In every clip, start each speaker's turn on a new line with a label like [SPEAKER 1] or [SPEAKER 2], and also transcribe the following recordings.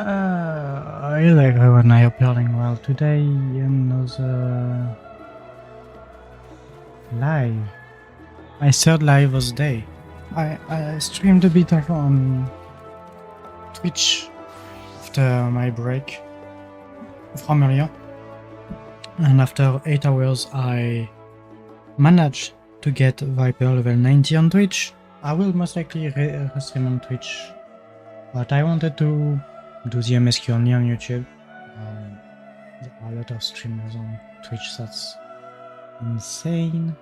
[SPEAKER 1] I like when I appearing well today. Another live. My third live was day. I streamed a bit on Twitch after my break from earlier, and after 8 hours I managed to get VIPER level 90 on Twitch. I will most likely re-stream on Twitch, but I wanted to do the MSQ only on YouTube. There are a lot of streamers on Twitch, that's insane.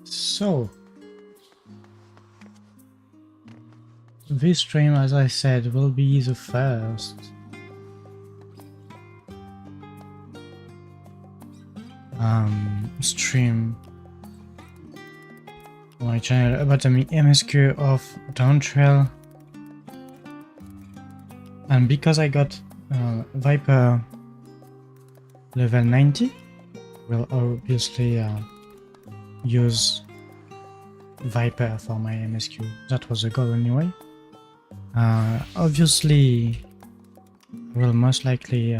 [SPEAKER 1] So this stream, as I said, will be the first stream on my channel about the MSQ of Dawntrail, and because I got VIPER level 90, we'll obviously use VIPER for my MSQ. That was the goal anyway. Obviously, we'll most likely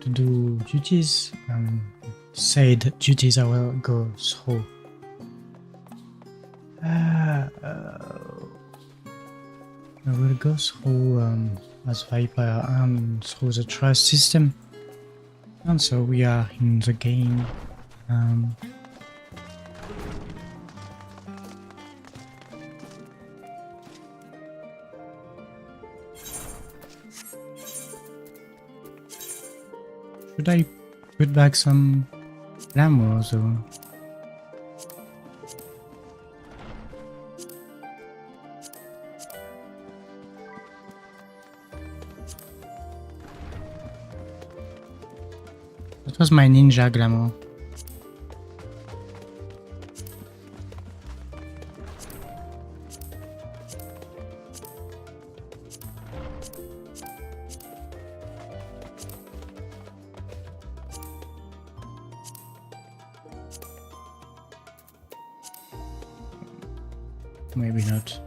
[SPEAKER 1] to do duties, said duties I will go through. I will go through as VIPER and through the trust system, and so we are in the game. Should I put back some glamour though? That was my ninja glamour. Maybe not.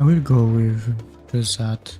[SPEAKER 1] I will go with just that.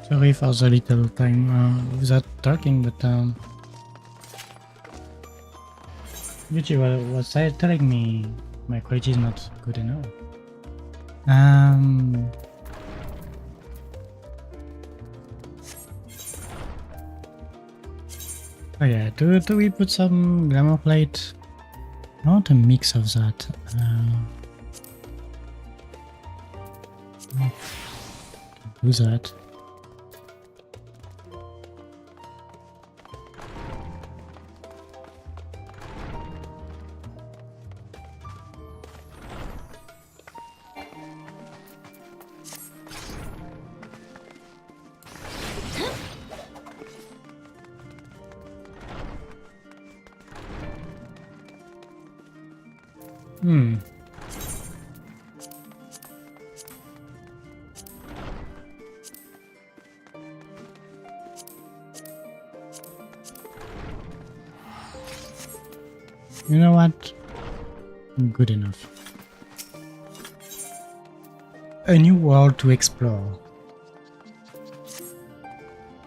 [SPEAKER 1] Sorry for the little time without talking, but YouTube was telling me my quality is not good enough. Oh yeah, do we put some glamour plate? I want a mix of that. Do that. You know what? Good enough. A new world to explore.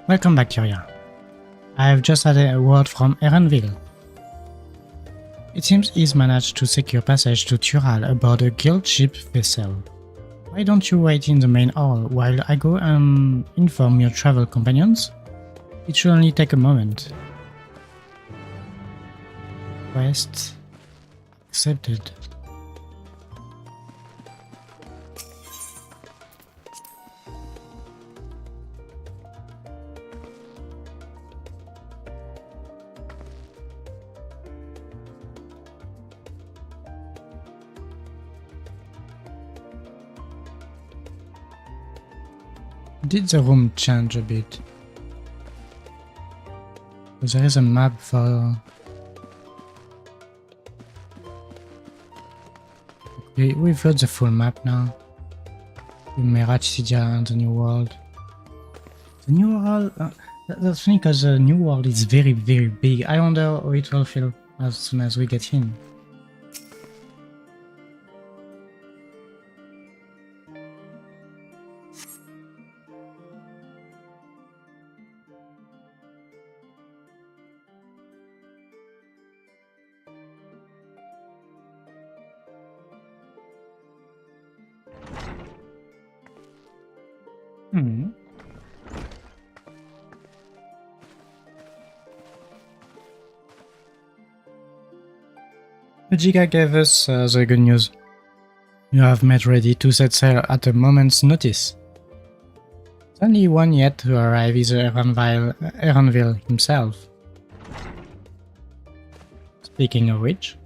[SPEAKER 1] Welcome back, Tyria. I have just had a word from Erenville. It seems he's managed to secure passage to Tural aboard a guild ship vessel. Why don't you wait in the main hall while I go and inform your travel companions? It should only take a moment. Quest accepted. Did the room change a bit? Because there is a map for... Okay, we've got the full map now. The Mirage City and the New World. The New World... that's funny because the New World is very big. I wonder how it will feel as soon as we get in. Giga gave us the good news. You have met ready to set sail at a moment's notice. The only one yet to arrive is Erenville himself. Speaking of which...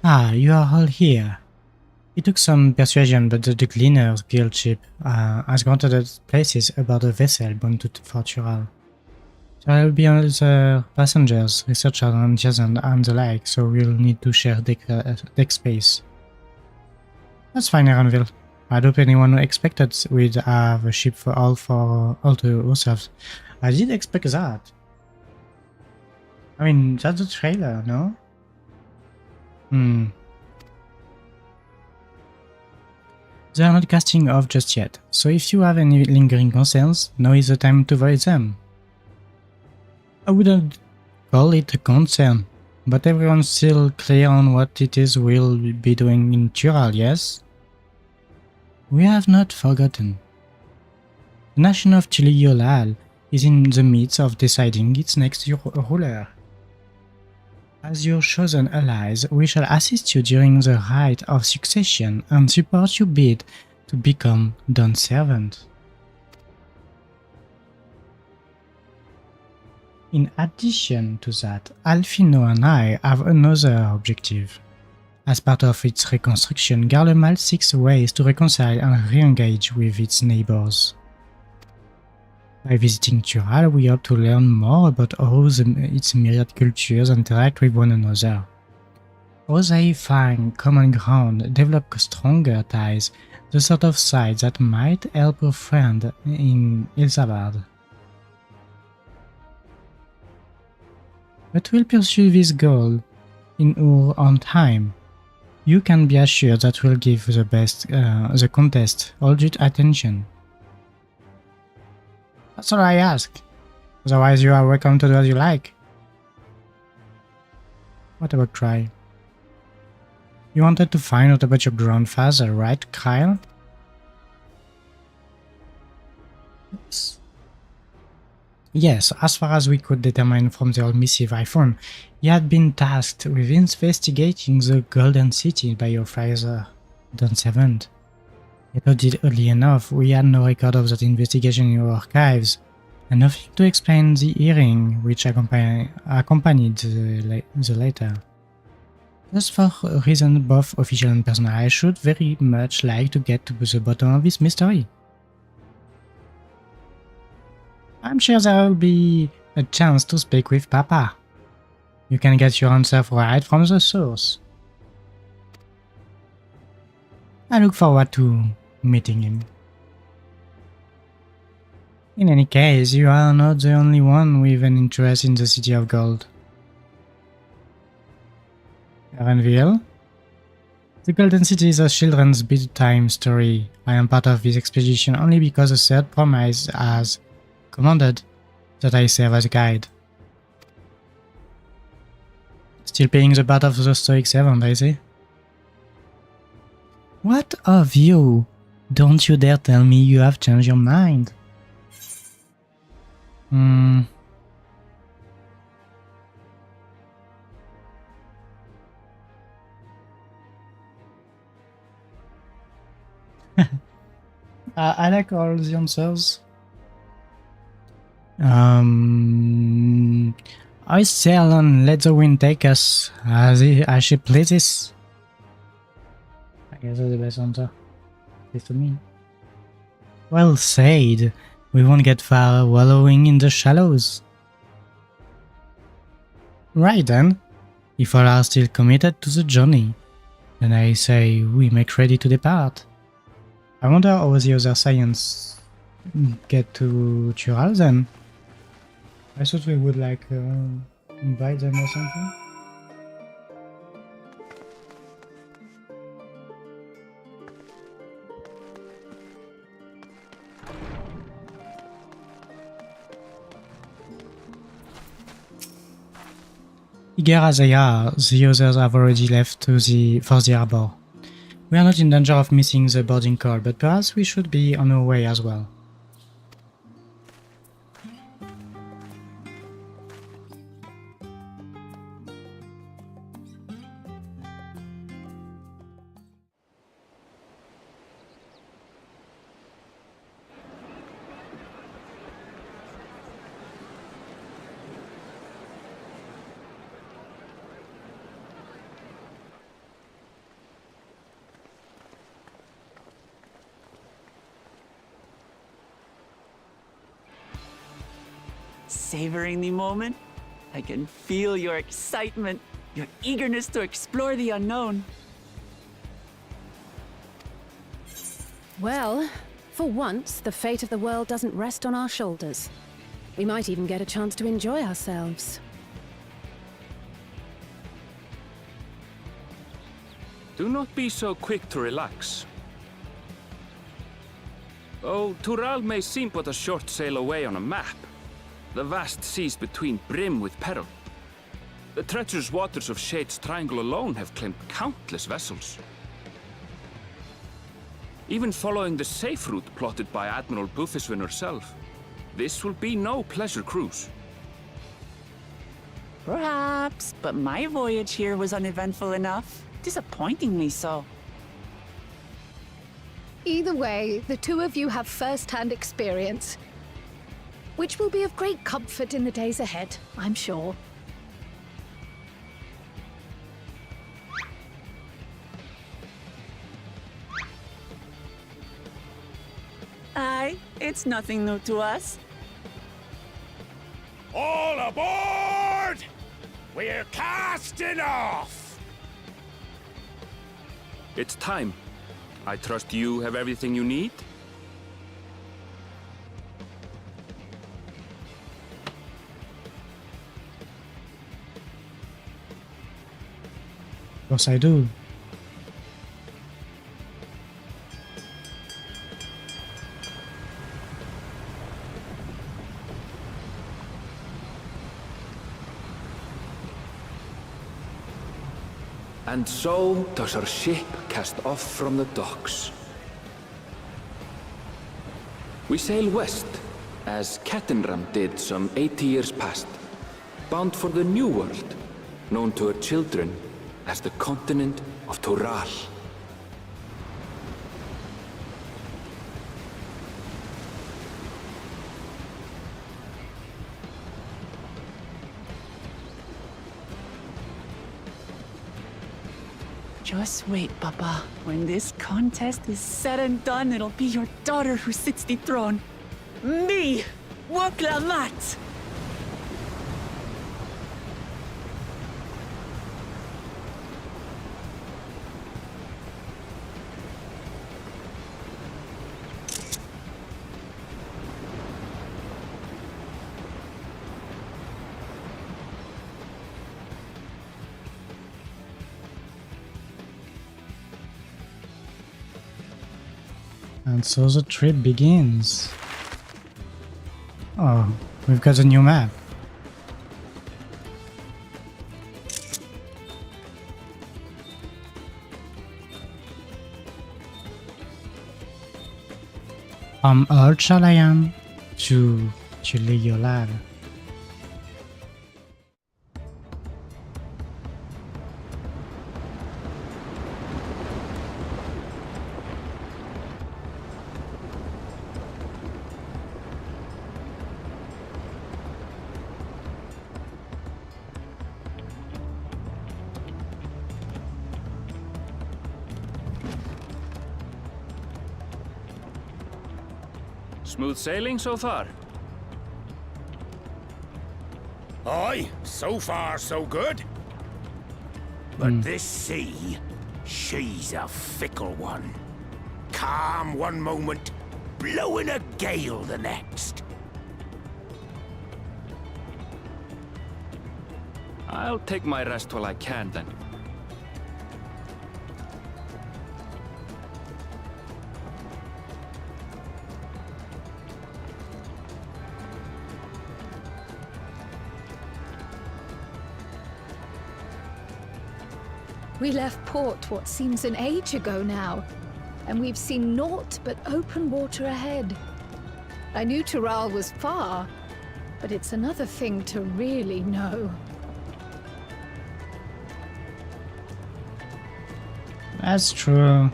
[SPEAKER 1] Ah, you are all here. It took some persuasion, but the Cleaners Guild ship has granted us places aboard a vessel bound to Tural. There will be other passengers, researchers, and the like, so we'll need to share deck space. That's fine, Erenville. I hope anyone expected we'd have a ship for all to ourselves. I did expect that. I mean, that's the trailer, no? They are not casting off just yet, so if you have any lingering concerns, now is the time to voice them. I wouldn't call it a concern, but everyone's still clear on what it is we'll be doing in Tural, yes? We have not forgotten. The nation of Tuliolal is in the midst of deciding its next ruler. As your chosen allies, we shall assist you during the rite of succession and support your bid to become Dawn's servant. In addition to that, Alfino and I have another objective. As part of its reconstruction, Garlemald seeks ways to reconcile and re-engage with its neighbors. By visiting Tural, we hope to learn more about how its myriad cultures interact with one another. How they find common ground, develop stronger ties, the sort of sides that might help a friend in Ilsabard. But we'll pursue this goal in our own time. You can be assured that we'll give the contest all due attention. That's all I ask. Otherwise, you are welcome to do as you like. What about try? You wanted to find out about your grandfather, right, Kyle? Yes, as far as we could determine from the old missive I found, he had been tasked with investigating the Golden City by your father, Dawn Servant. Yet oddly enough, we had no record of that investigation in our archives, and nothing to explain the hearing which accompanied the letter. Just for a reason both official and personal, I should very much like to get to the bottom of this mystery. I'm sure there will be a chance to speak with Papa. You can get your answer right from the source. I look forward to meeting him. In any case, you are not the only one with an interest in the City of Gold. Erenville? The Golden City is a children's bedtime story. I am part of this expedition only because the third promise has commanded that I serve as a guide. Still paying the part of the Stoic servant, I see. What of you? Don't you dare tell me you have changed your mind. I like all the answers. I sail and let the wind take us as she pleases. I guess that's the best answer. At least to me. Well said. We won't get far wallowing in the shallows. Right then. If all are still committed to the journey, then I say we make ready to depart. I wonder how the other science get to Tural then. I thought we would like invite them or something. Eager as they are, the others have already left for the harbor. We are not in danger of missing the boarding call, but perhaps we should be on our way as well.
[SPEAKER 2] Savoring the moment? I can feel your excitement, your eagerness to explore the unknown.
[SPEAKER 3] Well, for once, the fate of the world doesn't rest on our shoulders. We might even get a chance to enjoy ourselves.
[SPEAKER 4] Do not be so quick to relax. Oh, Tural may seem but a short sail away on a map. The vast seas between brim with peril. The treacherous waters of Shade's Triangle alone have claimed countless vessels. Even following the safe route plotted by Admiral Bufiswin herself, this will be no pleasure cruise.
[SPEAKER 2] Perhaps, but my voyage here was uneventful enough. Disappointingly so.
[SPEAKER 5] Either way, the two of you have first-hand experience, which will be of great comfort in the days ahead, I'm sure.
[SPEAKER 2] Aye, it's nothing new to us.
[SPEAKER 6] All aboard! We're casting off!
[SPEAKER 4] It's time. I trust you have everything you need?
[SPEAKER 1] Of course I do.
[SPEAKER 4] And so does our ship cast off from the docks. We sail west, as Kettenram did some 80 years past, bound for the New World, known to her children as the continent of Tural.
[SPEAKER 2] Just wait, Papa. When this contest is said and done, it'll be your daughter who sits the throne. Me! Walk la mat!
[SPEAKER 1] And so the trip begins. Oh, we've got a new map. From Ultralion to Leolal.
[SPEAKER 4] Smooth sailing so far?
[SPEAKER 6] Aye, so far so good. But this sea, she's a fickle one. Calm one moment, blowing a gale the next.
[SPEAKER 4] I'll take my rest while I can then.
[SPEAKER 5] We left port what seems an age ago now, and we've seen naught but open water ahead. I knew Tural was far, but it's another thing to really know.
[SPEAKER 1] That's true.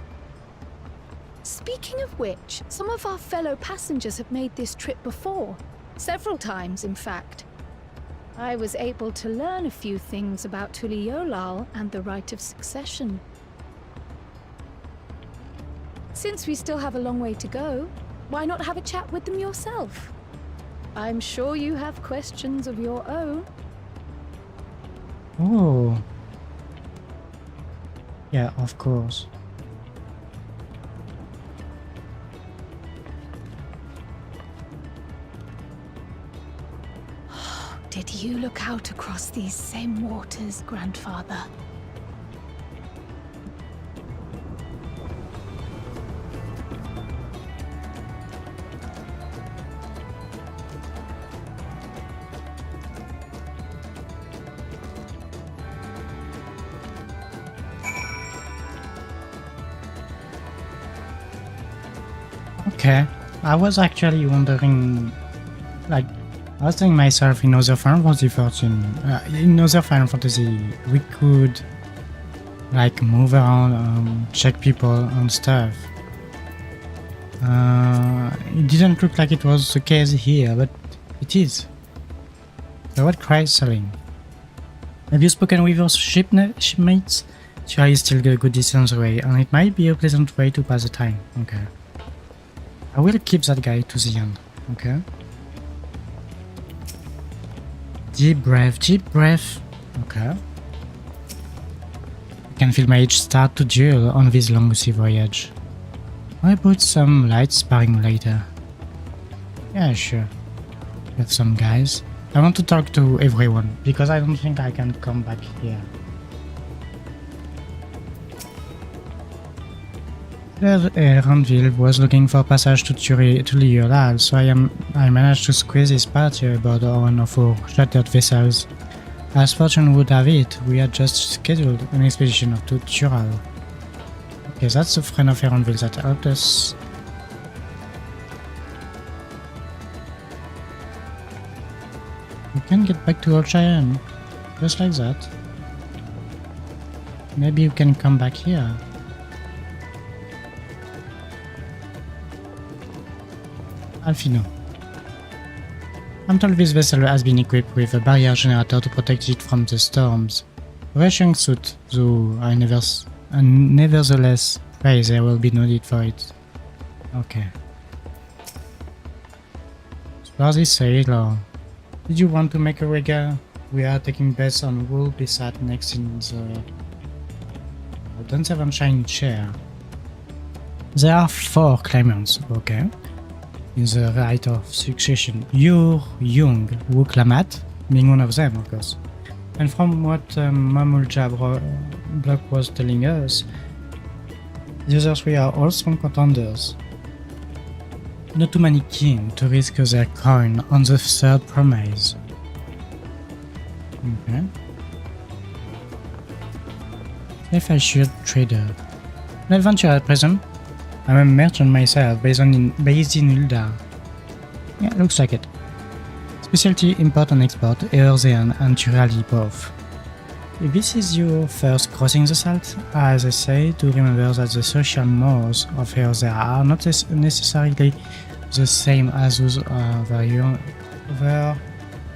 [SPEAKER 5] Speaking of which, some of our fellow passengers have made this trip before. Several times, in fact. I was able to learn a few things about Tuliolal and the right of succession. Since we still have a long way to go, why not have a chat with them yourself? I'm sure you have questions of your own.
[SPEAKER 1] Oh. Yeah, of course.
[SPEAKER 5] Did you look out across these same waters, Grandfather?
[SPEAKER 1] Okay, I was actually wondering, like, I was telling myself in other Final Fantasy 13, in other Final Fantasy, we could, like, move around, check people and stuff. It didn't look like it was the case here, but it is. So what cries selling? Have you spoken with your shipmates? Shira is still a good distance away, and it might be a pleasant way to pass the time. Okay. I will keep that guy to the end, okay? Deep breath, okay. I can feel my age start to dull on this long sea voyage. I put some light sparring later. Yeah, sure. With some guys. I want to talk to everyone, because I don't think I can come back here. Ranville was looking for passage to Leolal, so I managed to squeeze his party aboard one of our shattered vessels. As fortune would have it, we had just scheduled an expedition to Tural. Okay, that's a friend of Ranville that helped us. We can get back to Ultrayan, just like that. Maybe you can come back here. Alfino. I'm told this vessel has been equipped with a barrier generator to protect it from the storms. Rushing suit, though I nevertheless pray there will be no need for it. Okay. Does he sailor? Did you want to make a rigger? We are taking bets on who will be sat next in the Dawntrail shine chair. There are 4 claimants, okay? In the right of succession. You're Young, Wu Klamat, being one of them, of course. And from what Mamulja Block was telling us, the other 3 are all strong contenders. Not too many keen to risk their coin on the 3rd promise. Okay. If I should trader. An adventure at present. I'm a merchant myself, based in Uldar. Yeah, looks like it. Specialty import and export, Earthian and Turali both. If this is your first crossing the Salt, as I say, do remember that the social mores of Earthia are not necessarily the same as those over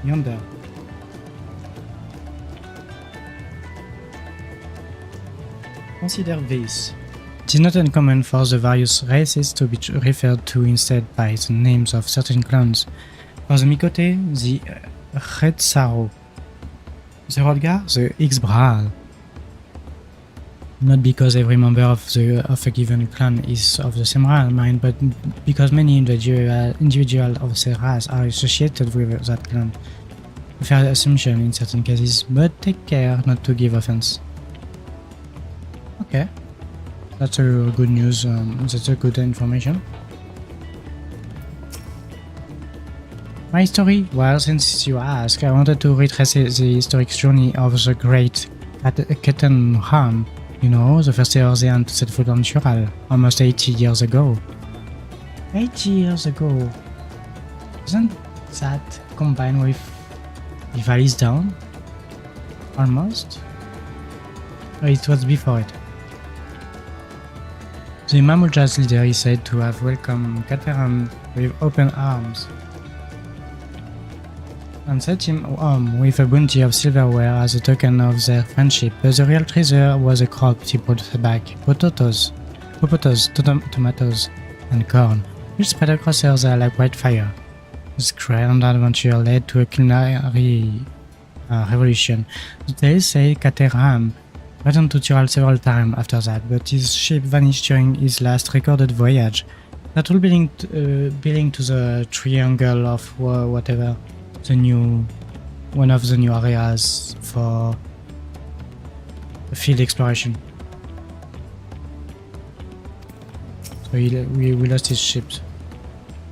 [SPEAKER 1] yonder. Consider this. It is not uncommon for the various races to be referred to instead by the names of certain clans. For the Mikote, the Red Saro. The Rodgar, the X-Braal. Not because every member of a given clan is of the same mind, but because many individuals of the race are associated with that clan. A fair assumption in certain cases, but take care not to give offense. Okay. That's a good news, that's a good information. My story? Well, since you ask, I wanted to retrace the historic journey of the great Ketenham, you know, the first Earthian to set foot on Tural, almost 80 years ago. 80 years ago? Isn't that combined with the Valleys Down? Almost? Or it was before it. The Mamulja's leader is said to have welcomed Caterham with open arms and set him home with a bounty of silverware as a token of their friendship, but the real treasure was a crop he brought back, potatoes, tomatoes, and corn, which spread across Earthia like wildfire. This grand adventure led to a culinary revolution. The tales say Caterham returned to Tural several times after that, but his ship vanished during his last recorded voyage. That will be linked to the triangle of whatever, one of the new areas for field exploration. So we lost his ships.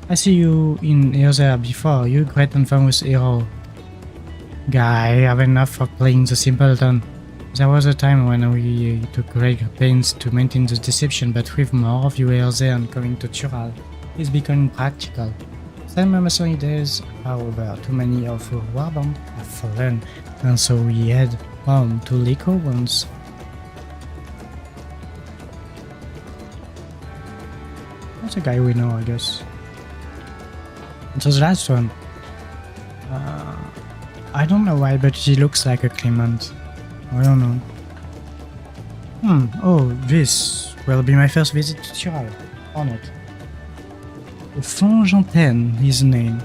[SPEAKER 1] I see you in Earthia before, you great and famous hero. Guy, I have enough for playing the simpleton. There was a time when we took great pains to maintain the deception, but with more of you Earthian coming to Tural, it's becoming practical. Some Amazonian days are over, too many of our warband have fallen, and so we head home to Liko once. That's a guy we know, I guess. And so the last one. I don't know why, but he looks like a claimant. I don't know. Oh, this will be my first visit to Tural. Or not. Fongentin is the name.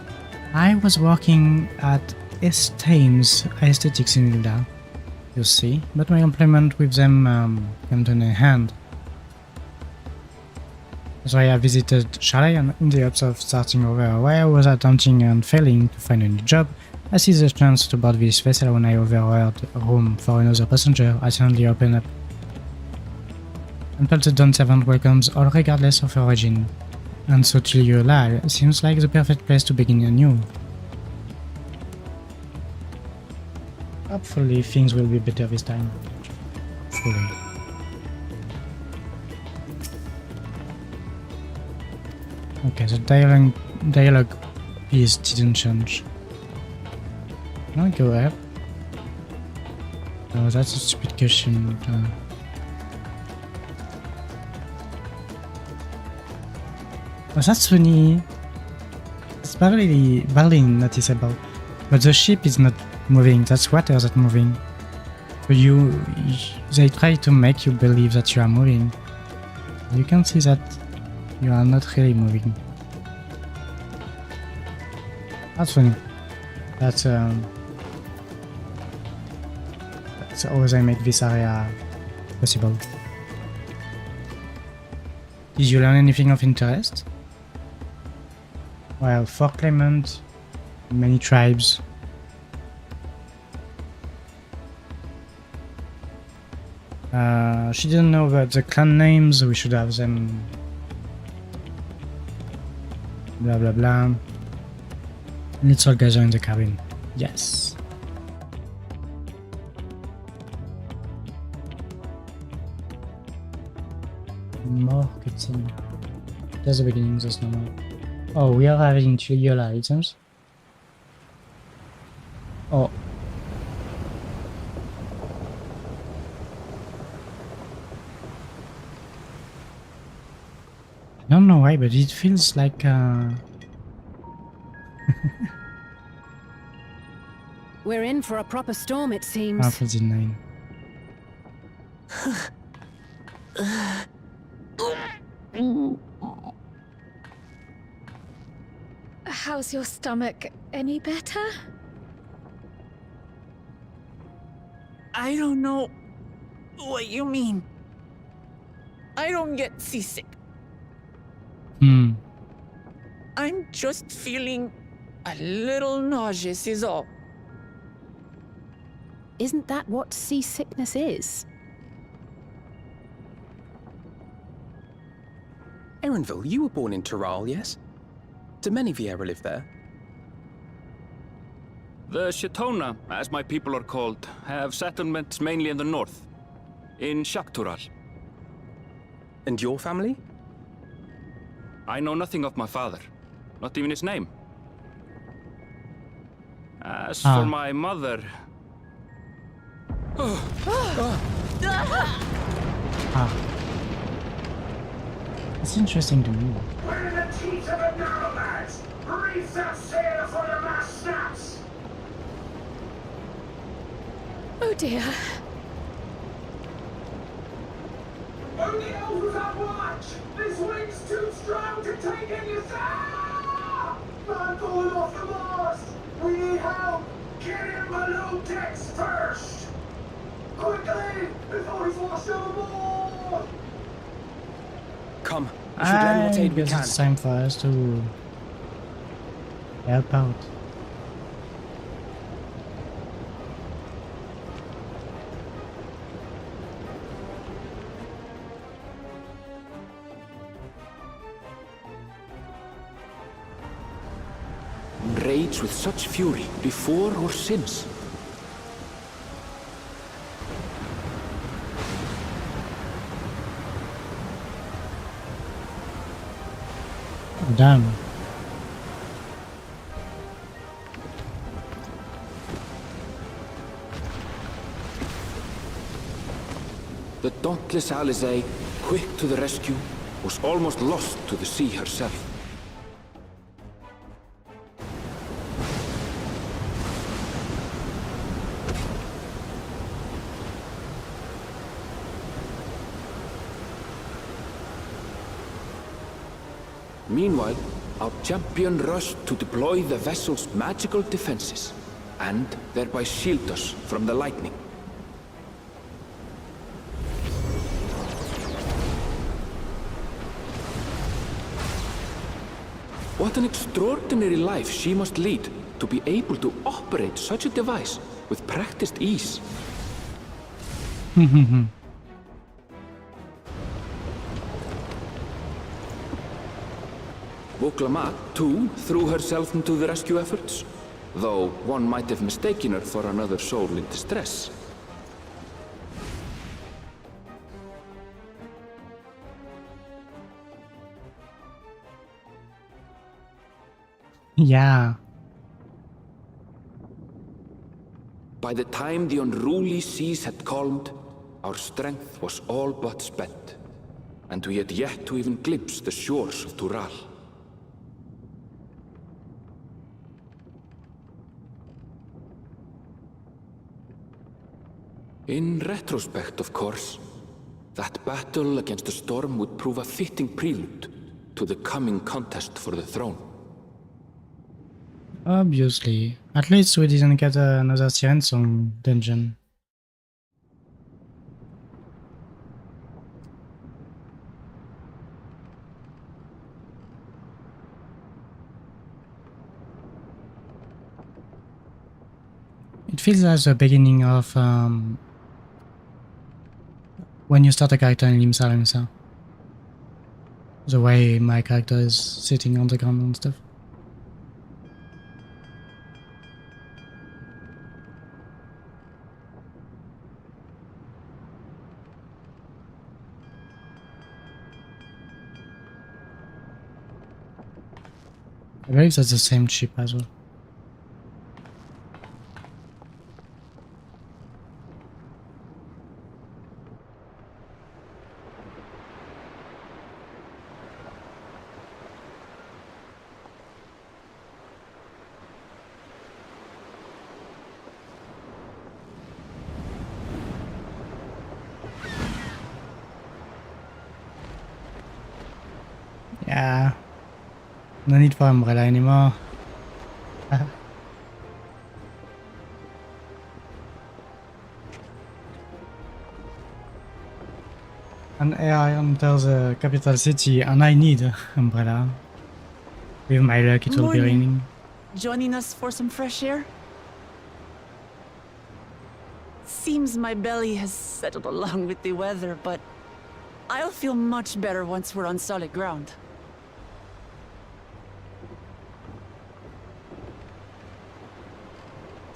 [SPEAKER 1] I was working at Estames Aesthetics in Hilda, you see, but my employment with them came to an end. So I visited Chalet in the hopes of starting over, where I was attempting and failing to find a new job. I seized the chance to board this vessel when I overheard a room for another passenger. I suddenly opened up and felt the dawn servant welcomes all regardless of origin. And so Tiliolal seems like the perfect place to begin anew. Hopefully things will be better this time. Hopefully. Okay, the dialogue piece didn't change. Can I go up? Oh, that's a stupid question. Oh, that's funny. It's barely noticeable. But the ship is not moving, that's water that's moving. So they try to make you believe that you are moving. You can see that you are not really moving. That's funny. That's how they make this area possible. Did you learn anything of interest? Well, Fort Clement, many tribes. She didn't know about the clan names, we should have them. Blah blah blah. Let's all gather in the cabin. Yes. More cutscene. That's the beginning, that's normal. Oh, we are having trivial items. Oh. I don't know why, but it feels like
[SPEAKER 3] We're in for a proper storm, it seems.
[SPEAKER 1] FFXIV.
[SPEAKER 5] How's your stomach? Any better?
[SPEAKER 2] I don't know what you mean. I don't get seasick. I'm just feeling a little nauseous is all.
[SPEAKER 3] Isn't that what seasickness is?
[SPEAKER 7] Erenville, you were born in Tural, yes? Do many Vieira live there?
[SPEAKER 4] The Shatona, as my people are called, have settlements mainly in the north, in Shaktural.
[SPEAKER 7] And your family?
[SPEAKER 4] I know nothing of my father, not even his name. As for my mother...
[SPEAKER 1] It's interesting to me.
[SPEAKER 6] We're in the teeth of a narrow, lads! Reef that sail before the mast snaps!
[SPEAKER 5] Oh dear.
[SPEAKER 6] Only elders on watch! This wind's too strong to take in your side! Man going off the mast! We need help! Get him below decks first! Quickly! Before he's washed overboard!
[SPEAKER 7] Come, we should lend what
[SPEAKER 1] I
[SPEAKER 7] aid we
[SPEAKER 1] guess
[SPEAKER 7] can.
[SPEAKER 1] it's time for us to help out.
[SPEAKER 4] Rage with such fury, before or since.
[SPEAKER 1] Oh, damn.
[SPEAKER 4] The dauntless Alizé, quick to the rescue, was almost lost to the sea herself. Meanwhile, our champion rushed to deploy the vessel's magical defenses, and thereby shield us from the lightning. What an extraordinary life she must lead to be able to operate such a device with practiced ease. Woklamat, too, threw herself into the rescue efforts, though one might have mistaken her for another soul in distress.
[SPEAKER 1] Yeah.
[SPEAKER 4] By the time the unruly seas had calmed, our strength was all but spent, and we had yet to even glimpse the shores of Tural. In retrospect, of course, that battle against the storm would prove a fitting prelude to the coming contest for the throne.
[SPEAKER 1] Obviously. At least we didn't get another Siren Song dungeon. It feels like the beginning of when you start a character in Limsa Limsa. The way my character is sitting on the ground and stuff. I believe that's the same ship as well. Yeah. No need for umbrella anymore. And I enter the capital city and I need umbrella. With my luck it will be raining.
[SPEAKER 2] Joining us for some fresh air? Seems my belly has settled along with the weather, but I'll feel much better once we're on solid ground.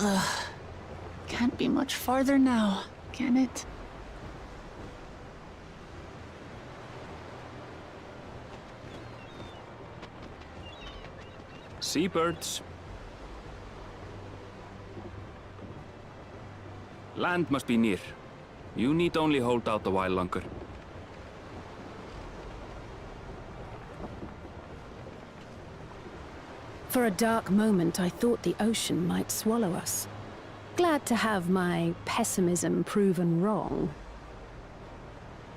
[SPEAKER 2] Ugh. Can't be much farther now, can it?
[SPEAKER 4] Seabirds. Land must be near. You need only hold out a while longer.
[SPEAKER 3] For a dark moment, I thought the ocean might swallow us. Glad to have my pessimism proven wrong.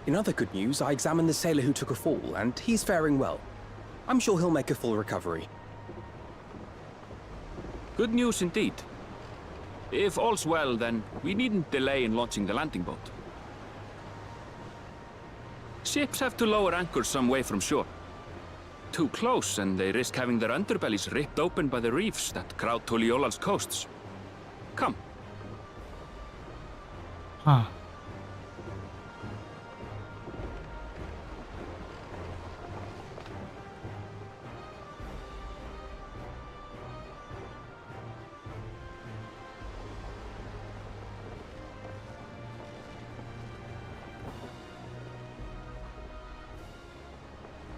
[SPEAKER 7] In other good news, I examined the sailor who took a fall, and he's faring well. I'm sure he'll make a full recovery.
[SPEAKER 4] Good news indeed. If all's well, then we needn't delay in launching the landing boat. Ships have to lower anchors some way from shore. Too close, and they risk having their underbellies ripped open by the reefs that crowd Tuliola's coasts. Come.
[SPEAKER 1] Huh.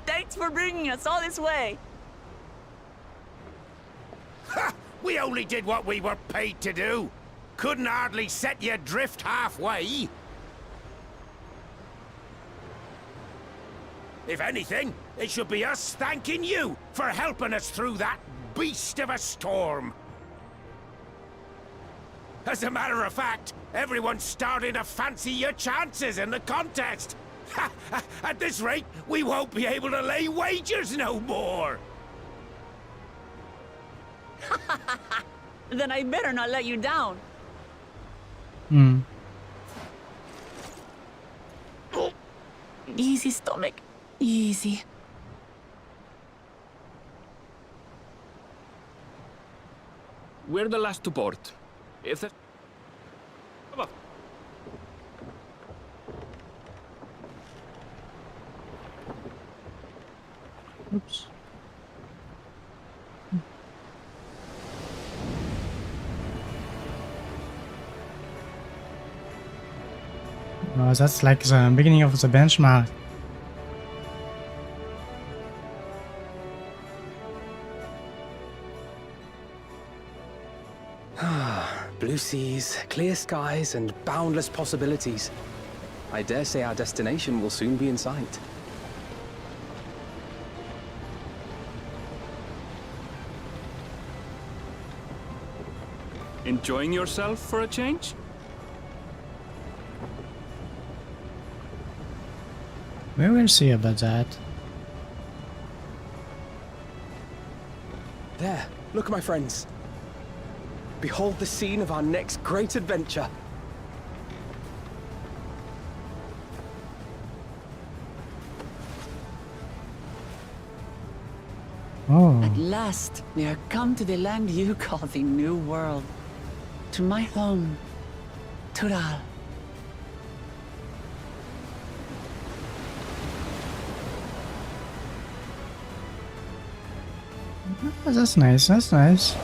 [SPEAKER 2] Thanks for bringing us all this way.
[SPEAKER 6] Ha! We only did what we were paid to do. Couldn't hardly set you adrift halfway. If anything, it should be us thanking you for helping us through that beast of a storm. As a matter of fact, everyone's starting to fancy your chances in the contest. At this rate, we won't be able to lay wagers no more.
[SPEAKER 2] Then I better not let you down. Easy, stomach. Easy.
[SPEAKER 4] We're the last to board. If there's... Come up.
[SPEAKER 1] Oops. Oh, that's like the beginning of the benchmark.
[SPEAKER 7] Blue seas, clear skies, and boundless possibilities. I dare say our destination will soon be in sight.
[SPEAKER 4] Enjoying yourself for a change?
[SPEAKER 1] We will see about that.
[SPEAKER 7] There, Look, my friends. Behold the scene of our next great adventure.
[SPEAKER 1] Oh,
[SPEAKER 2] At last, we are come to the land you call the New World. To my home, Tural.
[SPEAKER 1] that's nice. That's nice.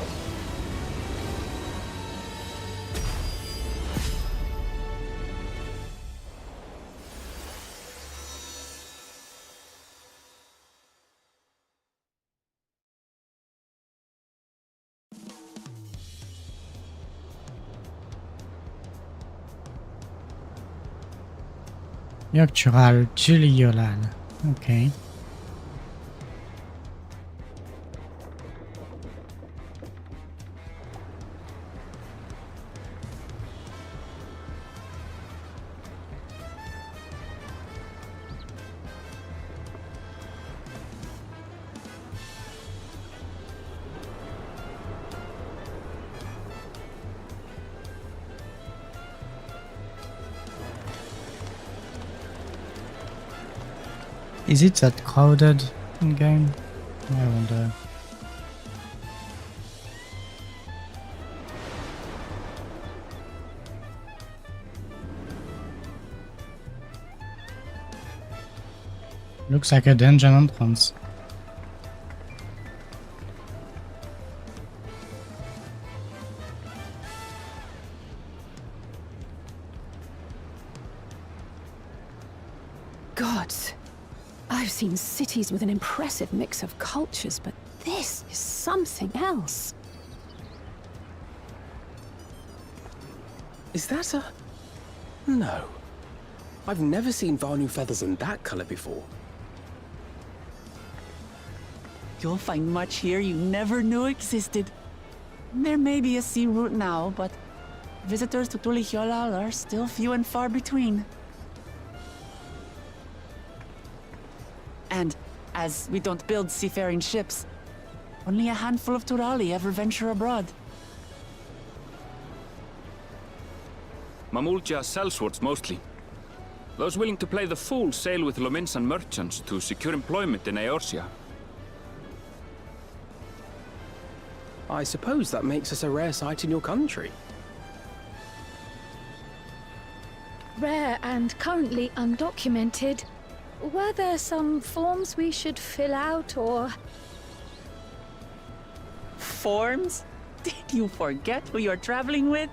[SPEAKER 1] Yakçural, Chiliolal. Okay. Is it that crowded in game? I wonder. Looks like a dungeon entrance.
[SPEAKER 3] Gods, I've seen cities with an impressive mix of cultures, but this is something else.
[SPEAKER 7] Is that a... No. I've never seen Vanu feathers in that color before.
[SPEAKER 2] You'll find much here you never knew existed. There may be a sea route now, but visitors to Tulihiolal are still few and far between. And as we don't build seafaring ships, only a handful of Turali ever venture abroad.
[SPEAKER 4] Mamulja sellswords mostly. Those willing to play the fool sail with Lominsan merchants to secure employment in Eorzea.
[SPEAKER 7] I suppose that makes us a rare sight in your country.
[SPEAKER 5] Rare and currently undocumented. Were there some forms we should fill out or...
[SPEAKER 2] Forms? Did you forget who you're traveling with?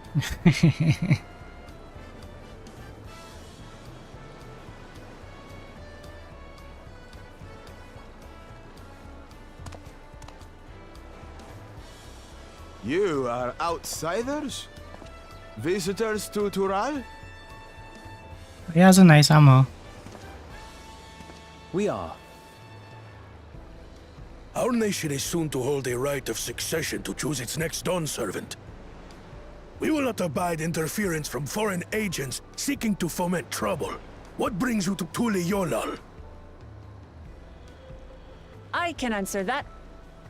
[SPEAKER 8] You are outsiders? Visitors to Tural?
[SPEAKER 1] He has a nice armor.
[SPEAKER 7] We are.
[SPEAKER 6] Our nation is soon to hold a right of succession to choose its next Dawn servant. We will not abide interference from foreign agents seeking to foment trouble. What brings you to Tulihiolal?
[SPEAKER 2] I can answer that.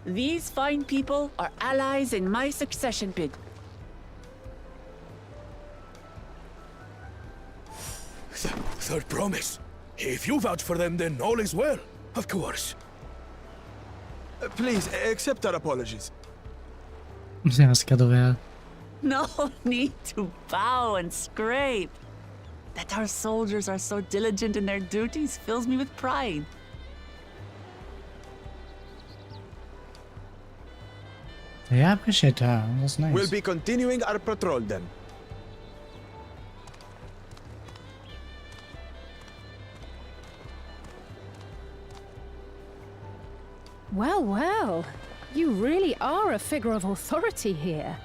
[SPEAKER 2] These fine people are allies in my succession bid.
[SPEAKER 6] Third promise. If you vouch for them, then all is well. Of course.
[SPEAKER 8] Please, accept our apologies.
[SPEAKER 1] Zaraz kadowia.
[SPEAKER 2] No need to bow and scrape. That our soldiers are so diligent in their duties fills me with pride.
[SPEAKER 1] Yeah, I appreciate that. That's nice.
[SPEAKER 8] We'll be continuing our patrol then.
[SPEAKER 3] Well, well. You really are a figure of authority here.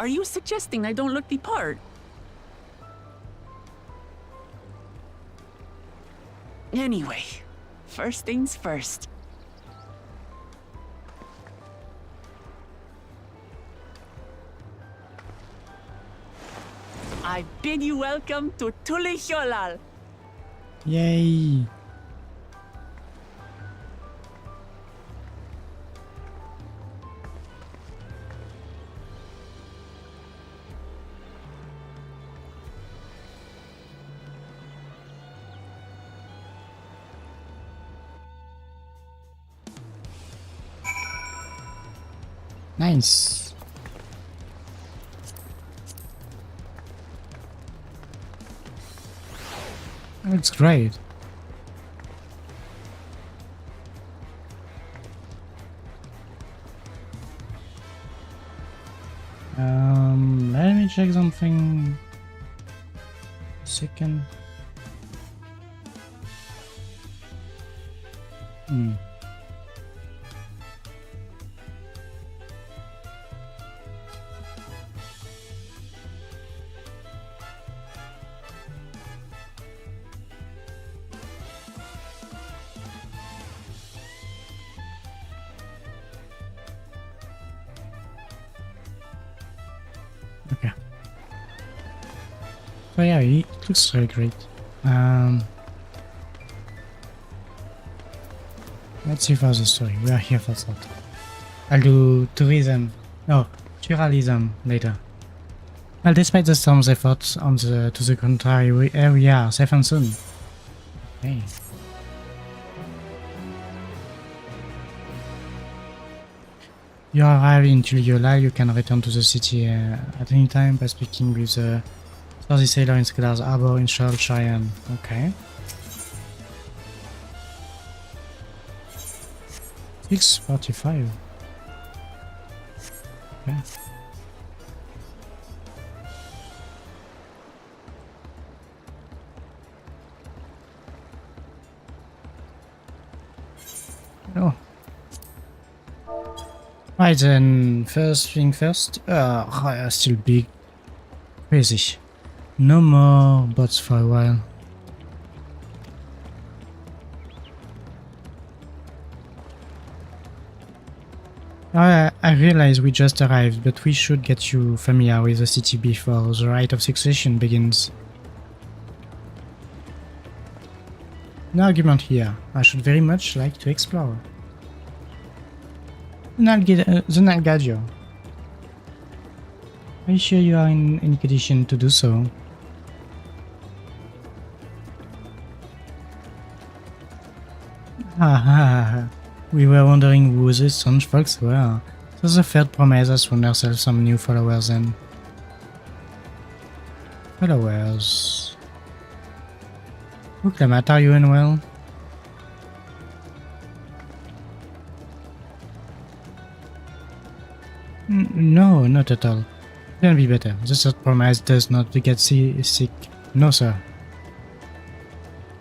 [SPEAKER 2] Are you suggesting I don't look the part? Anyway, first things first. I bid you welcome to Tulihiolal.
[SPEAKER 1] Yay. Nice. That's great. Let me check something. A second. Okay. So yeah, it looks really great. Let's see for the story. We are here for that. I'll do tourism. No, tourism later. Well, despite the storm's efforts on the to the contrary, we are safe and soon. Okay. You arrive in Tuliola, you can return to the city at any time by speaking with the swarthy sailor in Skedar's Arbor in Shire. Okay. 6:45. Okay. Oh. Right then, first thing first, still big. Crazy. No more bots for a while. I realize we just arrived, but we should get you familiar with the city before the rite of succession begins. No argument here. I should very much like to explore. The Nalgadio. Are you sure you are in any condition to do so? We were wondering who these strange folks were. So the third promise has found herself some new followers then. Followers. Look, Lamat, are you in well? No, not at all. Can be better. The third promise does not get sick. No, sir.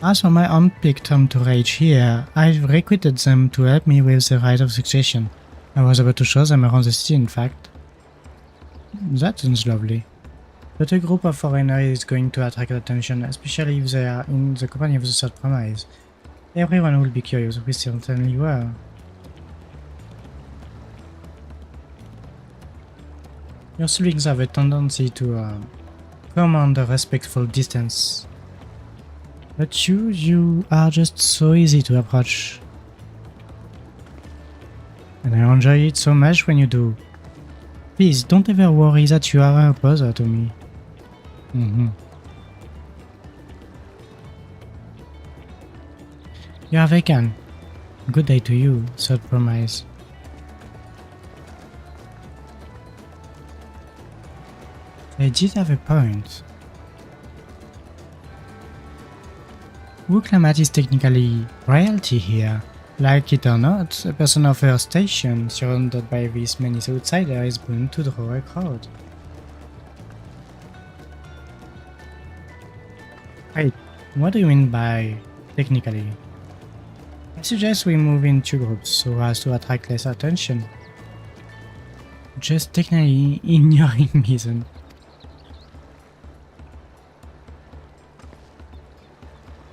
[SPEAKER 1] As for my unpicked entourage here, I've recruited them to help me with the rite of succession. I was about to show them around the city, in fact. That sounds lovely. But a group of foreigners is going to attract attention, especially if they are in the company of the third promise. Everyone will be curious, we certainly were. Your siblings have a tendency to command a respectful distance. But you are just so easy to approach. And I enjoy it so much when you do. Please, don't ever worry that you are a bother to me. You are vegan. Good day to you, third promise. They did have a point. Wuklamat is technically royalty here. Like it or not, a person of her station, surrounded by these many outsiders, is bound to draw a crowd. Wait, what do you mean by technically? I suggest we move in two groups so as to attract less attention. Just technically ignoring me then.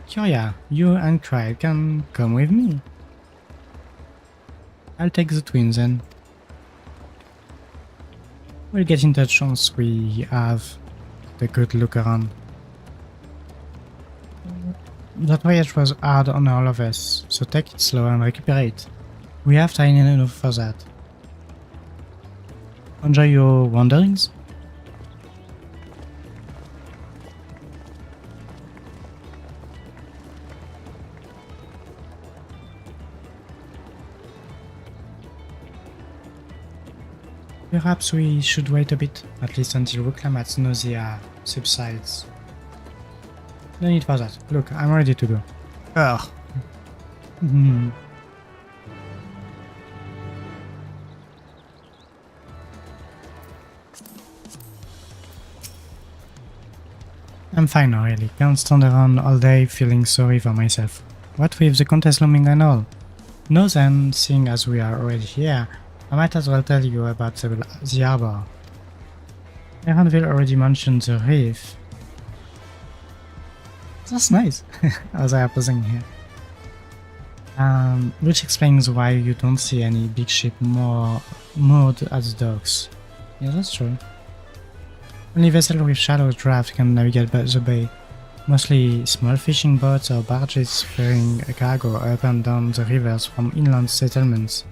[SPEAKER 1] Curia, you and Cry can come with me. I'll take the twins then. We'll get in touch once we have the good look around. That voyage was hard on all of us, so take it slow and recuperate. We have time enough for that. Enjoy your wanderings? Perhaps we should wait a bit, at least until Reclamat's nausea subsides. No need for that. Look, I'm ready to go. Ugh. I'm fine now, really. Can't stand around all day feeling sorry for myself. What with the contest looming and all? No then, seeing as we are already here, I might as well tell you about the harbor. Aaronville already mentioned the reef. That's nice, as I am posing here. Which explains why you don't see any big ship moored at the docks. Yeah, that's true. Only vessels with shallow draft can navigate the bay. Mostly small fishing boats or barges ferrying a cargo up and down the rivers from inland settlements.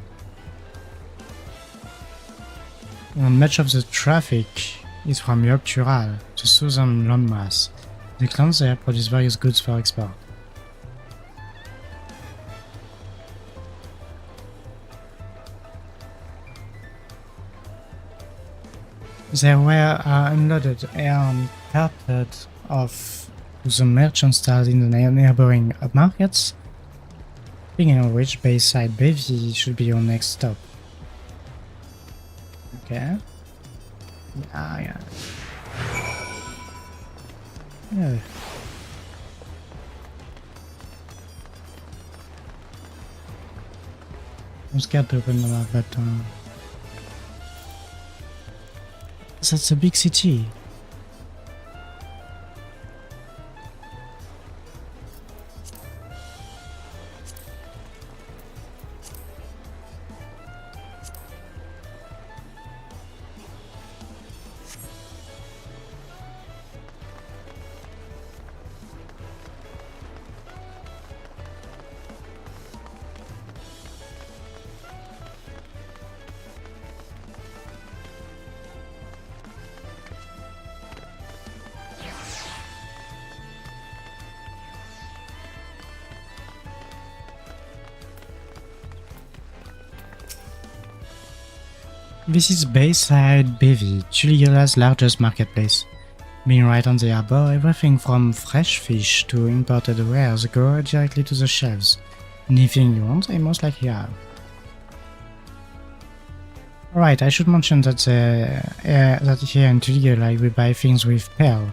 [SPEAKER 1] And much of the traffic is from York Tural, the southern landmass. The clans there produce various goods for export. They were unloaded and carted off to the merchant stalls in the neighboring markets. Speaking of which, Bayside Bevy should be your next stop. Okay. Yeah. I'm scared to open the map, but that's a big city. This is Bayside Bevy, Tuligola's largest marketplace. Being right on the harbor, everything from fresh fish to imported wares go directly to the shelves. Anything you want, they most likely have. Alright, I should mention that here in Tuligola we buy things with Pearl,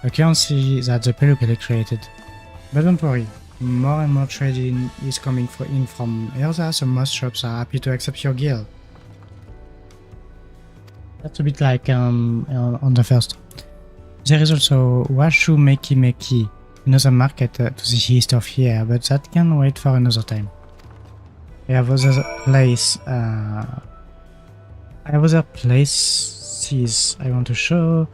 [SPEAKER 1] a currency that the Pelupele created. But don't worry, more and more trading is coming in from Erza, so most shops are happy to accept your guild. That's a bit like on the first. There is also Washu Meki Meki, another market to the east of here, but that can wait for another time. I have other places I want to show.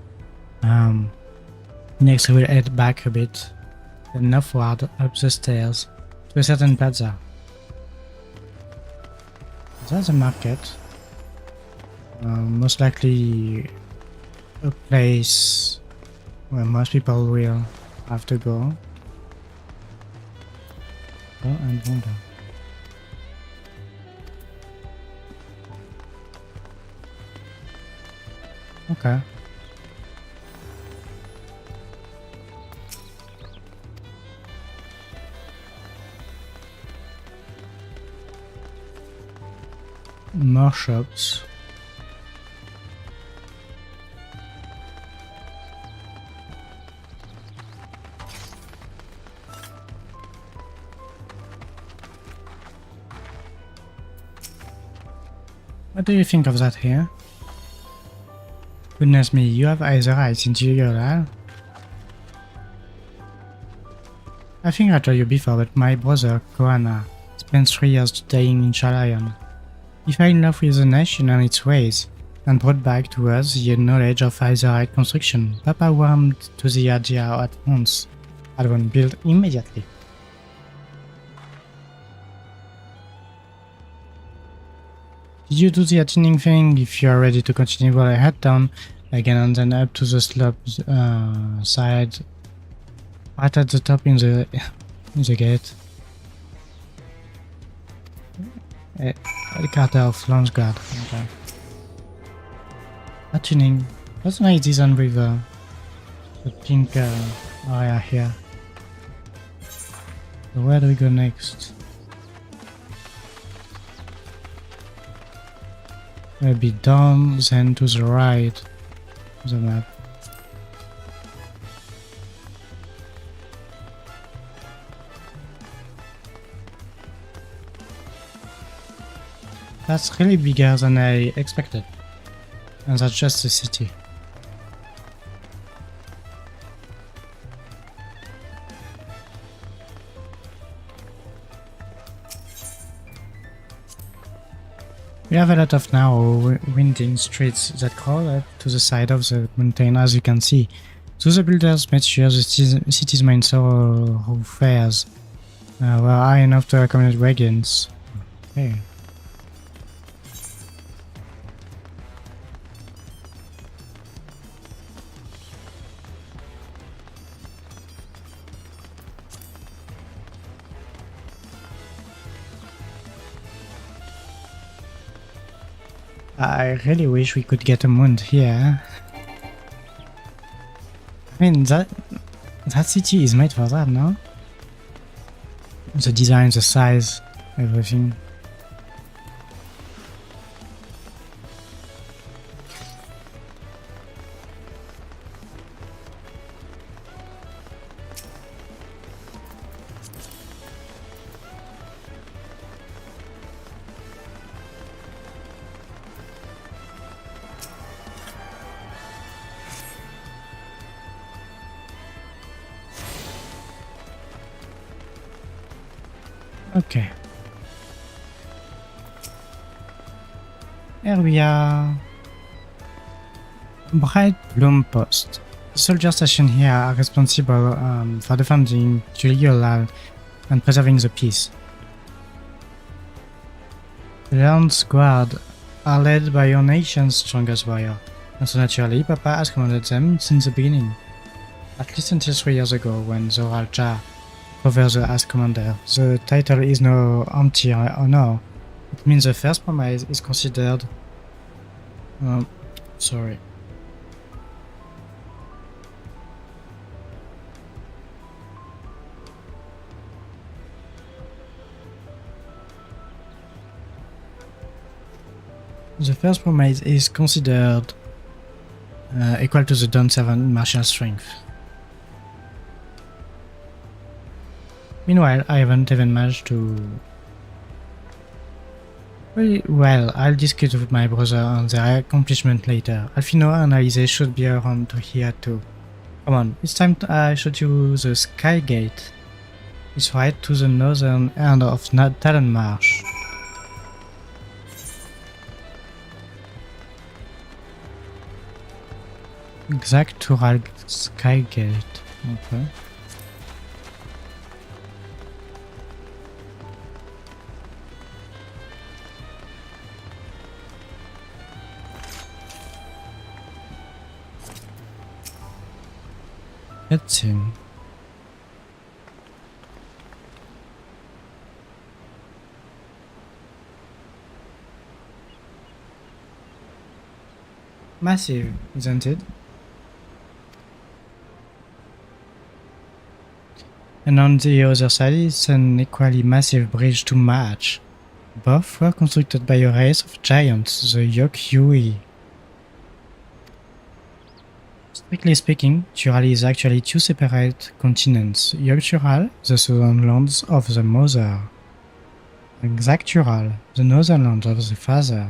[SPEAKER 1] Next we will head back a bit, then northward up the stairs to a certain plaza. That's a market. Most likely a place where most people will have to go. Go and wander. Okay. More shops. What do you think of that here? Goodness me, you have either eyes into your eye. I think I told you before, but my brother, Koana, spent 3 years studying in Chalayan. He fell in love with the nation and its ways, and brought back to us the knowledge of Iserite construction. Papa warmed to the idea at once, had one built immediately. Did you do the attending thing? If you are ready to continue, well, I head down again and then up to the slope side, right at the top in the gate. El Carter of Launch Guard. Okay. tuning. What's my design with the pink area here? So where do we go next? Maybe down, then to the right of the map. That's really bigger than I expected. And that's just the city. We have a lot of narrow, winding streets that crawl up to the side of the mountain, as you can see. So the builders made sure the city's main thoroughfares were high enough to accommodate wagons. Okay. I really wish we could get a moon here. I mean, that city is made for that, no? The design, the size, everything. Okay. Here we are. Bright Bloom Post. The soldier station here are responsible for defending Juliolal and preserving the peace. The Lance Guard are led by your nation's strongest warrior, and so naturally Papa has commanded them since the beginning. At least until 3 years ago when Zoral Jah over as commander. The title is no empty honor. It means the first promise is considered... sorry. The first promise is considered equal to the Dawn 7 martial strength. Meanwhile, I haven't even managed to... Well, I'll discuss with my brother on their accomplishment later. Alfino and Alize should be around to here too. Come on, it's time I showed you the Sky Gate. It's right to the northern end of Talon Marsh. Exactural Sky Gate. Okay. Let's see. Massive, isn't it? And on the other side is an equally massive bridge to match. Both were constructed by a race of giants, the Yok-Yui. Strictly speaking, Tural is actually two separate continents, Yok-Tural, the southern lands of the mother, and Xak-Tural, the northern lands of the father.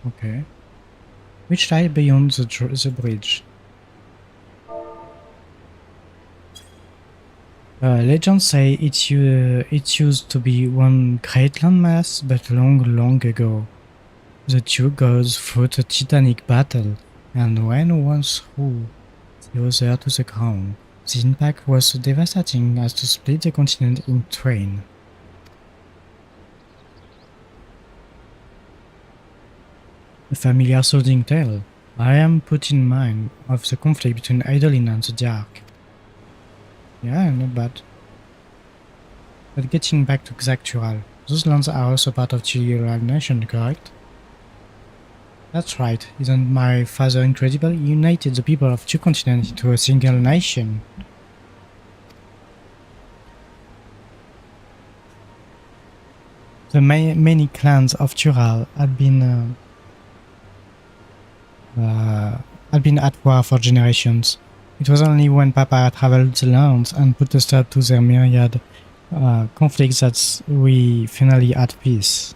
[SPEAKER 1] Okay. Which lie beyond the bridge. Legends say it used to be one great landmass, but long ago. The two gods fought a titanic battle, and when one threw the other to the ground, the impact was so devastating as to split the continent in twain. A familiar sounding tale. I am put in mind of the conflict between Eidolon and the Dark. Yeah, not bad. But getting back to Xak-Tural, those lands are also part of Juliolal nation, correct? That's right, isn't my father incredible? He united the people of 2 continents into a single nation. The many clans of Tural had been at war for generations. It was only when Papa traveled the lands and put a stop to their myriad conflicts that we finally had peace.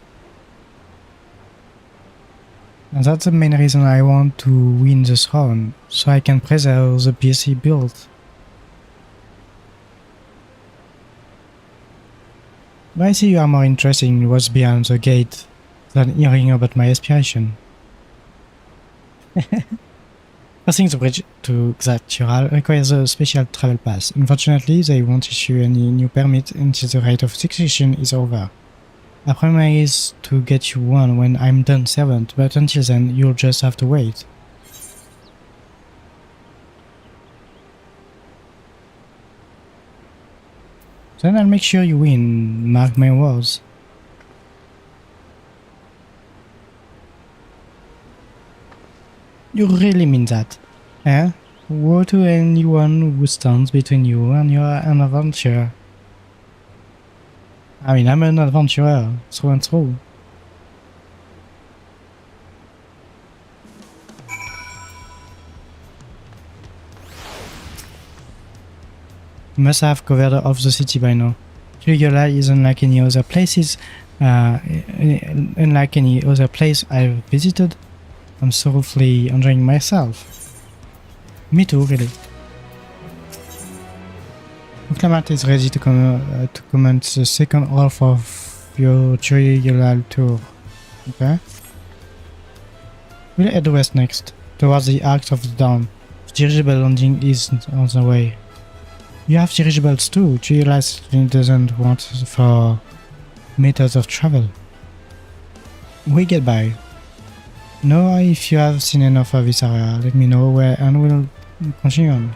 [SPEAKER 1] And that's the main reason I want to win the throne, so I can preserve the peace he built. But I see you are more interested in what's behind the gate than hearing about my aspiration. Crossing the bridge to Xatural requires a special travel pass. Unfortunately, they won't issue any new permit until the rite of succession is over. I promise to get you one when I'm done servant, but until then, you'll just have to wait. Then I'll make sure you win, mark my words. You really mean that, eh? Woe to anyone who stands between you and an adventure. I mean, I'm an adventurer, through and through. You must have covered off the city by now. Tuligula is unlike any other places, unlike any other place I've visited. I'm thoroughly enjoying myself. Me too, really. Clement is ready to commence the second half of your Tuligula tour. Okay? We'll head west next, towards the Arc of the Dawn. The dirigible landing is on the way. You have dirigibles too. Tuligula doesn't want for methods of travel. We get by. Know if you have seen enough of this area, let me know where and we'll continue on.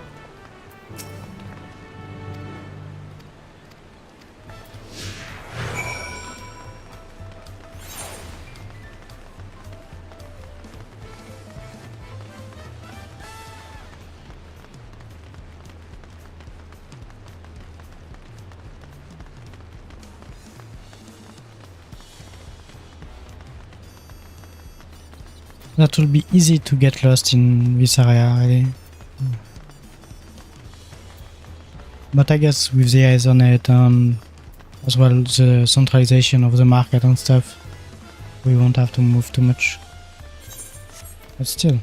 [SPEAKER 1] That will be easy to get lost in this area, really. But I guess with the eyes on it and as well the centralization of the market and stuff, we won't have to move too much. But still.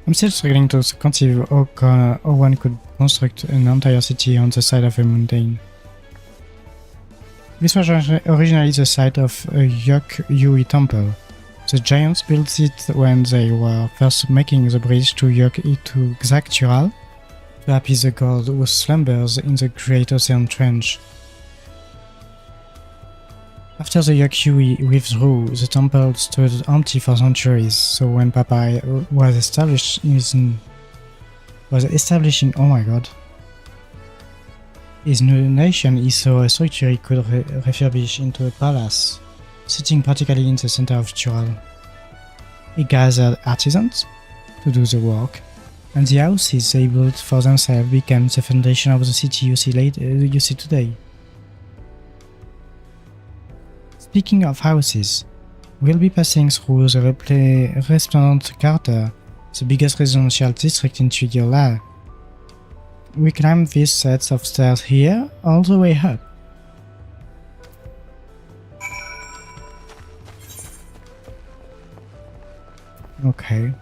[SPEAKER 1] I'm still struggling to conceive how one could construct an entire city on the side of a mountain. This was originally the site of a Yok-Yui temple. The giants built it when they were first making the bridge to Yok-I to Xatural to appease the god who slumbers in the Great Ocean Trench. After the Yok-Yui withdrew, the temple stood empty for centuries, so when Papa was establishing his new nation, he saw a structure he could refurbish into a palace, sitting practically in the center of Tural. He gathered artisans to do the work, and the houses they built for themselves became the foundation of the city you see today. Speaking of houses, we'll be passing through the resplendent quarter, the biggest residential district in Tuligula. We climb these sets of stairs here all the way up. Okay.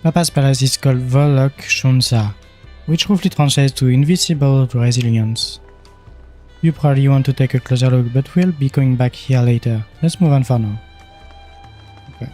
[SPEAKER 1] Papa's palace is called Volok Shunsa, which roughly translates to Invisible Resilience. You probably want to take a closer look, but we'll be going back here later. Let's move on for now. Okay.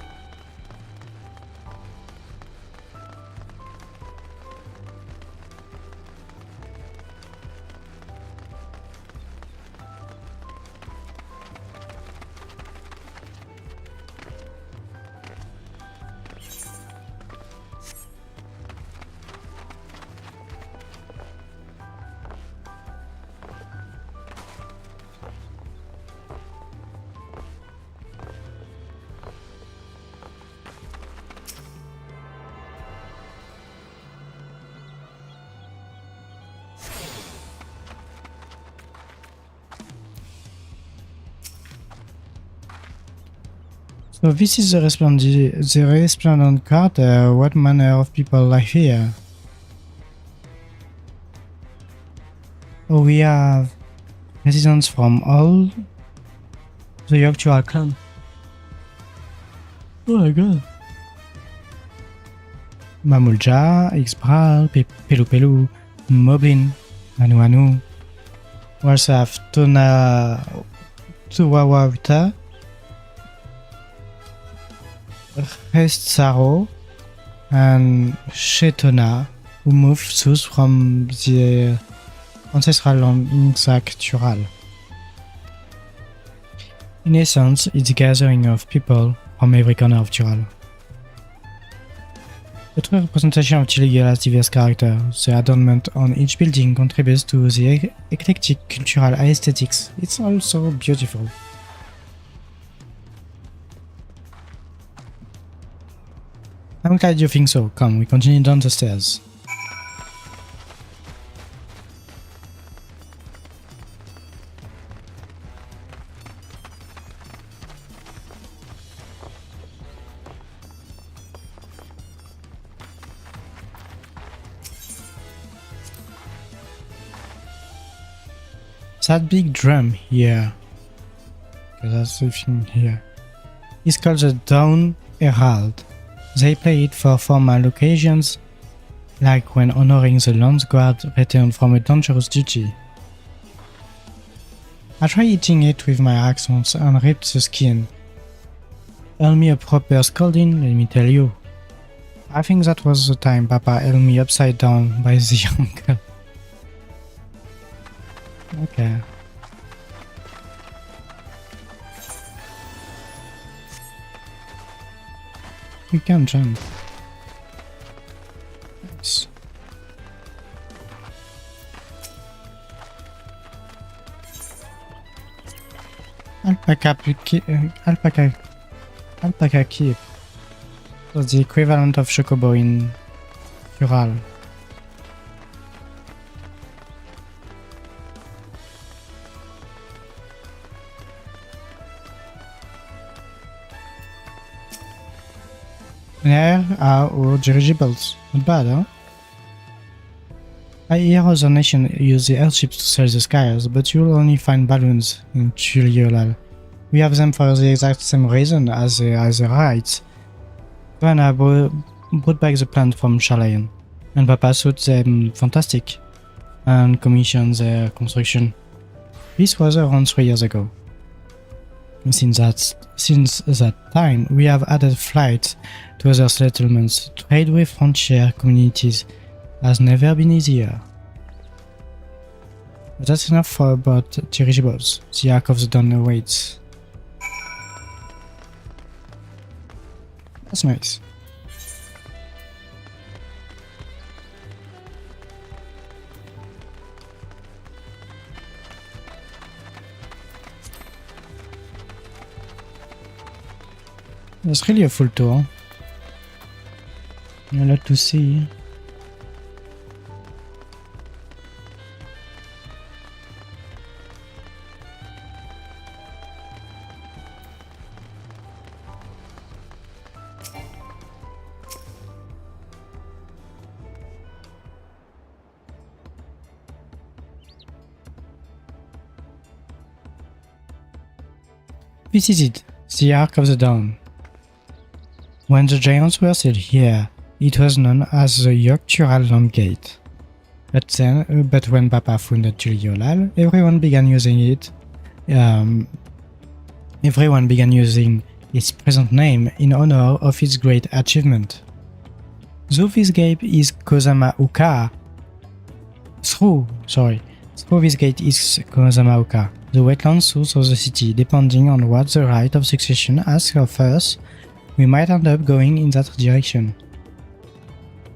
[SPEAKER 1] So this is the resplendent crater. What manner of people live here? Oh, we have residents from all the actual clan. Oh my god. Mamulja, Xbral, Pelu Pelu, Moblin, Anu Anu. We also have Tuwawawita, Restsaro, and Shetona, who moved south from the ancestral land in Tural. In essence, it's a gathering of people from every corner of Tural. The true representation of Chile has diverse characters. The adornment on each building contributes to the eclectic cultural aesthetics. It's also beautiful. I'm glad you think so. Come, we continue down the stairs. That big drum here, okay, that's the thing here, is called the Dawn Herald. They play it for formal occasions, like when honoring the Lance Guard returned from a dangerous duty. I tried eating it with my axe once and ripped the skin. Earned me a proper scolding, let me tell you. I think that was the time Papa held me upside down by the ankle. Okay. We can jump. Nice. Alpaca keep. So the equivalent of chocobo in Ural. There are our dirigibles. Not bad, huh? I hear other nations use the airships to sail the skies, but you'll only find balloons in Tuliolal. We have them for the exact same reason as the rights. When I brought back the plant from Chalayan, and Papa thought them fantastic, and commissioned their construction. This was around 3 years ago. Since that time, we have added flights to other settlements. Trade with frontier communities has never been easier. But that's enough for about dirigibles. The Ark of the Dawn awaits. That's nice. It's really a full tour. A lot to see. This is it, the Ark of the Dawn. When the giants were still here, it was known as the Yogg-Tural Land Gate. But when Papa founded Tuliyollal, everyone began using its present name in honor of its great achievement. Though this gate is Kozama-uka, through this gate is Kozama-uka, the wetland south of the city. Depending on what the right of succession asks of us, we might end up going in that direction.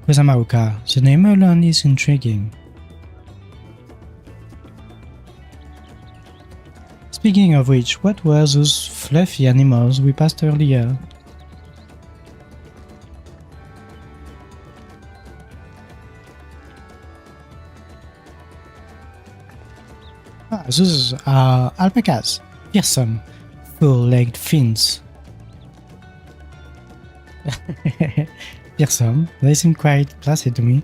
[SPEAKER 1] Kozama-uka, the name alone is intriguing. Speaking of which, what were those fluffy animals we passed earlier? Those are alpacas, fearsome, full-legged fins. Fearsome, they seem quite classy to me.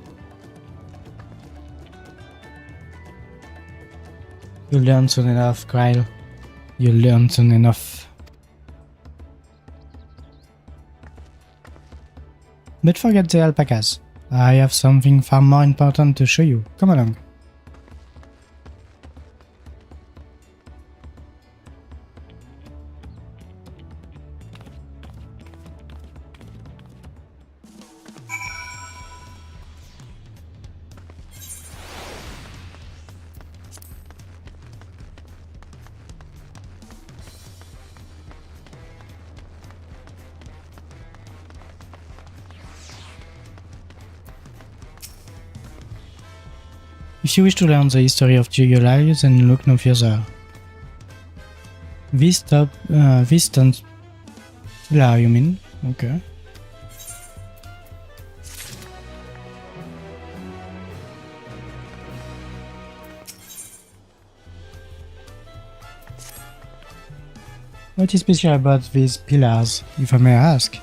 [SPEAKER 1] You'll learn soon enough, Kyle. You'll learn soon enough. But forget the alpacas. I have something far more important to show you. Come along. If you wish to learn the history of Tuliyollal, then look no further. This stunt pillar, you mean? Okay. What is special about these pillars, if I may ask?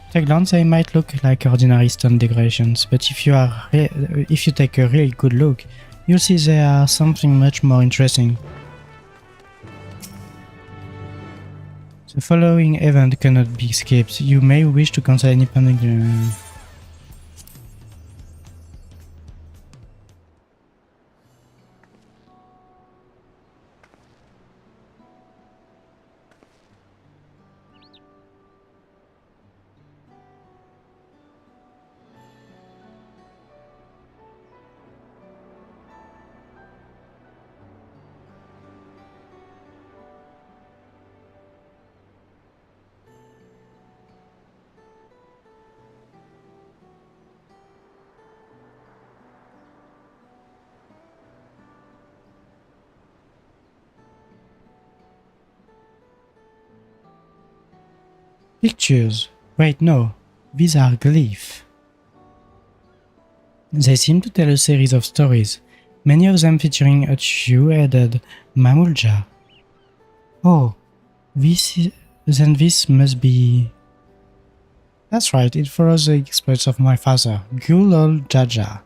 [SPEAKER 1] At a glance, they might look like ordinary stone decorations, but if you take a really good look, you'll see they are something much more interesting. The following event cannot be skipped. You may wish to cancel any pending. Pictures. Wait, no. These are glyphs. They seem to tell a series of stories, many of them featuring a two-headed Mamulja. Oh, then this must be... That's right, it follows the exploits of my father, good old Jaja,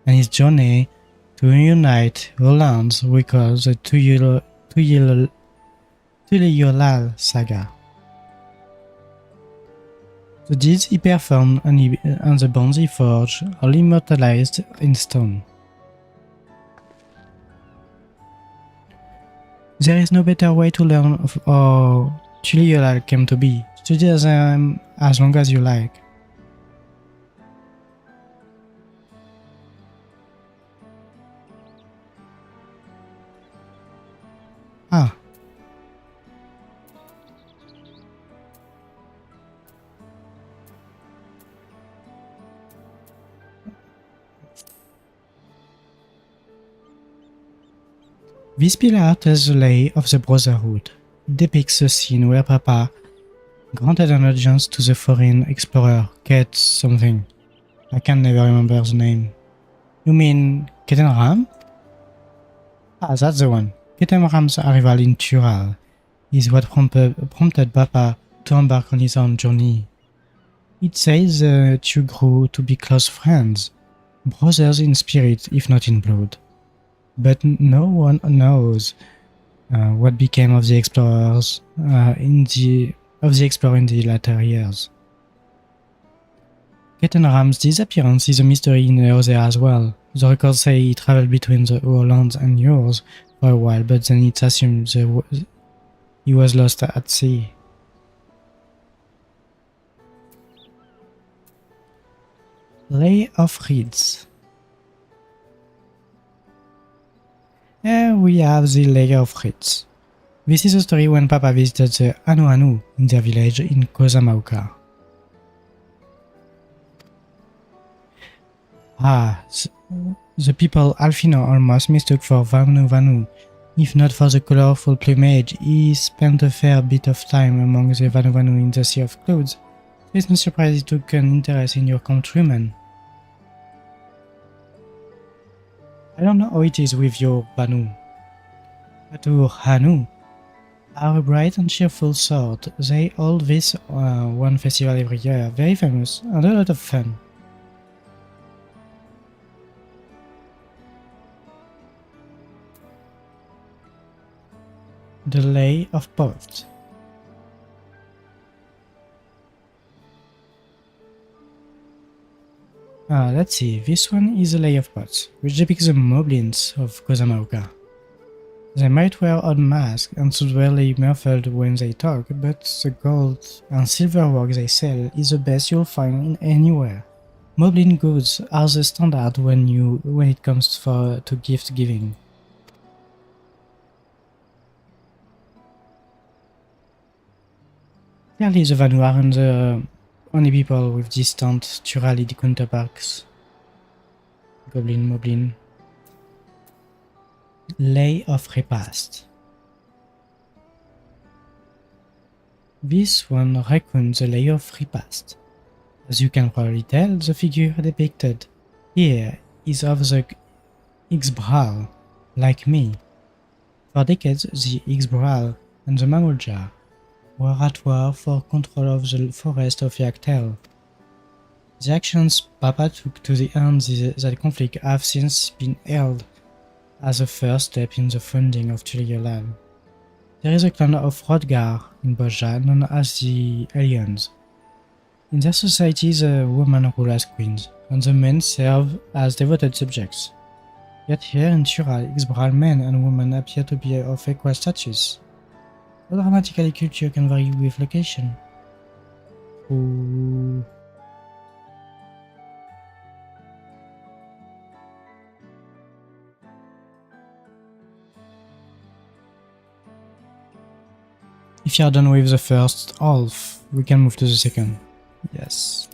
[SPEAKER 1] and his journey to unite all lands we call the Tuliyollal saga. The deeds he performed and the bonds he forged are immortalized in stone. There is no better way to learn of how Tuliyollal came to be. Study them as long as you like. Ah. This pillar tells the lay of the Brotherhood. It depicts a scene where Papa granted an audience to the foreign explorer, Kate something. I can never remember the name. You mean Ketenram? Ah, that's the one. Ketenram's arrival in Tural is what prompted Papa to embark on his own journey. It says the two grew to be close friends, brothers in spirit if not in blood. But no one knows what became of the explorers in the latter years. Kettenram's disappearance is a mystery in Eorzea as well. The records say he traveled between the Orlands and yours for a while, but then it's assumed he was lost at sea. Lay of Reeds. Here we have the Lay of Reeds. This is a story when Papa visited the Anu Anu in their village in Kozamauka. The people Alfino almost mistook for Vanu Vanu. If not for the colorful plumage, he spent a fair bit of time among the Vanu Vanu in the Sea of Clouds. It's no surprise he took an interest in your countrymen. I don't know how it is with your Vanu, but your Hanu are a bright and cheerful sort. They hold this one festival every year, very famous and a lot of fun. The Lay of Poets. Let's see, this one is the Lay of Poets, which depicts the moblins of Kozamauka. They might wear odd masks and severely muffled when they talk, but the gold and silver work they sell is the best you'll find in anywhere. Moblin goods are the standard when it comes to gift giving. Clearly the Vanu aren't the only people with distant Turali counterparts. Goblin Moblin. Lay of Repast. This one recounts the Lay of Repast. As you can probably tell, the figure depicted here is of the Ixbral, like me. For decades, the Ixbral and the Mamulja were at war for control of the forest of Yaktel. The actions Papa took to the end that conflict have since been held as a first step in the founding of Tuliolal. There is a clan of Rodgar in Boja known as the Aliens. In their society, the women rule as queens, and the men serve as devoted subjects. Yet here in Tural, Ixbral men and women appear to be of equal status. How dramatically culture can vary with location. Ooh. If you are done with the first half, we can move to the second. Yes.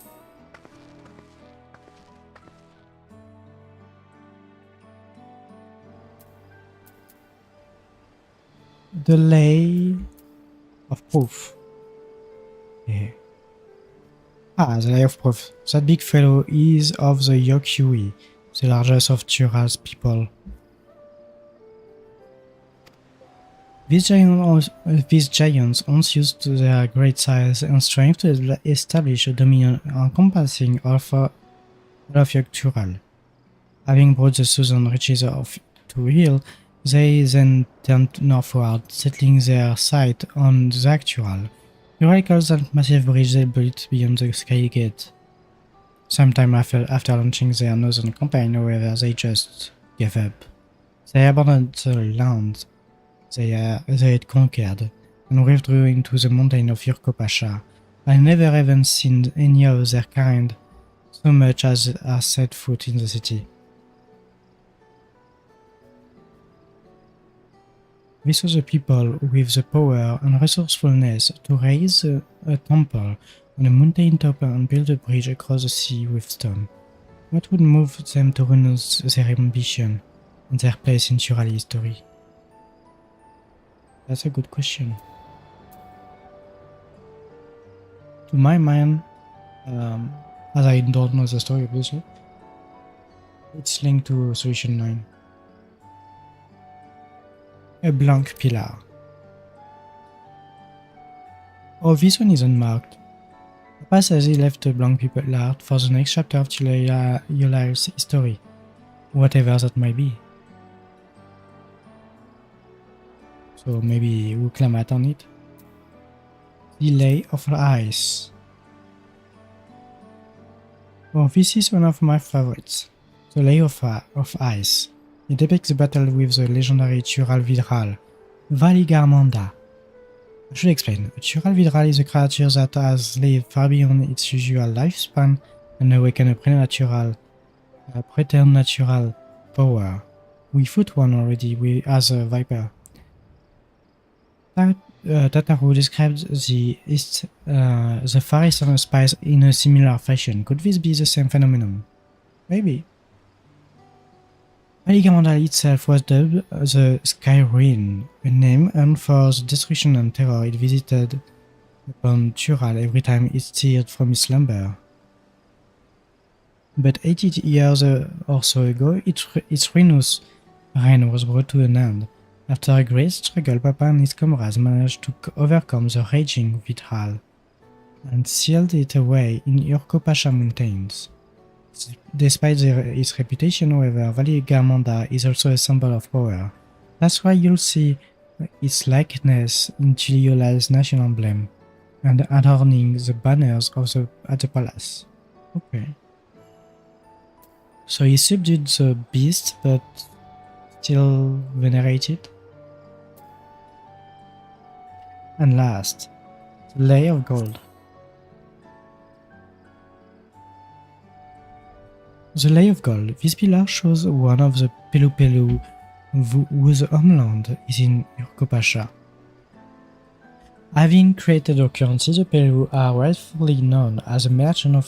[SPEAKER 1] The Lay of Proof. Yeah. The Lay of Proof. That big fellow is of the Yokyui, the largest of Tural's people. These giants once used their great size and strength to establish a dominion encompassing all of Tural. Having brought the southern reaches to heel, they then turned northward, settling their sight on the actual. You recall that massive bridge they built beyond the Sky Gate. Sometime after launching their northern campaign, however, they just gave up. They abandoned the land they had conquered and withdrew into the mountain of Yurko-Pasha. I never even seen any of their kind so much as set foot in the city. This was the people with the power and resourcefulness to raise a temple on a mountain top and build a bridge across the sea with stone. What would move them to renounce their ambition and their place in Turali history? That's a good question. To my mind, as I don't know the story obviously, it's linked to Solution 9. A blank pillar. Oh, this one is unmarked. Papa says he left a blank pillar for the next chapter of Tuliol's history, whatever that might be. So maybe we'll climb out on it. The Lay of Ice. Oh, this is one of my favorites. The Layer of Ice. It depicts the battle with the legendary Tural Vidral, Valigarmanda. I should explain. A Tural Vidral is a creature that has lived far beyond its usual lifespan and awakened a preternatural power. We fought one already as a VIPER. Tataru described the Far Eastern spice in a similar fashion. Could this be the same phenomenon? Maybe. Valigamandal itself was dubbed the Skyruin, a name earned for the destruction and terror it visited upon Tural every time it stirred from its slumber. But 80 years or so ago, its ruinous reign was brought to an end. After a great struggle, Papa and his comrades managed to overcome the raging Vidral and sealed it away in Urkopasha mountains. Despite its reputation, however, Valigamanda is also a symbol of power. That's why you'll see its likeness in Chiliola's national emblem and adorning the banners at the palace. Okay. So he subdued the beast, but still venerated. And last, the Layer of Gold. The Layer of Gold. This pillar shows one of the Pelu whose homeland is in Urkopasha. Having created their currency, the Pelu are rightfully known as a merchant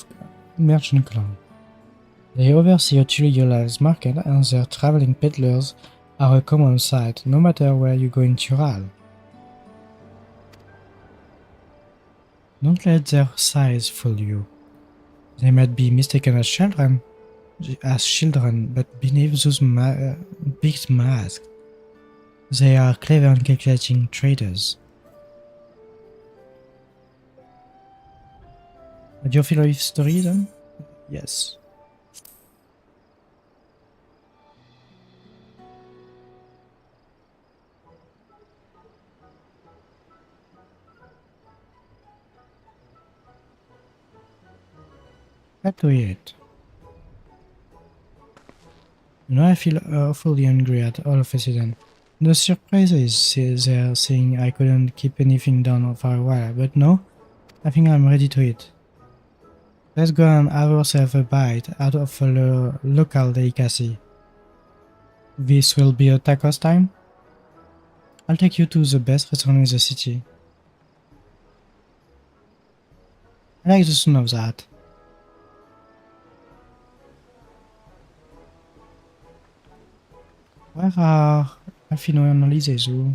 [SPEAKER 1] clan. They oversee Otuliola's market and their traveling peddlers are a common sight, no matter where you go in Tural. Don't let their size fool you. They might be mistaken as children, but beneath those big masks, they are clever and calculating traders. Do you feel with story then? Yes. Back to it. You know, I feel awfully hungry at all of a sudden. The surprise is they're saying I couldn't keep anything down for a while, but no, I think I'm ready to eat. Let's go and have ourselves a bite out of a local delicacy. This will be a tacos time? I'll take you to the best restaurant in the city. I like the sound of that. Where are Alfino and Lizezu?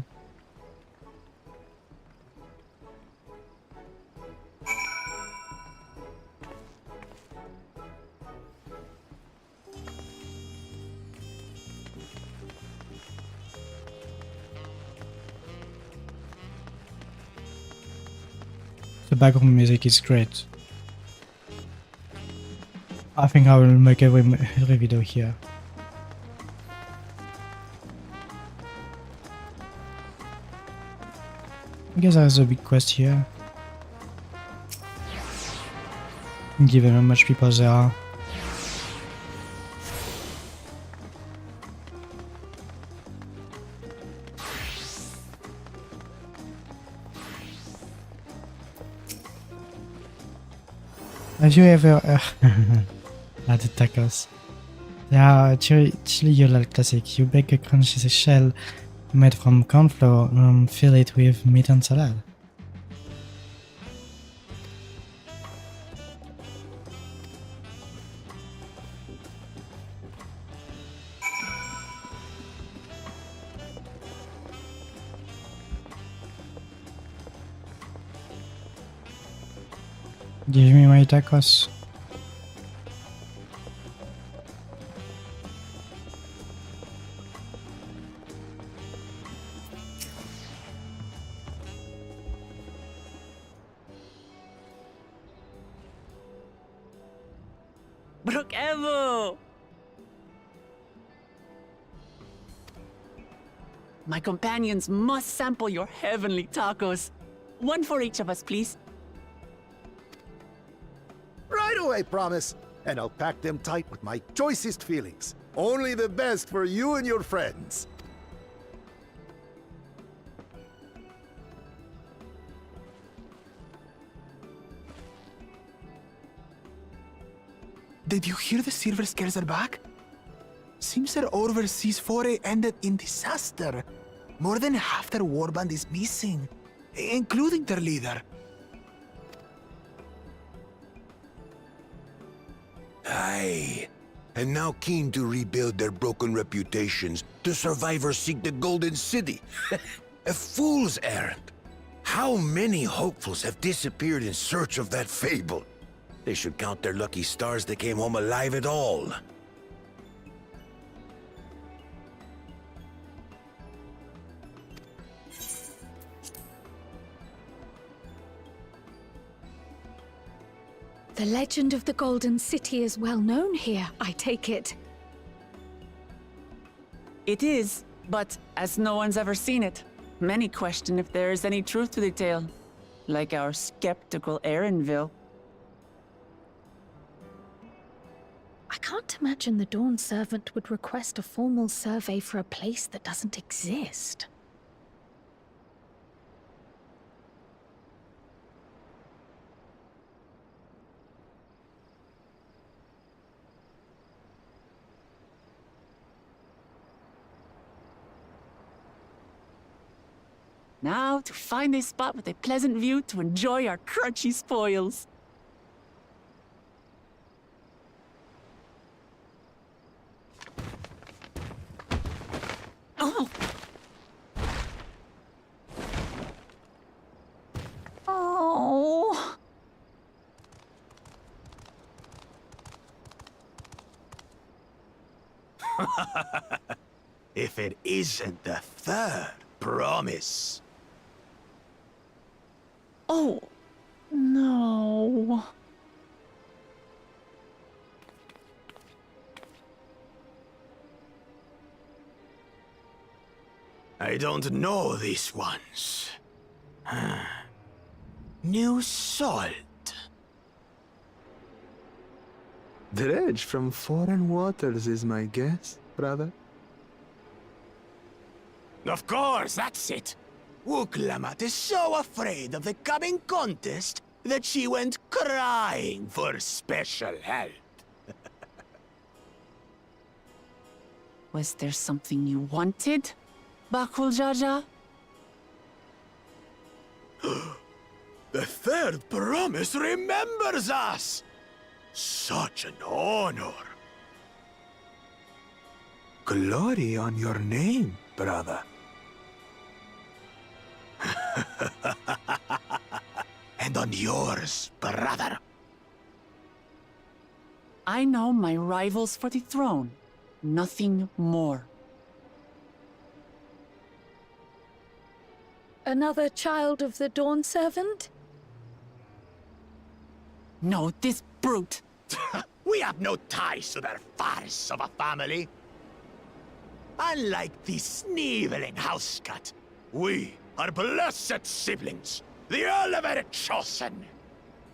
[SPEAKER 1] The background music is great. I think I will make every video here. I guess there's a big quest here. Given how much people there are. Have you ever had the tacos? They are Chiliola classic. You bake a crunchy shell made from corn flour and fill it with meat and salad. Give me my tacos.
[SPEAKER 2] Brook Evo! My companions must sample your heavenly tacos. One for each of us, please.
[SPEAKER 9] Right away, promise. and I'll pack them tight with my choicest feelings. Only the best for you and your friends.
[SPEAKER 8] Did you hear the Silver Scares are back? Seems their overseas foray ended in disaster. More than half their warband is missing, including their leader.
[SPEAKER 6] Aye. And now keen to rebuild their broken reputations, the survivors seek the Golden City. A fool's errand. How many hopefuls have disappeared in search of that fable? They should count their lucky stars they came home alive at all.
[SPEAKER 5] The legend of the Golden City is well known here, I take it.
[SPEAKER 2] It is, but as no one's ever seen it, many question if there is any truth to the tale. Like our skeptical Erinville.
[SPEAKER 5] I can't imagine the Dawn Servant would request a formal survey for a place that doesn't exist.
[SPEAKER 2] Now to find a spot with a pleasant view to enjoy our crunchy spoils. Oh! Oh!
[SPEAKER 8] If it isn't the third promise.
[SPEAKER 2] Oh, no.
[SPEAKER 8] I don't know these ones. New salt. Dredge from foreign waters is my guess, brother. Of course, that's it. Wuklamat is so afraid of the coming contest that she went crying for special help.
[SPEAKER 2] Was there something you wanted, Bakul Jaja?
[SPEAKER 8] The third promise remembers us! Such an honor. Glory on your name, brother. And on yours, brother.
[SPEAKER 2] I know my rivals for the throne. Nothing more.
[SPEAKER 5] Another child of the Dawn Servant?
[SPEAKER 2] No, this brute.
[SPEAKER 8] We have no ties to their farce of a family. Unlike the sneevling housecut, we are blessed siblings, the elevated chosen.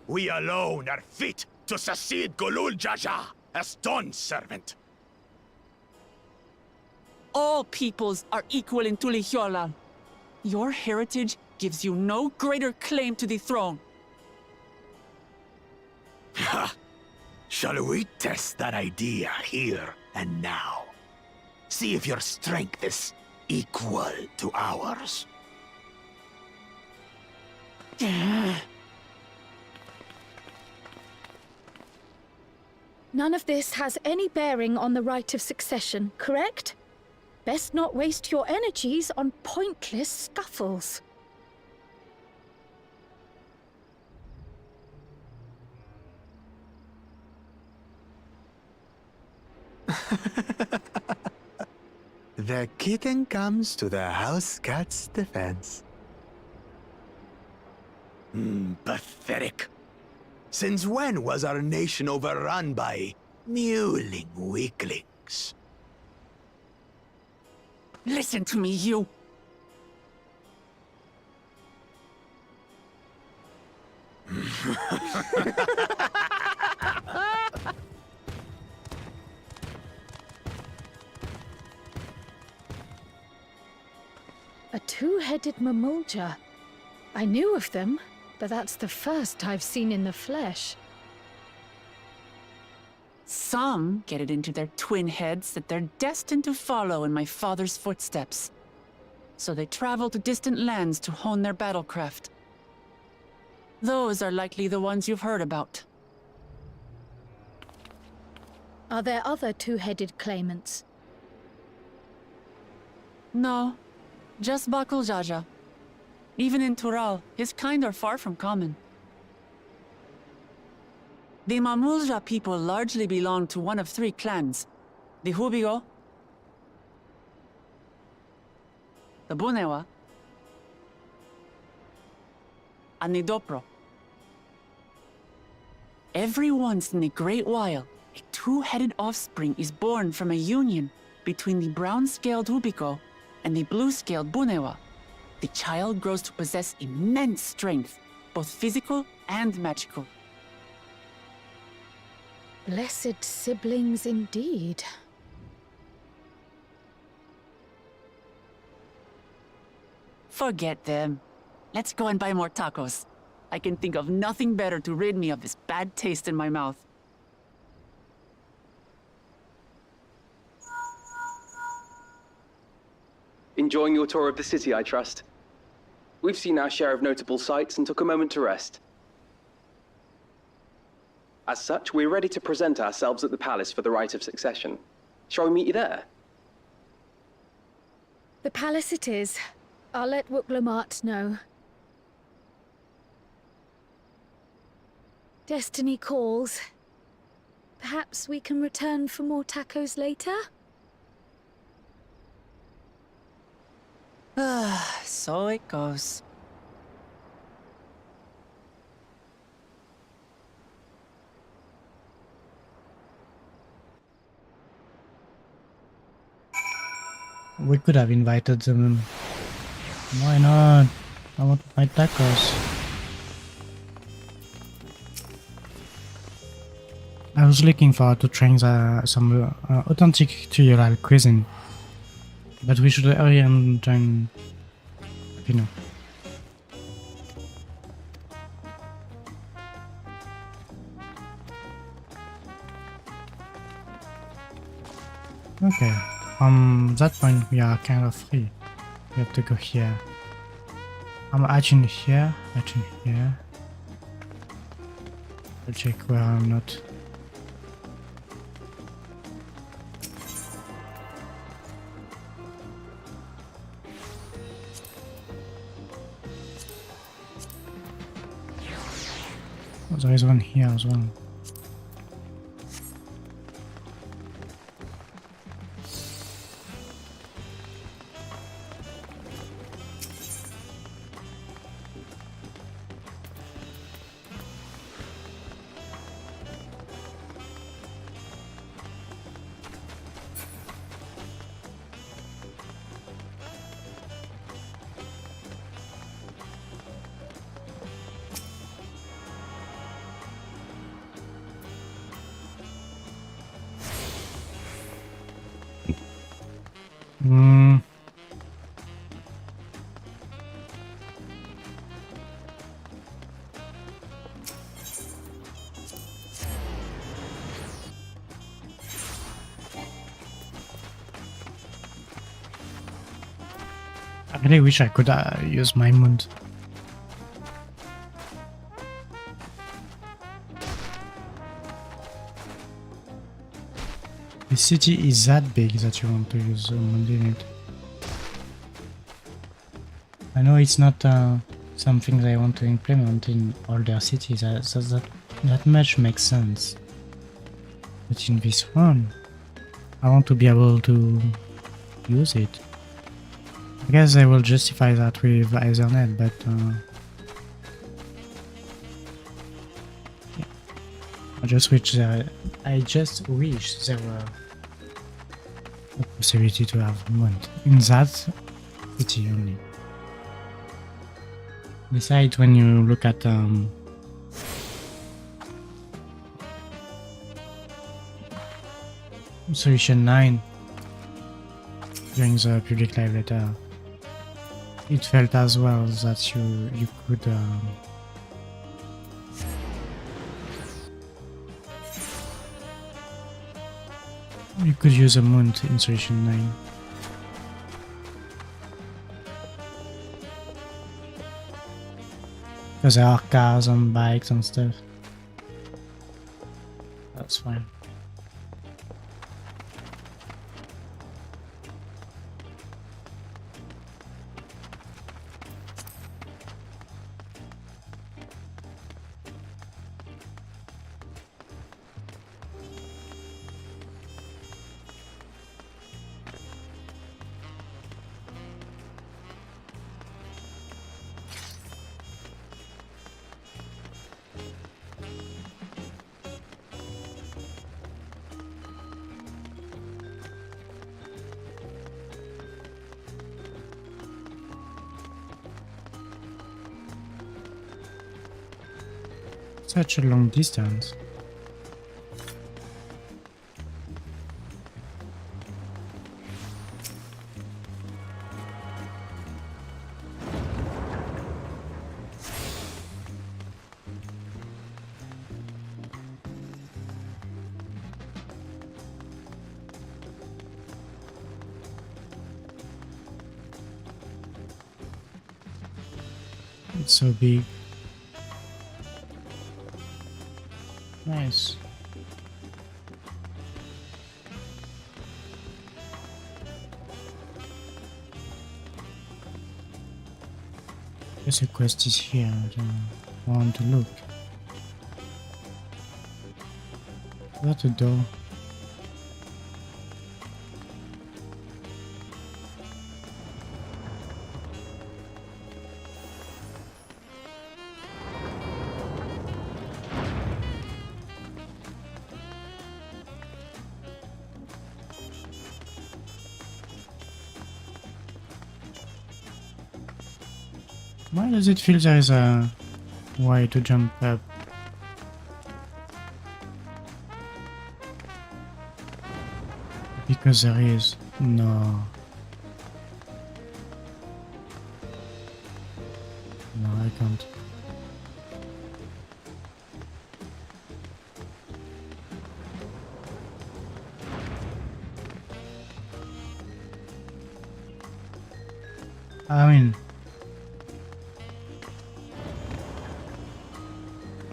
[SPEAKER 8] We alone are fit to succeed Golul Jaja as Dawn Servant.
[SPEAKER 2] All peoples are equal in Tulihiola. Your heritage gives you no greater claim to the throne.
[SPEAKER 8] Ha! Shall we test that idea here and now? See if your strength is equal to ours.
[SPEAKER 5] None of this has any bearing on the right of succession, correct? Best not waste your energies on pointless scuffles.
[SPEAKER 8] The kitten comes to the house cat's defense. Pathetic. Since when was our nation overrun by mewling weaklings?
[SPEAKER 2] Listen to me, you.
[SPEAKER 5] A two-headed mamulja. I knew of them, but that's the first I've seen in the flesh.
[SPEAKER 2] Some get it into their twin heads that they're destined to follow in my father's footsteps. So they travel to distant lands to hone their battlecraft. Those are likely the ones you've heard about.
[SPEAKER 5] Are there other two-headed claimants?
[SPEAKER 2] No, just Bakul Jaja. Even in Tural, his kind are far from common. The Mamulja people largely belong to one of three clans. The Hubigo, the Bunewa, and the Dopro. Every once in a great while, a two-headed offspring is born from a union between the brown-scaled Hubigo and the blue-scaled Bunewa. The child grows to possess immense strength, both physical and magical.
[SPEAKER 5] Blessed siblings indeed.
[SPEAKER 2] Forget them. Let's go and buy more tacos. I can think of nothing better to rid me of this bad taste in my mouth.
[SPEAKER 7] Enjoying your tour of the city, I trust. We've seen our share of notable sights and took a moment to rest. As such, we're ready to present ourselves at the palace for the rite of succession. Shall we meet you there?
[SPEAKER 5] The palace it is. I'll let Wuklamart know. Destiny calls. Perhaps we can return for more tacos later?
[SPEAKER 2] So it goes.
[SPEAKER 1] We could have invited them. Why not? I want my tacos. I was looking forward to trying some authentic Tural cuisine, but we should hurry and join Pino. Okay, from that point we are kind of free. We have to go here. I'm hatching here, hatching here. I'll check where I'm not. Oh, there is one here as well. I really wish I could use my mood. The city is that big that you want to use a mood in it. I know it's not something they want to implement in all their cities, so that much makes sense. But in this one, I want to be able to use it. I guess I will justify that with Ethernet, but yeah. I just wish there were a possibility to have one in that city only. Besides, when you look at solution 9 during the public live letter, it felt as well that you could use a moon to insertion 9. Because there are cars and bikes and stuff. That's fine. Such a long distance. It's so big. Nice. Guess a quest is here. I want to look. Is that a door? Why does it feel there is a way to jump up? Because there is. No. No, I can't. I mean...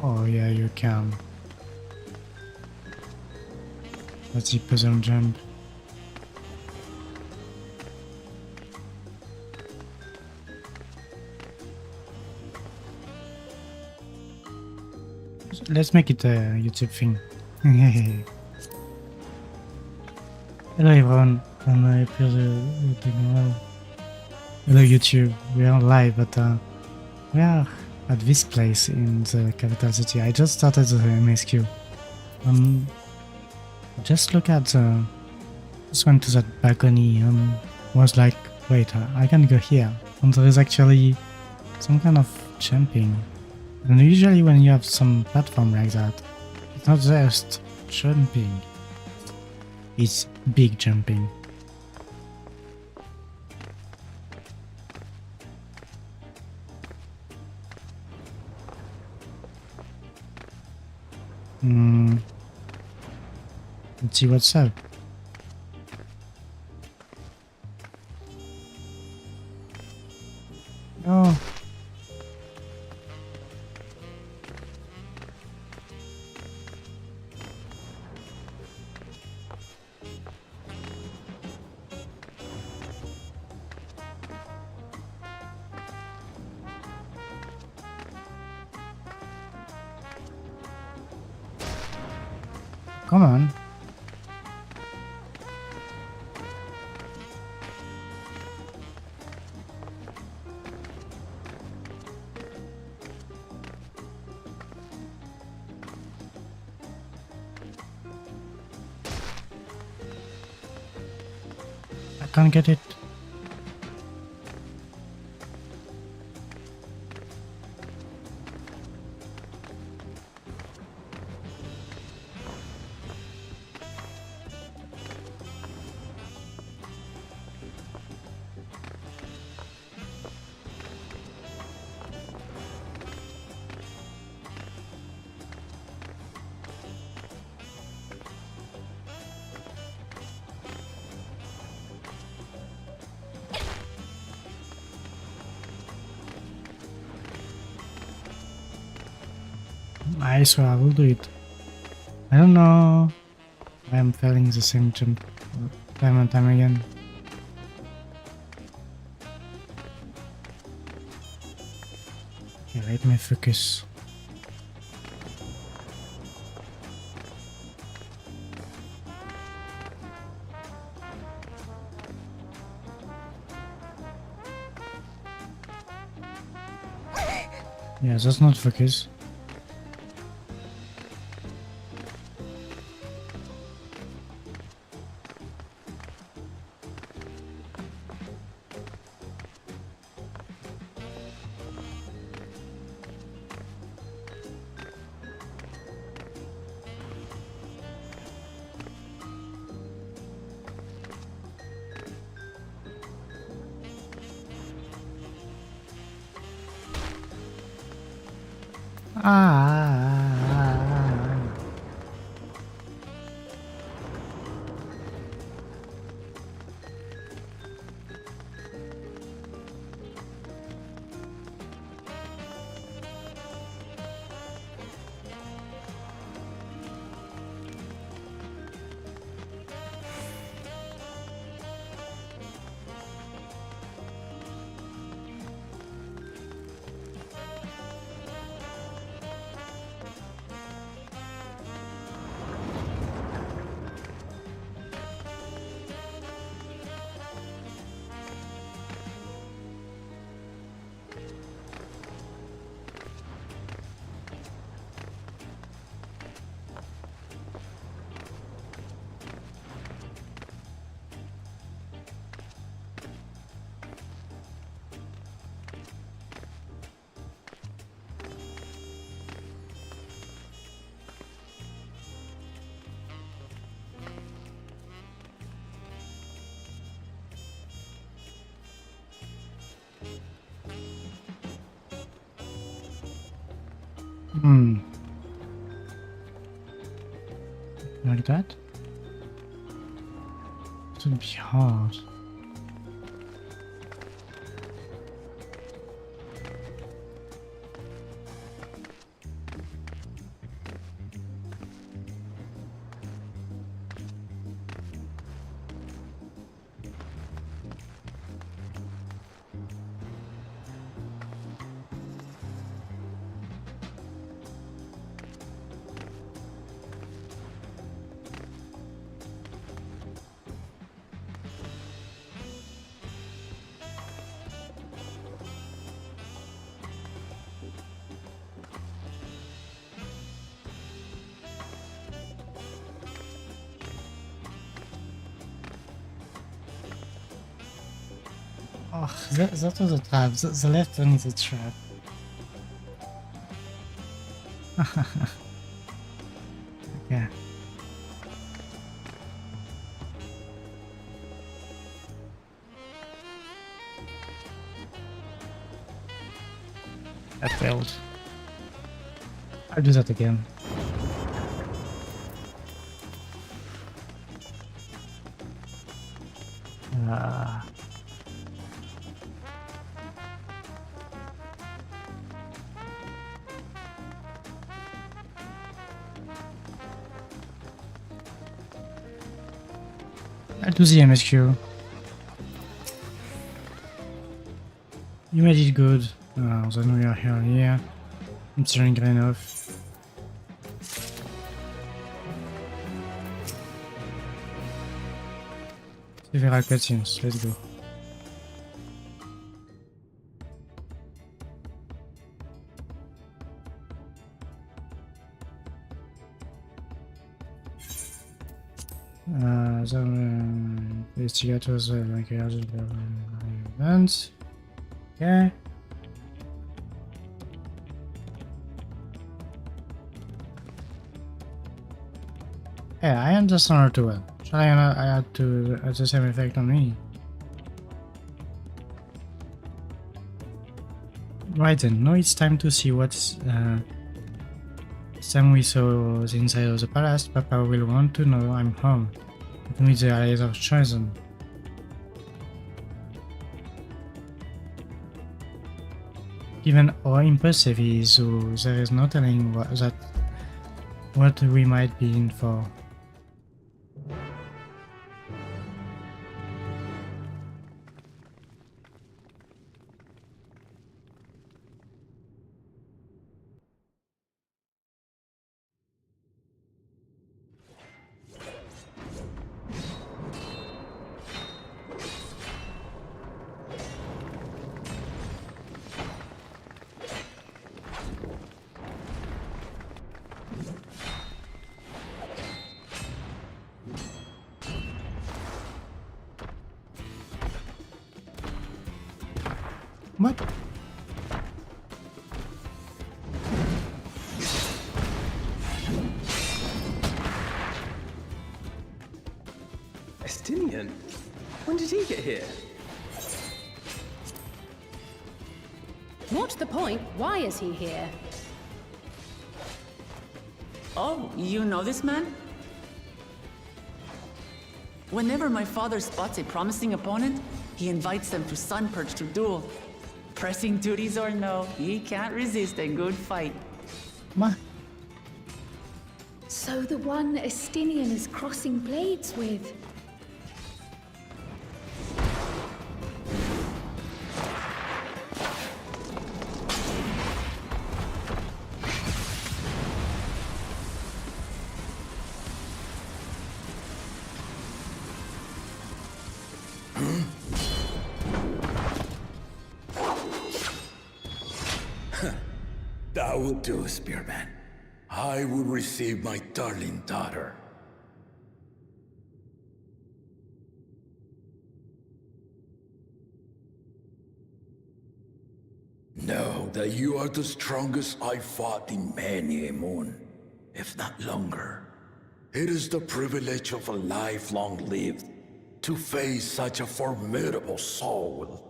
[SPEAKER 1] Oh yeah, you can. That's the puzzle jump. Let's make it a YouTube thing. Hello everyone, I'm hello YouTube, we are live, but we are at this place in the capital city. I just started the MSQ. Just look at the... Just went to that balcony and was like, wait, I can go here. And there is actually some kind of jumping. And usually when you have some platform like that, it's not just jumping, it's big jumping. Let's see what's up. Oh. Come on. I can't get it. I swear I will do it. I don't know why I'm failing the same jump time and time again. Okay, let me focus. Yeah, that's not focus. Like that? It would be hard. Oh, that was a trap. The left one is a trap. Okay. That failed. I'll do that again. I'll do the MSQ. You made it good. Then we are here. I'm turning green off. Several cutscenes, let's go. Investigators like events. Okay. Yeah, I understand her too well. Try and I had to have the same effect on me. Right then, now it's time to see what's time we saw the inside of the palace. Papa will want to know I'm home. With the allies of chosen. Given how impulsive he is, so there is no telling what we might be in for. What?
[SPEAKER 7] Estinian? When did he get here?
[SPEAKER 3] More to the point, why is he here?
[SPEAKER 2] Oh, you know this man? Whenever my father spots a promising opponent, he invites them to Sunperch to duel. Pressing duties or no, he can't resist a good fight.
[SPEAKER 1] What?
[SPEAKER 5] So the one Estinian is crossing blades with.
[SPEAKER 6] That will do, Spearman. I will receive my darling daughter. Know that you are the strongest I fought in many a moon, if not longer. It is the privilege of a life long lived to face such a formidable soul.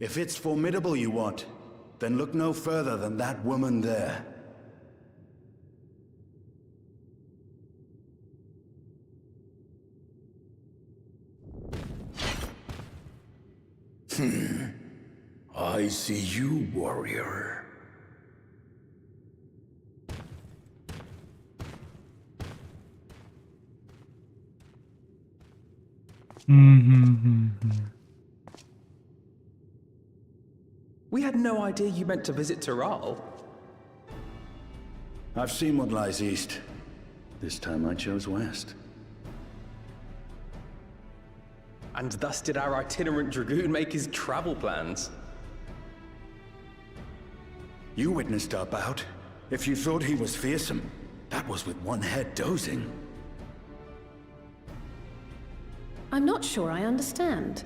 [SPEAKER 10] If it's formidable you want, then look no further than that woman there.
[SPEAKER 6] I see you, warrior.
[SPEAKER 7] We had no idea you meant to visit Tiral.
[SPEAKER 10] I've seen what lies east. This time I chose west.
[SPEAKER 7] And thus did our itinerant dragoon make his travel plans.
[SPEAKER 10] You witnessed our bout. If you thought he was fearsome, that was with one head dozing.
[SPEAKER 3] I'm not sure I understand.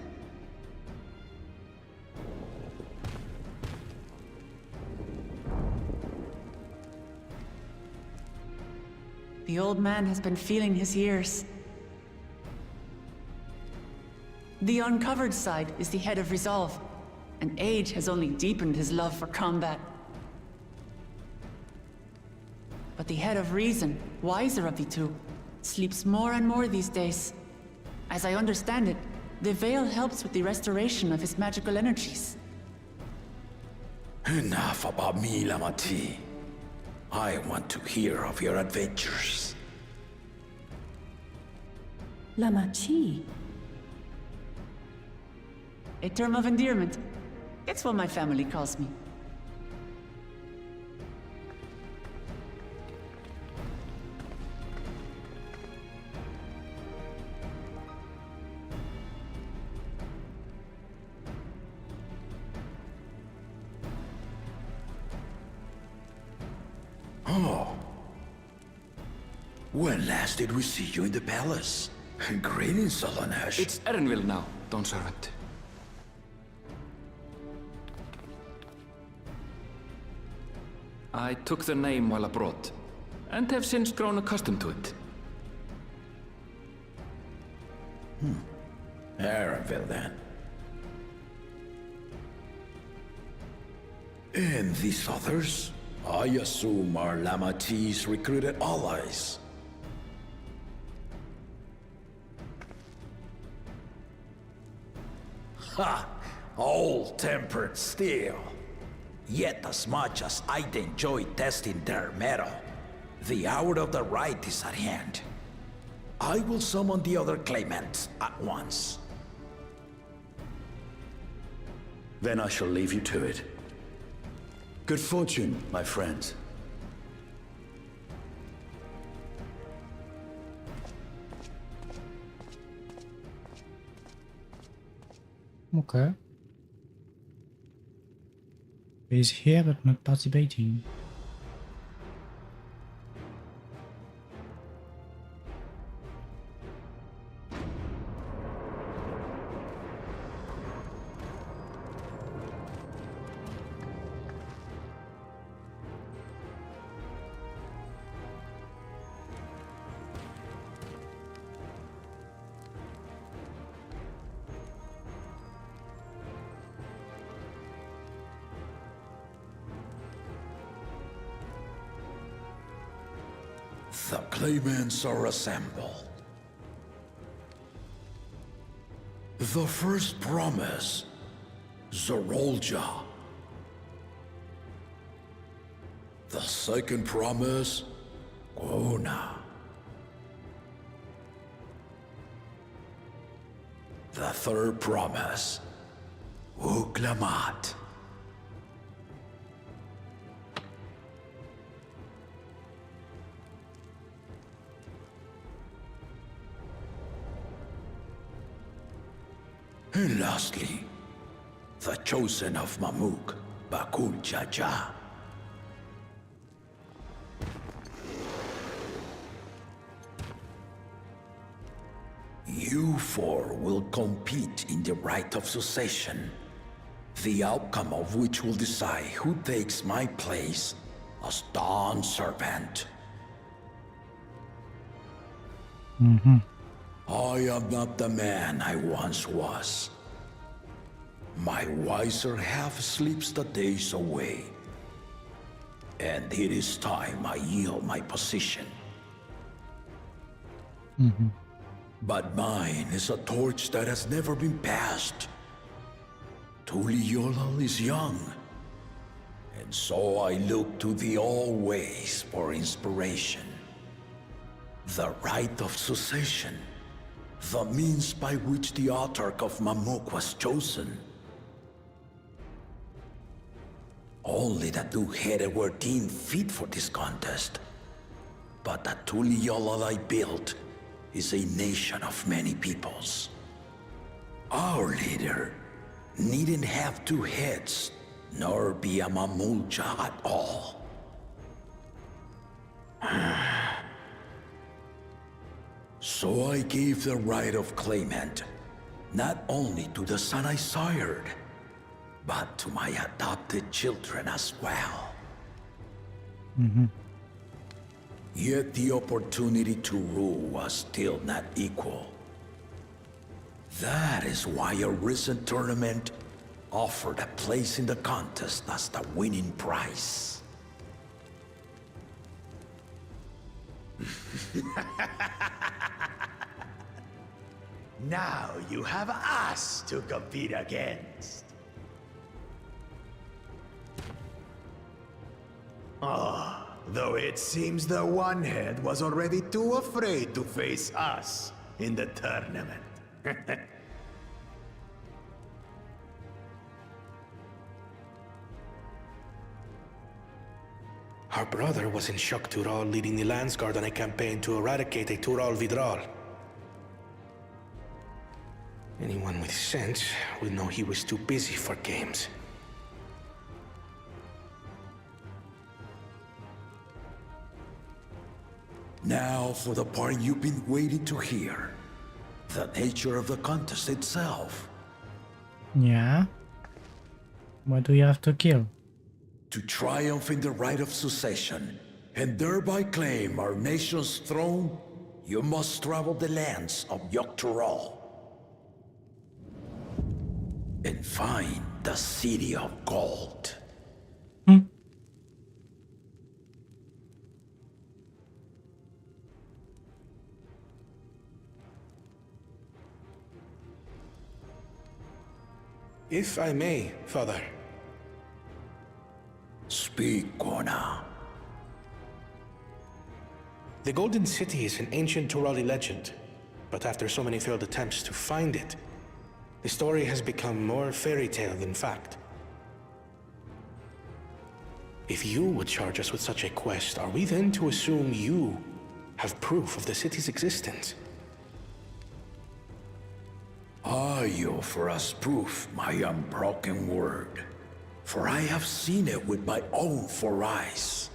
[SPEAKER 2] The old man has been feeling his years. The uncovered side is the head of resolve, and age has only deepened his love for combat. But the head of reason, wiser of the two, sleeps more and more these days. As I understand it, the veil helps with the restoration of his magical energies.
[SPEAKER 6] Enough about me, Lamati. I want to hear of your adventures.
[SPEAKER 3] Lamachi.
[SPEAKER 2] A term of endearment. It's what my family calls me.
[SPEAKER 6] Oh. When last did we see you in the palace? Greetings, Solonesh.
[SPEAKER 4] It's Erenville now, Dawn Servant. I took the name while abroad, and have since grown accustomed to it.
[SPEAKER 6] Erenville, then. And these others? I assume are Lamati's recruited allies.
[SPEAKER 11] Ha! Old-tempered still. Yet as much as I'd enjoy testing their metal, the hour of the right is at hand. I will summon the other claimants at once.
[SPEAKER 10] Then I shall leave you to it. Good fortune, my friends.
[SPEAKER 1] Okay. He's here but not participating.
[SPEAKER 11] The claimants are assembled. The first promise, Zorolja. The second promise, Gona. The third promise, Uklamat. And lastly, the chosen of Mamuk, Bakul Jaja. You four will compete in the right of succession, the outcome of which will decide who takes my place as Dawn Servant. I am not the man I once was. My wiser half sleeps the days away. And it is time I yield my position. But mine is a torch that has never been passed. Tuliyola is young. And so I look to the always for inspiration. The right of succession. The means by which the autarch of Mamuk was chosen. Only the two-headed were deemed fit for this contest. But the Tuliyola I built is a nation of many peoples. Our leader needn't have two heads, nor be a Mamulja at all. So I gave the right of claimant, not only to the son I sired, but to my adopted children as well. Yet the opportunity to rule was still not equal. That is why a recent tournament offered a place in the contest as the winning prize.
[SPEAKER 8] Now you have us to compete against. Though it seems the one-head was already too afraid to face us in the tournament.
[SPEAKER 12] Our brother was in Shock Tural leading the Landsguard on a campaign to eradicate a Tural Vidral. Anyone with sense would know he was too busy for games.
[SPEAKER 11] Now for the part you've been waiting to hear. The nature of the contest itself.
[SPEAKER 1] Yeah. What do you have to kill?
[SPEAKER 11] To triumph in the right of succession, and thereby claim our nation's throne, you must travel the lands of Yogg-Tural. And find the City of Gold.
[SPEAKER 12] If I may, Father.
[SPEAKER 11] Speak, Kona.
[SPEAKER 12] The Golden City is an ancient Turali legend, but after so many failed attempts to find it, the story has become more fairy tale than fact. If you would charge us with such a quest, are we then to assume you have proof of the city's existence?
[SPEAKER 11] I offer us proof, my unbroken word, for I have seen it with my own 4 eyes.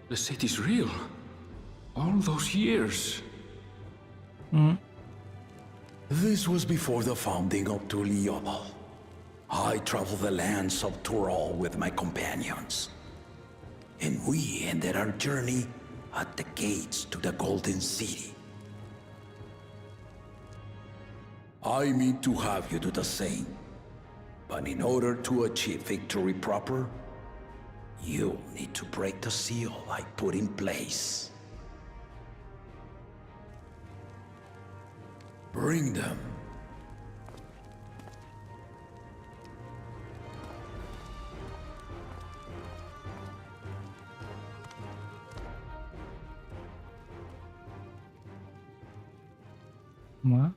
[SPEAKER 4] The city's real. All those years.
[SPEAKER 11] This was before the founding of Tuliyola. I traveled the lands of Tural with my companions, and we ended our journey at the gates to the Golden City. I mean to have you do the same, but in order to achieve victory proper, you'll need to break the seal I put in place. Bring them.
[SPEAKER 1] Moi?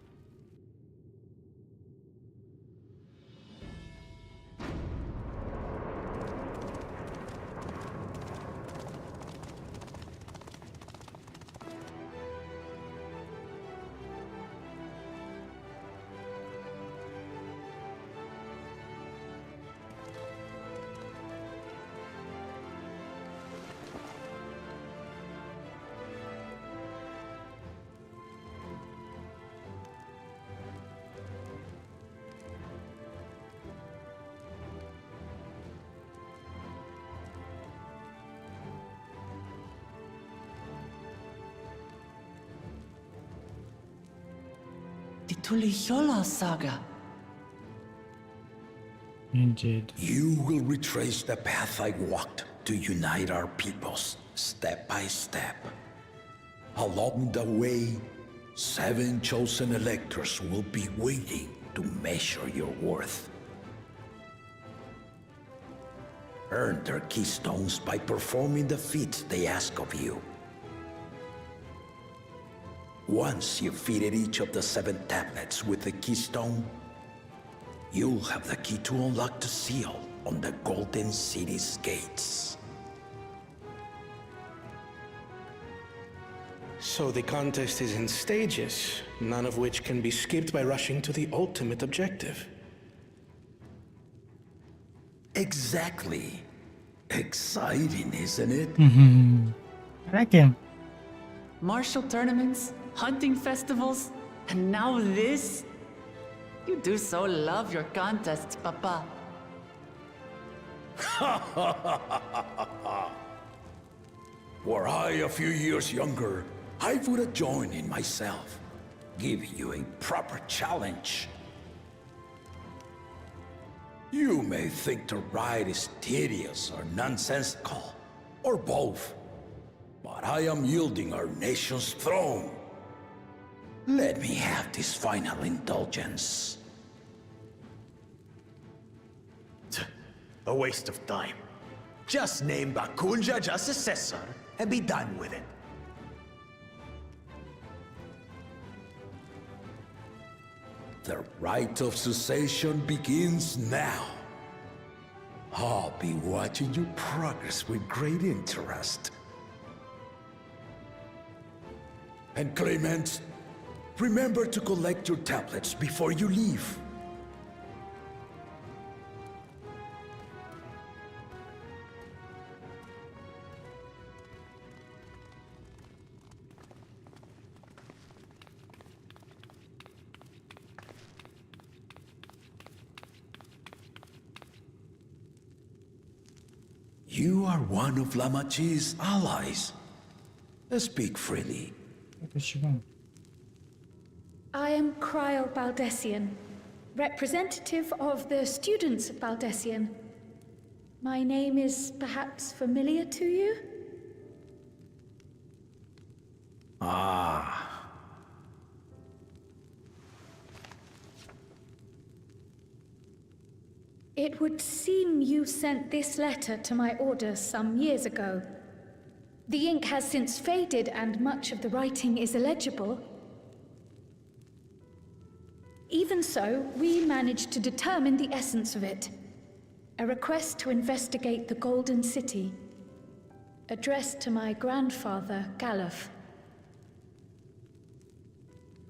[SPEAKER 2] The Tuliyola saga.
[SPEAKER 1] Indeed.
[SPEAKER 11] You will retrace the path I walked to unite our peoples, step by step. Along the way, 7 chosen electors will be waiting to measure your worth. Earn their keystones by performing the feats they ask of you. Once you've fitted each of the 7 tablets with the keystone, you'll have the key to unlock the seal on the Golden City's gates.
[SPEAKER 12] So the contest is in stages, none of which can be skipped by rushing to the ultimate objective.
[SPEAKER 11] Exactly. Exciting, isn't it?
[SPEAKER 1] I like him.
[SPEAKER 2] Martial tournaments, hunting festivals, and now this? You do so love your contests, Papa.
[SPEAKER 11] Were I a few years younger, I would have joined in myself, give you a proper challenge. You may think the ride is tedious or nonsensical, or both, but I am yielding our nation's throne. Let me have this final indulgence.
[SPEAKER 8] A waste of time. Just name Bakunja as successor and be done with it.
[SPEAKER 11] The rite of cessation begins now. I'll be watching your progress with great interest. And Clement, remember to collect your tablets before you leave. You are one of Lamachi's allies. Speak freely.
[SPEAKER 5] I am Cryle Baldessian, representative of the students of Baldessian. My name is perhaps familiar to you?
[SPEAKER 11] Ah.
[SPEAKER 5] It would seem you sent this letter to my order some years ago. The ink has since faded and much of the writing is illegible. Even so, we managed to determine the essence of it. A request to investigate the Golden City, addressed to my grandfather, Galuf.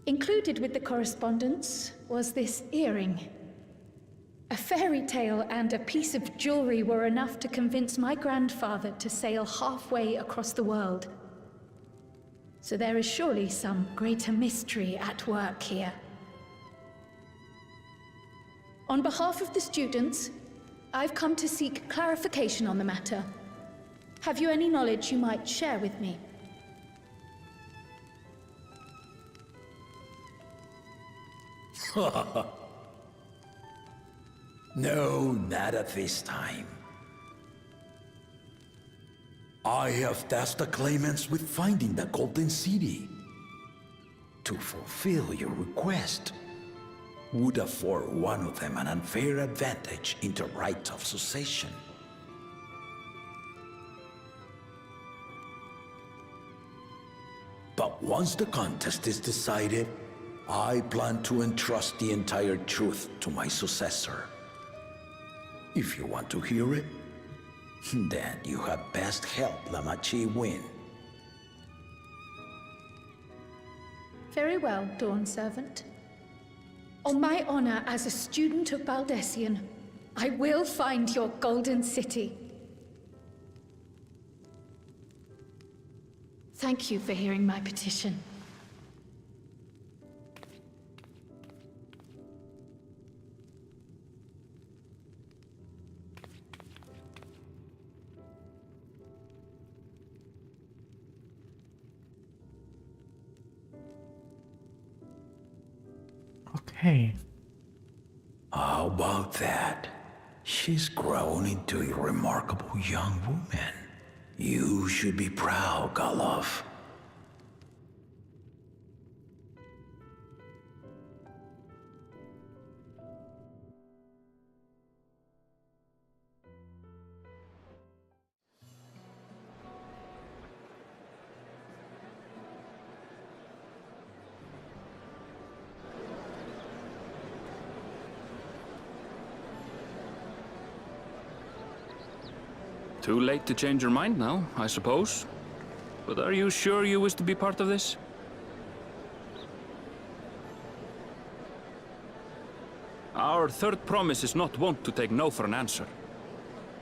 [SPEAKER 5] Included with the correspondence was this earring. A fairy tale and a piece of jewelry were enough to convince my grandfather to sail halfway across the world. So there is surely some greater mystery at work here. On behalf of the students, I've come to seek clarification on the matter. Have you any knowledge you might share with me?
[SPEAKER 11] No, not at this time. I have tasked the claimants with finding the Golden City. To fulfill your request would afford one of them an unfair advantage in the right of succession. But once the contest is decided, I plan to entrust the entire truth to my successor. If you want to hear it, then you had best help Lamachi win.
[SPEAKER 5] Very well, Dawn Servant. On my honor as a student of Baldessian, I will find your Golden City. Thank you for hearing my petition.
[SPEAKER 1] Okay.
[SPEAKER 11] How about that? She's grown into a remarkable young woman. You should be proud, Galuf.
[SPEAKER 4] Too late to change your mind now, I suppose. But are you sure you wish to be part of this? Our third promise is not wont to take no for an answer.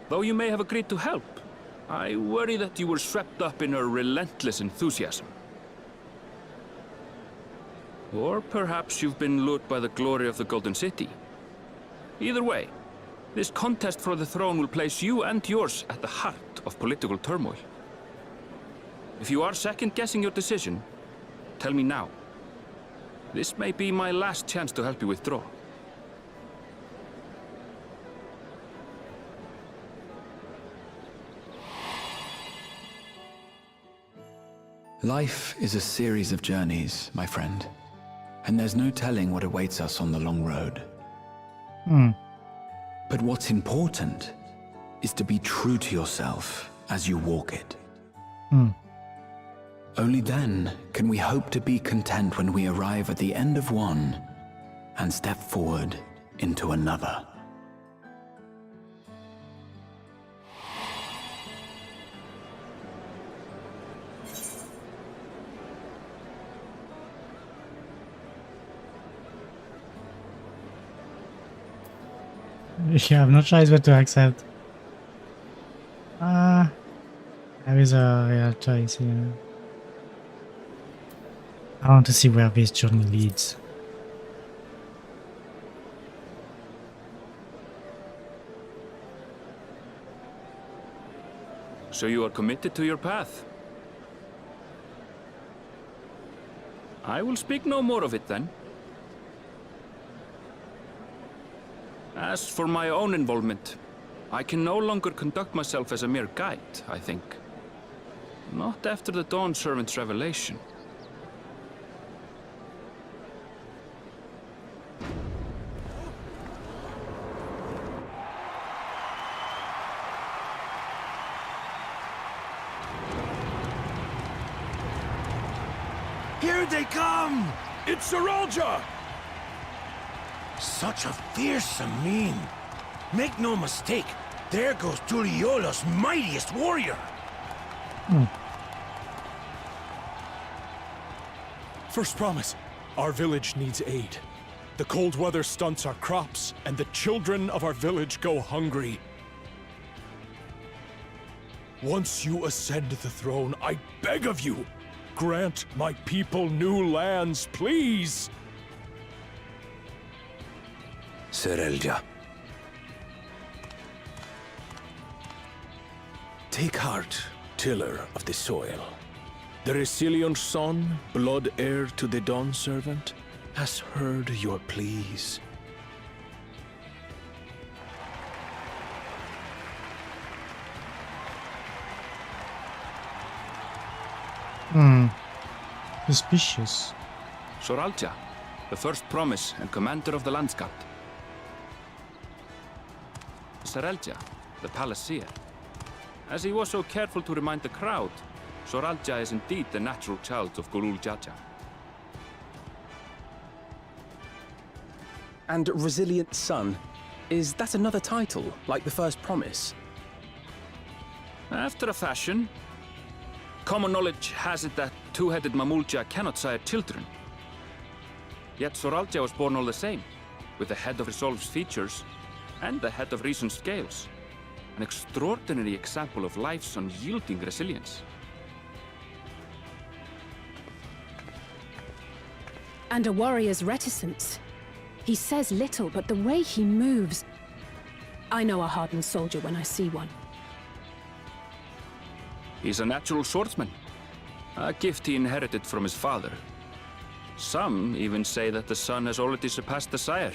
[SPEAKER 4] Though you may have agreed to help, I worry that you were swept up in her relentless enthusiasm. Or perhaps you've been lured by the glory of the Golden City. Either way, this contest for the throne will place you and yours at the heart of political turmoil. If you are second-guessing your decision, tell me now. This may be my last chance to help you withdraw.
[SPEAKER 13] Life is a series of journeys, my friend. And there's no telling what awaits us on the long road. But what's important is to be true to yourself as you walk it. Only then can we hope to be content when we arrive at the end of one and step forward into another.
[SPEAKER 1] You have no choice but to accept. There is a real choice here. I want to see where this journey leads.
[SPEAKER 4] So you are committed to your path? I will speak no more of it then. As for my own involvement, I can no longer conduct myself as a mere guide, I think. Not after the Dawn Servant's revelation.
[SPEAKER 8] Here they come!
[SPEAKER 6] It's Zeralja!
[SPEAKER 8] Such a fearsome mien. Make no mistake, there goes Tuliola's mightiest warrior.
[SPEAKER 6] First promise. Our village needs aid. The cold weather stunts our crops, and the children of our village go hungry. Once you ascend the throne, I beg of you, grant my people new lands, please!
[SPEAKER 11] Zeralja. Take heart, tiller of the soil.
[SPEAKER 6] The resilient son, blood heir to the Dawn Servant, has heard your pleas.
[SPEAKER 1] Suspicious.
[SPEAKER 4] Zeralja, the first promise and commander of the Landscape. Zeralja, the palaceer. As he was so careful to remind the crowd, Zeralja is indeed the natural child of Gulul Jaja.
[SPEAKER 7] And Resilient Son, is that another title, like the first promise?
[SPEAKER 4] After a fashion. Common knowledge has it that two-headed Mamulja cannot sire children. Yet Zeralja was born all the same, with the head of Resolve's features and the head of Reason's scales. An extraordinary example of life's unyielding resilience.
[SPEAKER 3] And a warrior's reticence. He says little, but the way he moves... I know a hardened soldier when I see one.
[SPEAKER 4] He's a natural swordsman, a gift he inherited from his father. Some even say that the son has already surpassed the sire.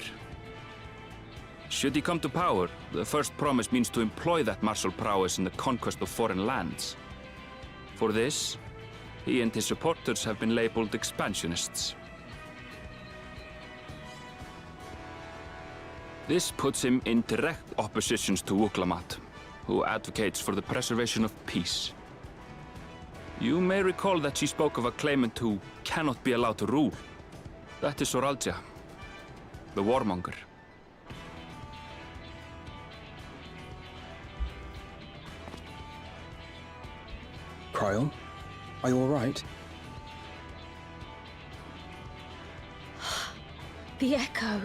[SPEAKER 4] Should he come to power, the first promise means to employ that martial prowess in the conquest of foreign lands. For this, he and his supporters have been labeled expansionists. This puts him in direct opposition to Wuklamat, who advocates for the preservation of peace. You may recall that she spoke of a claimant who cannot be allowed to rule. That is Zeralja, the warmonger.
[SPEAKER 7] Cryon, are you all right?
[SPEAKER 5] The echo.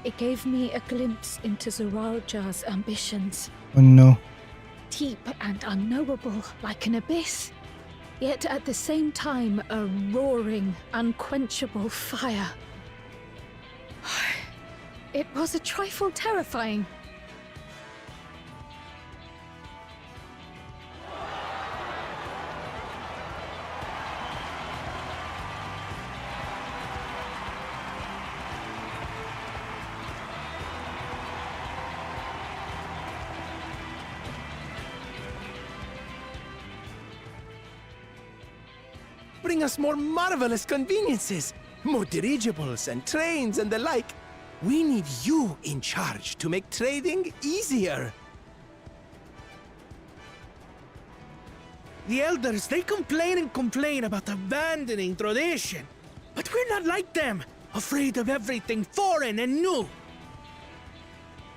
[SPEAKER 5] It gave me a glimpse into Zeralja's ambitions.
[SPEAKER 1] Oh no.
[SPEAKER 5] Deep and unknowable, like an abyss. Yet at the same time, a roaring, unquenchable fire. It was a trifle terrifying.
[SPEAKER 14] Bring us more marvelous conveniences, more dirigibles and trains and the like. We need you in charge to make trading easier.
[SPEAKER 15] The elders, they complain and complain about abandoning tradition. But we're not like them, afraid of everything foreign and new.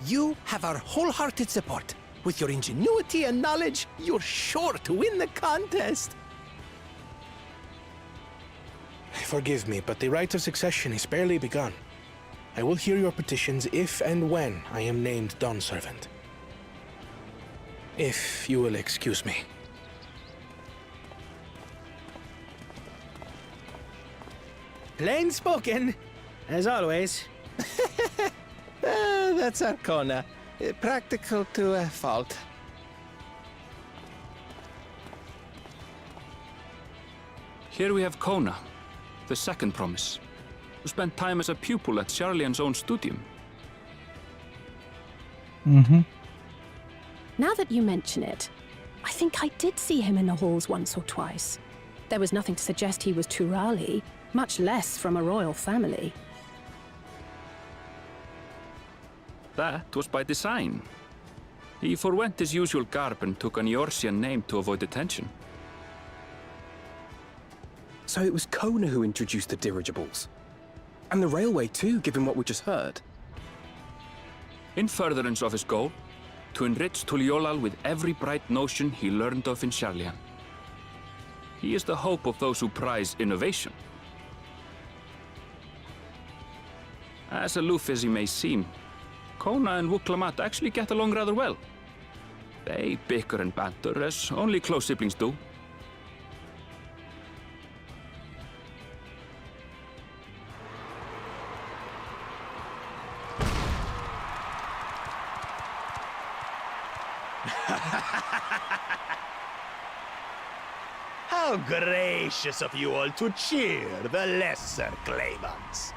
[SPEAKER 14] You have our wholehearted support. With your ingenuity and knowledge, you're sure to win the contest.
[SPEAKER 12] Forgive me, but the right of succession is barely begun. I will hear your petitions if and when I am named Dawn Servant. If you will excuse me.
[SPEAKER 15] Plain spoken, as always.
[SPEAKER 14] That's Arcona. Practical to a fault.
[SPEAKER 4] Here we have Kona, the second promise, who spent time as a pupil at Charlian's own studium.
[SPEAKER 3] Now that you mention it, I think I did see him in the halls once or twice. There was nothing to suggest he was Turali, much less from a royal family.
[SPEAKER 4] That was by design. He forwent his usual garb and took an Eorzean name to avoid attention.
[SPEAKER 7] So it was Kona who introduced the dirigibles. And the railway too, given what we just heard.
[SPEAKER 4] In furtherance of his goal, to enrich Tuliolal with every bright notion he learned of in Sharlian. He is the hope of those who prize innovation. As aloof as he may seem, Kona and Wuklamat actually get along rather well. They bicker and banter as only close siblings do.
[SPEAKER 8] How gracious of you all to cheer the lesser claimants.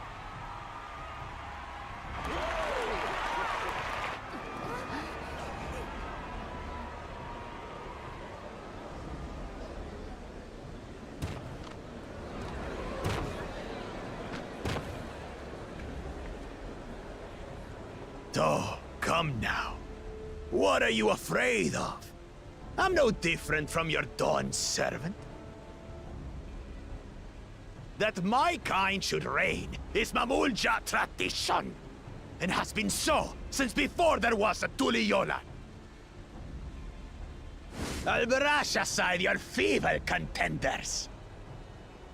[SPEAKER 8] Oh, come now. What are you afraid of? I'm no different from your Dawn servant. That my kind should reign is Mamulja tradition, and has been so since before there was a Tuliyolan. I'll brush aside your feeble contenders,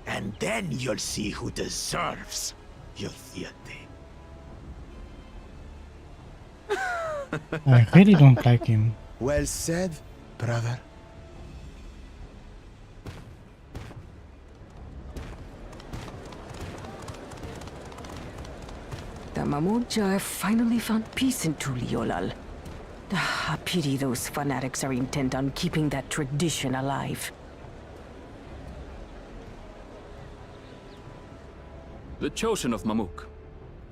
[SPEAKER 8] and then you'll see who deserves your deity.
[SPEAKER 1] I really don't like him.
[SPEAKER 14] Well said, brother.
[SPEAKER 16] The Mamulja have finally found peace in Tuliolal. I pity those fanatics are intent on keeping that tradition alive.
[SPEAKER 4] The chosen of Mamuk,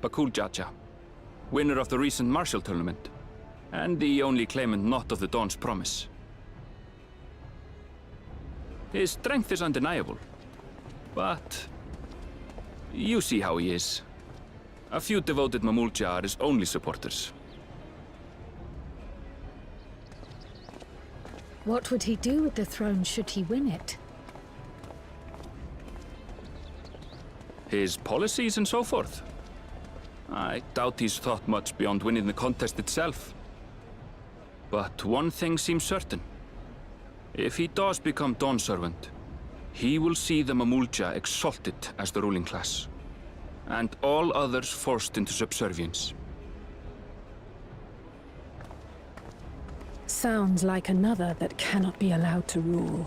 [SPEAKER 4] Bakul Jaja, winner of the recent martial tournament, and the only claimant not of the Dawn's promise. His strength is undeniable, but you see how he is. A few devoted Mamulja are his only supporters.
[SPEAKER 5] What would he do with the throne should he win it?
[SPEAKER 4] His policies and so forth. I doubt he's thought much beyond winning the contest itself. But one thing seems certain. If he does become Dawn servant, he will see the Mamulja exalted as the ruling class, and all others forced into subservience.
[SPEAKER 3] Sounds like another that cannot be allowed to rule.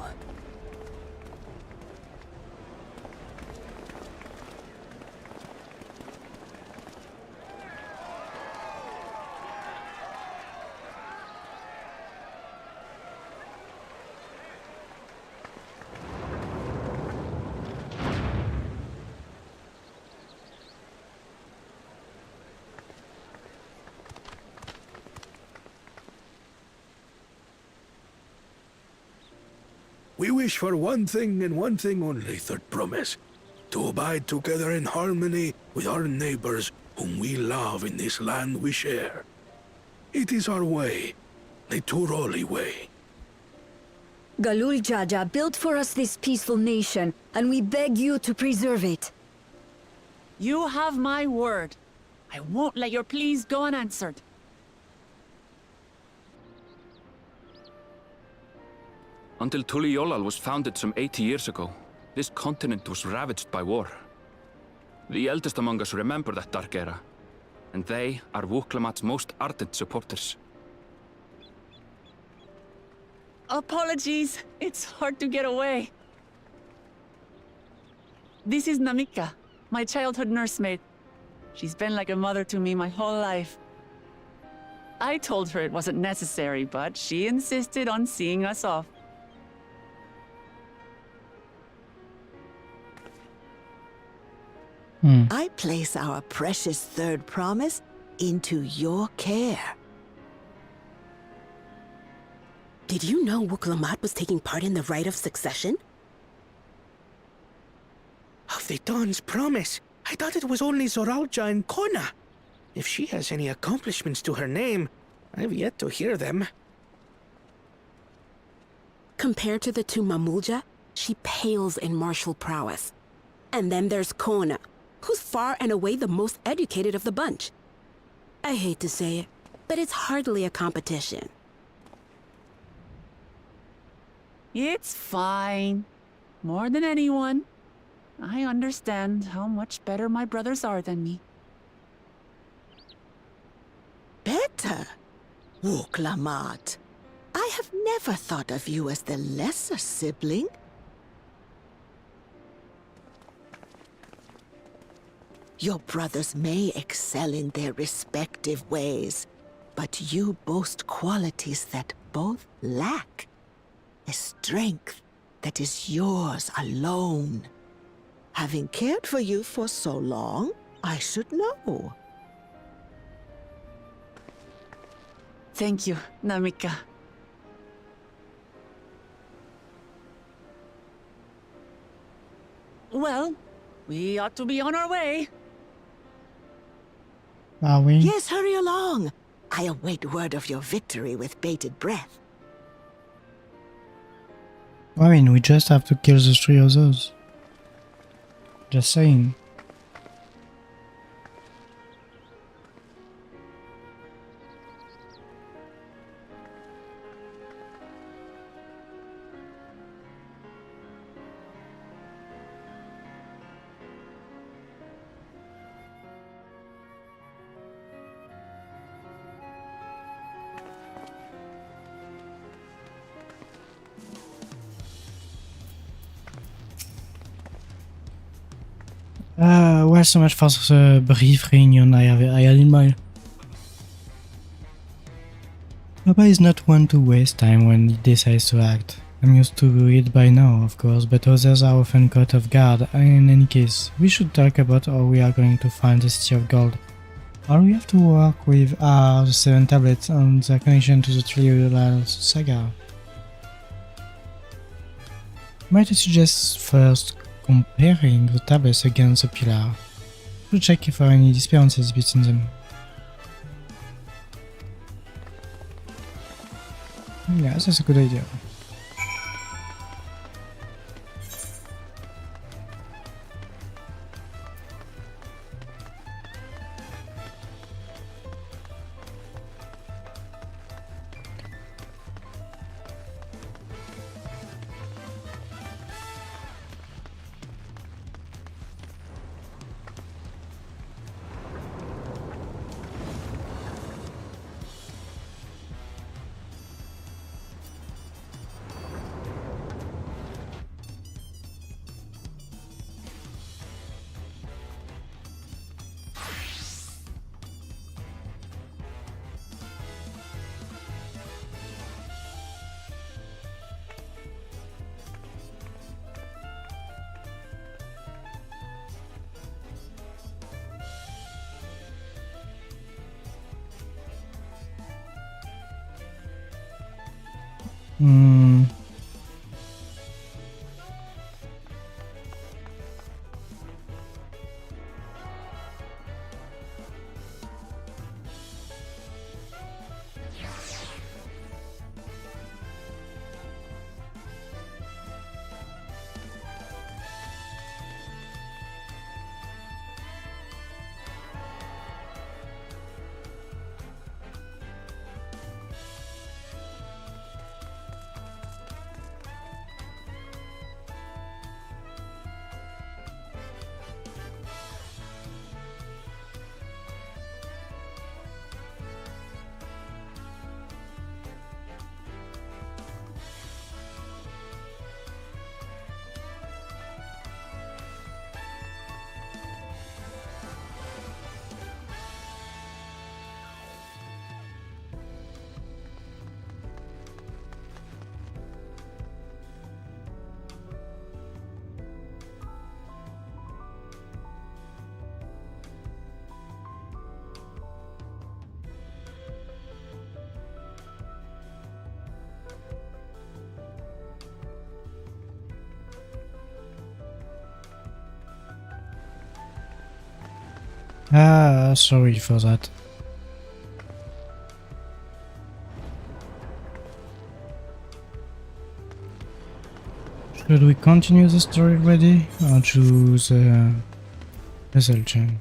[SPEAKER 17] We wish for one thing and one thing only, Third Promise. To abide together in harmony with our neighbors whom we love in this land we share. It is our way, the Turoli way.
[SPEAKER 18] Galul Jaja built for us this peaceful nation, and we beg you to preserve it.
[SPEAKER 2] You have my word. I won't let your pleas go unanswered.
[SPEAKER 4] Until Tuliolal was founded some 80 years ago, this continent was ravaged by war. The eldest among us remember that dark era, and they are Wuklamat's most ardent supporters.
[SPEAKER 2] Apologies, it's hard to get away. This is Namika, my childhood nursemaid. She's been like a mother to me my whole life. I told her it wasn't necessary, but she insisted on seeing us off.
[SPEAKER 19] I place our precious Third Promise into your care.
[SPEAKER 20] Did you know Wuklamat was taking part in the rite of succession?
[SPEAKER 15] Of the Dawn's promise? I thought it was only Zoralja and Kona. If she has any accomplishments to her name, I've yet to hear them.
[SPEAKER 20] Compared to the two Mamulja, She pales in martial prowess. And then there's Kona, who's far and away the most educated of the bunch. I hate to say it, but it's hardly a competition.
[SPEAKER 2] It's fine. More than anyone, I understand how much better my brothers are than me.
[SPEAKER 19] Better? Wuklamat. I have never thought of you as the lesser sibling. Your brothers may excel in their respective ways, but you boast qualities that both lack. A strength that is yours alone. Having cared for you for so long, I should know.
[SPEAKER 2] Thank you, Namika. Well, we ought to be on our way.
[SPEAKER 1] Are we?
[SPEAKER 19] Yes, hurry along. I await word of your victory with bated breath.
[SPEAKER 1] I mean, we just have to kill the 3 others. Just saying. Well, so much for the brief reunion I had in mind. Papa is not one to waste time when he decides to act. I'm used to it by now, of course, but others are often caught off guard. In any case, we should talk about how we are going to find the City of Gold. All we have to work with are the 7 tablets and their connection to the Trial saga. Might I suggest first comparing the tablets against the pillar, to check if there are any discrepancies between them. Yes, that's a good idea. Sorry for that. Should we continue the story already or choose a puzzle chain?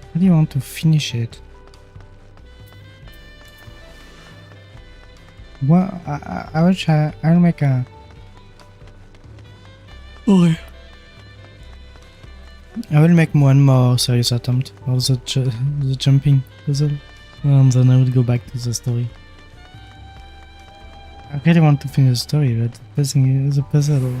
[SPEAKER 1] I really want to finish it. What? I will try. I'll make a. Okay. I will make one more serious attempt of the jumping puzzle, and then I will go back to the story. I really want to finish the story, but the puzzle.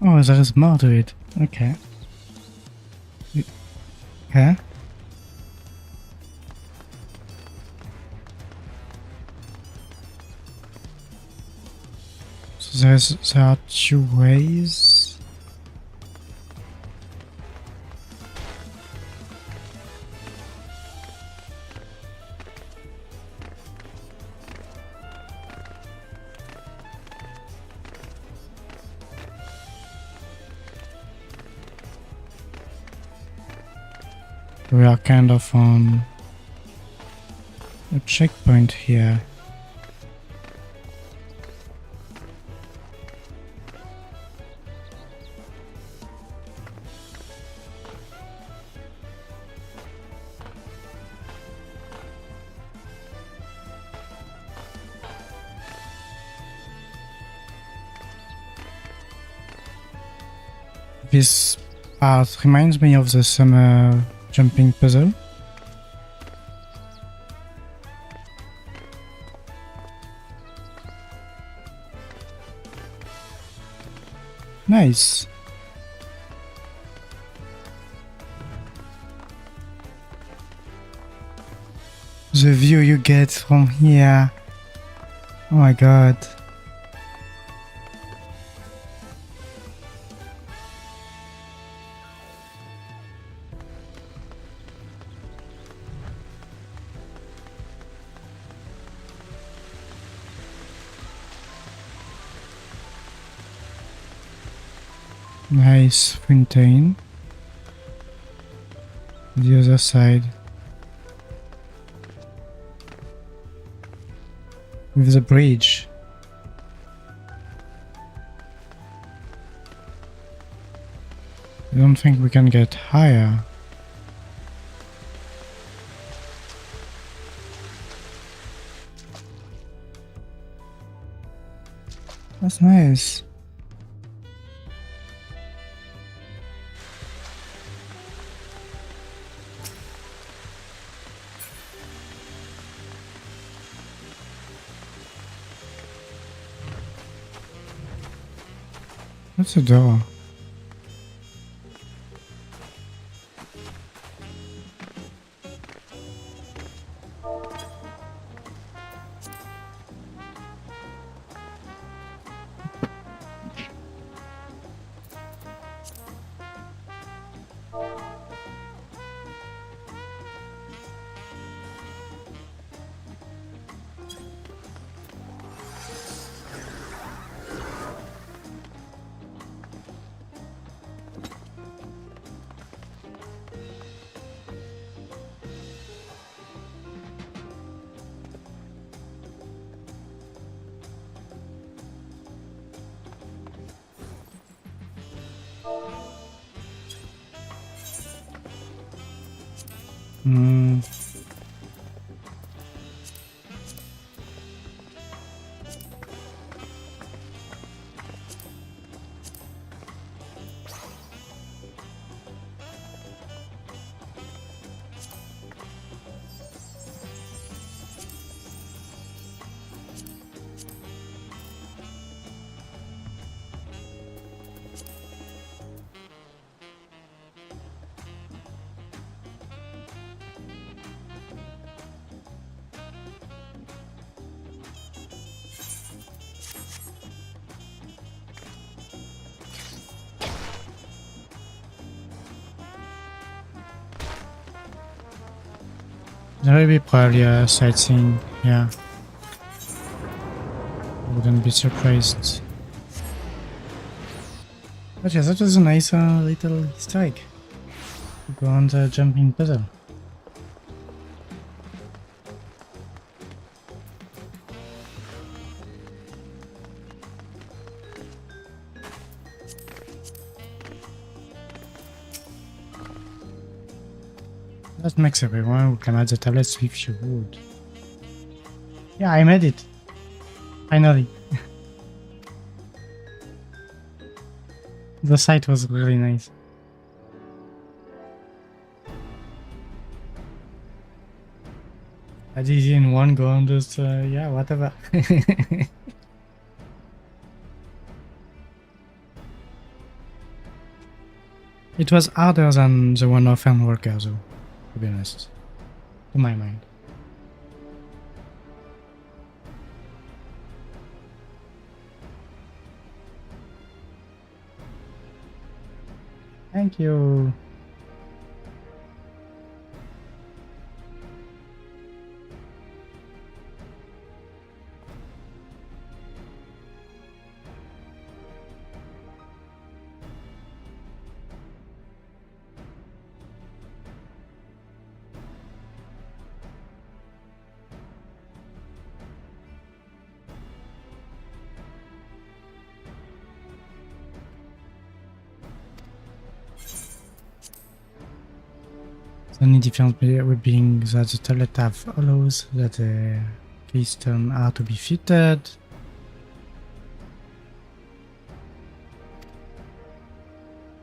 [SPEAKER 1] Oh, there is more to it. Okay. Okay. So there are two ways. We are kind of on a checkpoint here. This part reminds me of the summer jumping puzzle. Nice. The view you get from here. Oh my god. Nice fountain. The other side. With the bridge. I don't think we can get higher. That's nice. What's a door? Hmm. There will be probably a sightseeing, yeah. Wouldn't be surprised. But yeah, that was a nice little Easter egg. Go on the jumping puzzle. That makes everyone who can add the tablets if you would. Yeah, I made it. Finally. The site was really nice. I did it in one go and just, yeah, whatever. It was harder than the one of Worker though, to be honest. To my mind. Thank you. The only difference would being that the tablet have hollows that the keystone are to be fitted.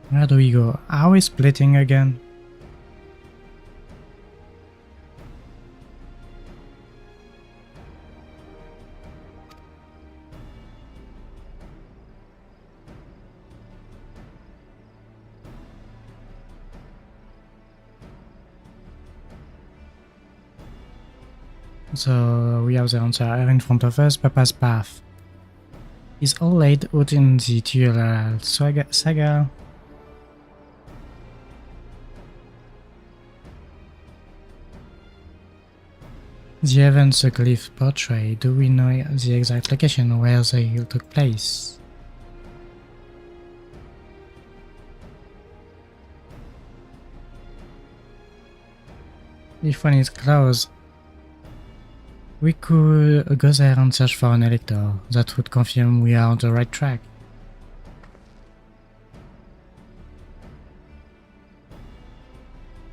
[SPEAKER 1] Where do we go? Are we splitting again? So we have the answer here in front of us. Papa's path is all laid out in the Tutorial saga. The events the glyph portray. Do we know the exact location where they took place? If one is close, we could go there and search for an elector. That would confirm we are on the right track.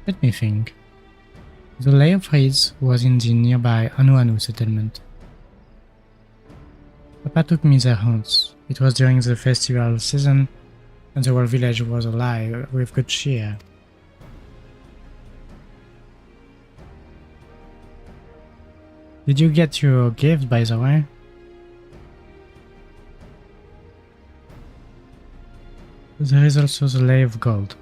[SPEAKER 1] Let me think. The Lair of Reeds was in the nearby Anu settlement. Papa took me there once. It was during the festival season, and the whole village was alive with good cheer. Did you get your gift, by the way? There is also the Lay of Gold.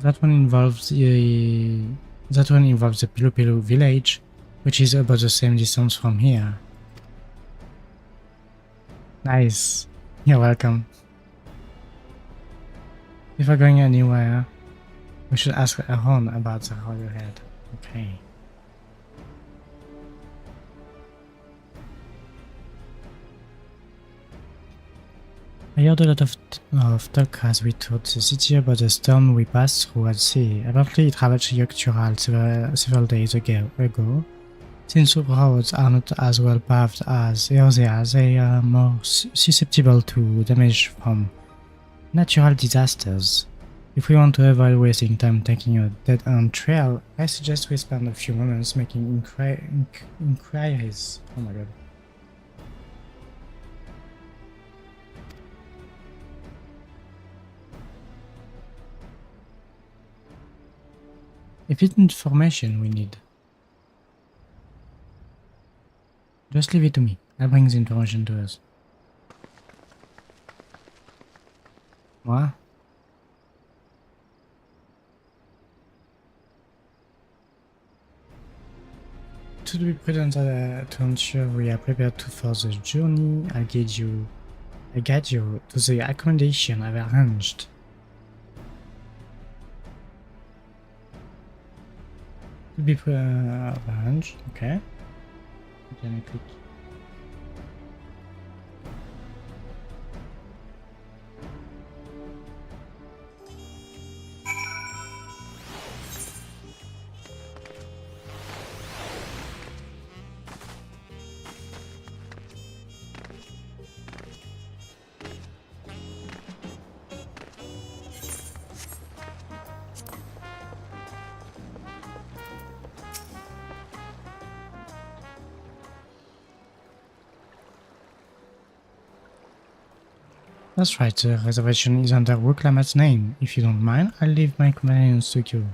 [SPEAKER 1] That one involves the Pilu Pilu village, which is about the same distance from here. Nice. You're welcome. If we're going anywhere, we should ask Aaron about the royal head. Okay. I heard a lot of talk as we toured the city about the storm we passed through at sea. Apparently it ravaged Yogg-Tural several days ago. Since the roads are not as well paved as areas, they are more susceptible to damage from natural disasters. If we want to avoid wasting time taking a dead-end trail, I suggest we spend a few moments making inquiries. Oh my god. If it's information we need, just leave it to me. I'll bring the information to us. Moi? To be prudent to ensure we are prepared for the journey, I'll guide you to the accommodation I've arranged. To be arranged, okay. Can I click? That's right, the reservation is under Wuklamat's name. If you don't mind, I'll leave my companions to you.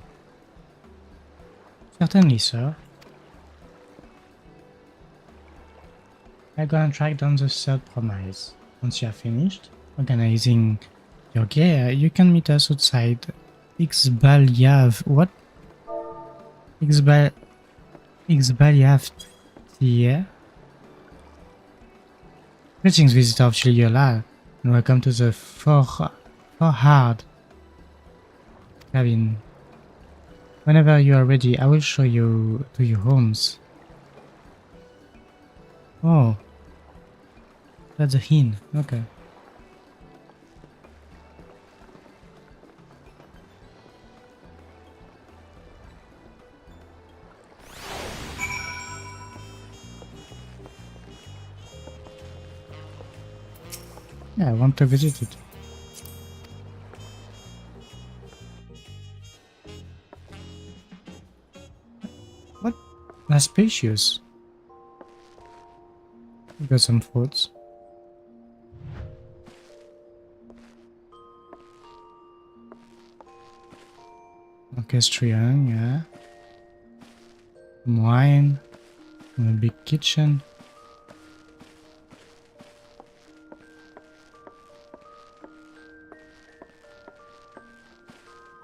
[SPEAKER 1] Certainly, sir. I'll go and track down the third promise. Once you are finished organizing your gear, you can meet us outside Xbalyav. What? Xbalyav here. Greetings, visitor of Chiliolal, and welcome to the Forhard cabin. Whenever you are ready, I will show you to your homes. Oh, that's a hint. Okay. Yeah, I want to visit it. What? That's spacious. We got some fruits. Orchestrion, yeah. Some wine. And a big kitchen.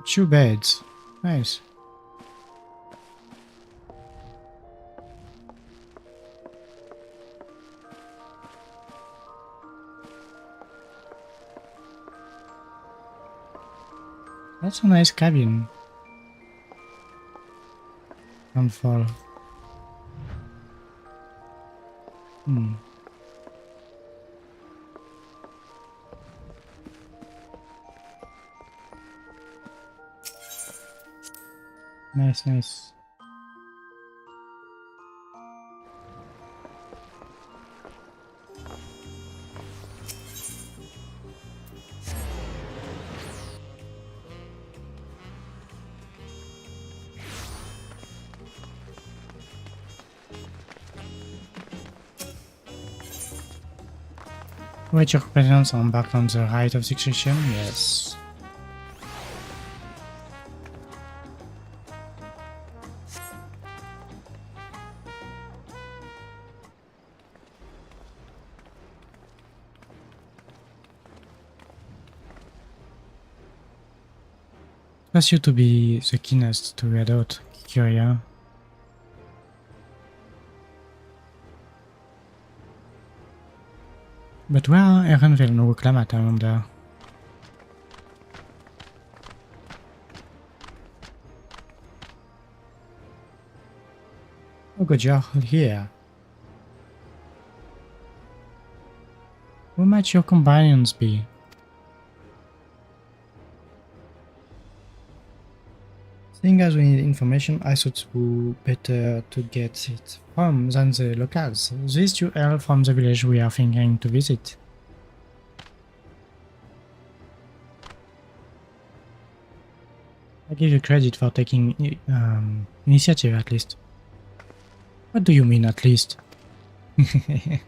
[SPEAKER 1] 2 beds. Nice. That's a nice cabin. Don't fall. Nice, nice. Wait, your companions are embarked on the rite of succession? Yes. Trust you to be the keenest to head out, Kyria. But where are Erenville and Wuklamat, I wonder? Oh god, you're here. Who might your companions be? Seeing as we need information, I thought who better to get it from than the locals. These 2 elves from the village we are thinking to visit. I give you credit for taking initiative at least. What do you mean at least? I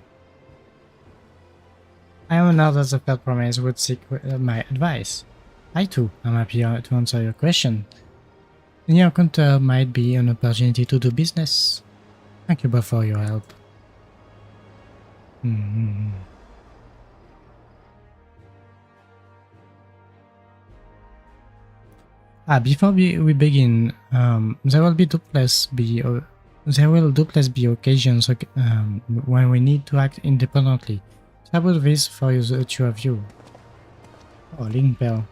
[SPEAKER 1] am honored that the third promise would seek my advice. I too am happy to answer your question. The new encounter might be an opportunity to do business. Thank you both for your help. Before we begin, there will doubtless be occasions when we need to act independently. So how about this for the two of you? Oh, link bell.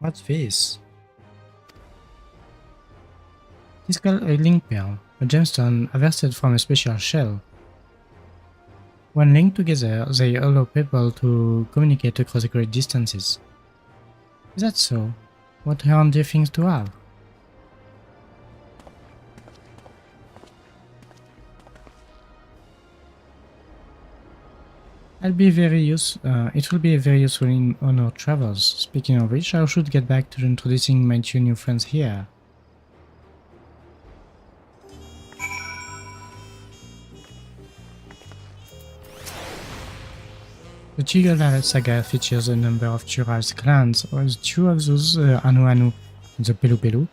[SPEAKER 1] What's this? It's called a link pearl, a gemstone harvested from a special shell. When linked together, they allow people to communicate across great distances. Is that so? What handy things to have? It will be very useful on our travels. Speaking of which, I should get back to introducing my two new friends here. The Chigala saga features a number of Tural's clans, or two of those, Anu Anu and the Pelu Pelu,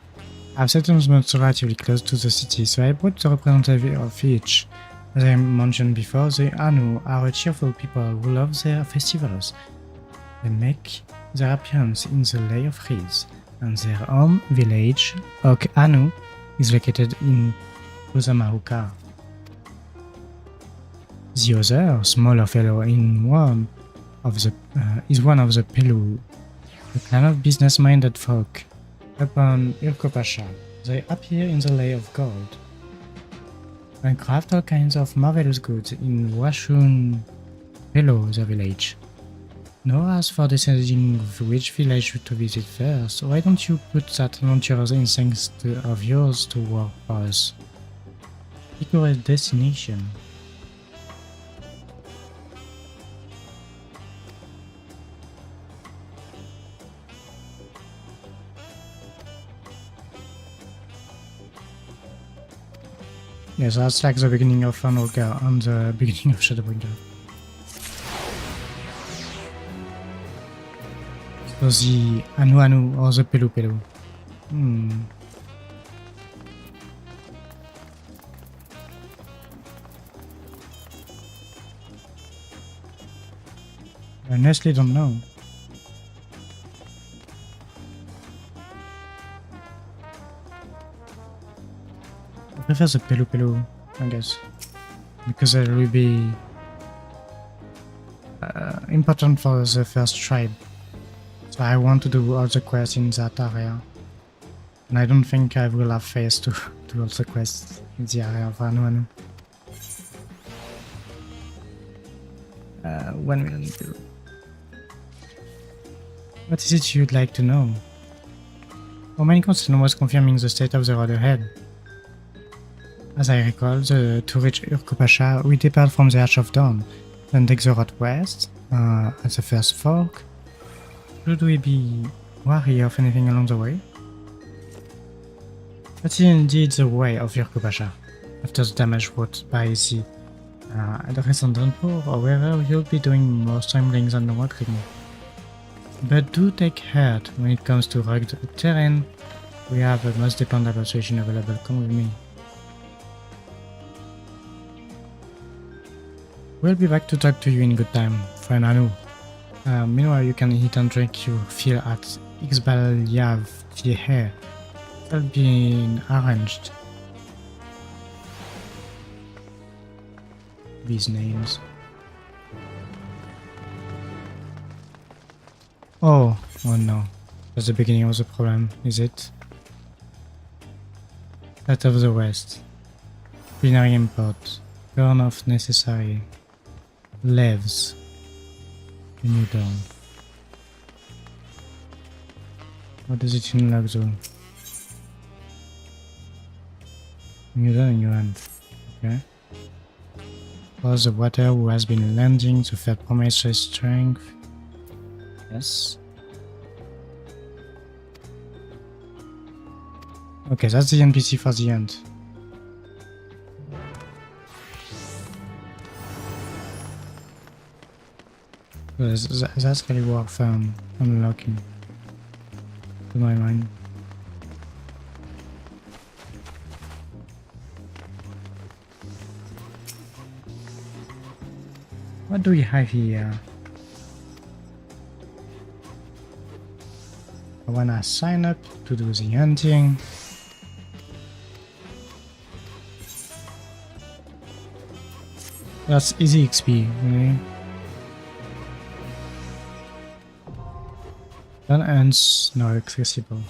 [SPEAKER 1] have settlements relatively close to the city, so I brought the representative of each. As I mentioned before, the Anu are a cheerful people who love their festivals. They make their appearance in the Lay of Reeds, and their home village, Ok Anu, is located in Ozamahuka. The other, smaller fellow is one of the Pelu, a clan of business-minded folk. Upon Urkopasha, they appear in the Lay of Gold and craft all kinds of marvelous goods in Washun Pelu, the village. Now, as for deciding which village to visit first, why don't you put that adventurous instinct of yours to work for us? Pick a destination. Yes, that's like the beginning of Anolga and the beginning of Shadowbringer. So the Anu Anu or the Pelu Pelu. I honestly don't know. I prefer the Pelu Pelu, I guess, because it will be important for the first tribe. So I want to do all the quests in that area, and I don't think I will have face to do all the quests in the area of Anu Anu. When will we do? What is it you'd like to know? Our main concern was confirming the state of the road ahead. As I recall, to reach Urkopasha, we depart from the Arch of Dawn, then take the road west, at the first fork. Should we be wary of anything along the way? That is indeed the way of Urkopasha. After the damage wrought by the recent downpour, however, you'll be doing more stumbling than walking. But do take heart when it comes to rugged terrain. We have the most dependable solution available. Come with me. We'll be back to talk to you in good time, friend Anu. Meanwhile, you can eat and drink your fill at Ixbalyav Tiehe. That'll be arranged. These names. Oh no. That's the beginning of the problem, is it? That of the West. Binary import. Burn off necessary. Leaves. The new dawn. What does it unlock though? New dawn in your hand. Okay. Was the water who has been landing to fair promises strength? Yes. Okay, that's the NPC for the end. That's really worth unlocking, to my mind. What do we have here? I wanna sign up to do the hunting. That's easy XP, really. That ends now accessible.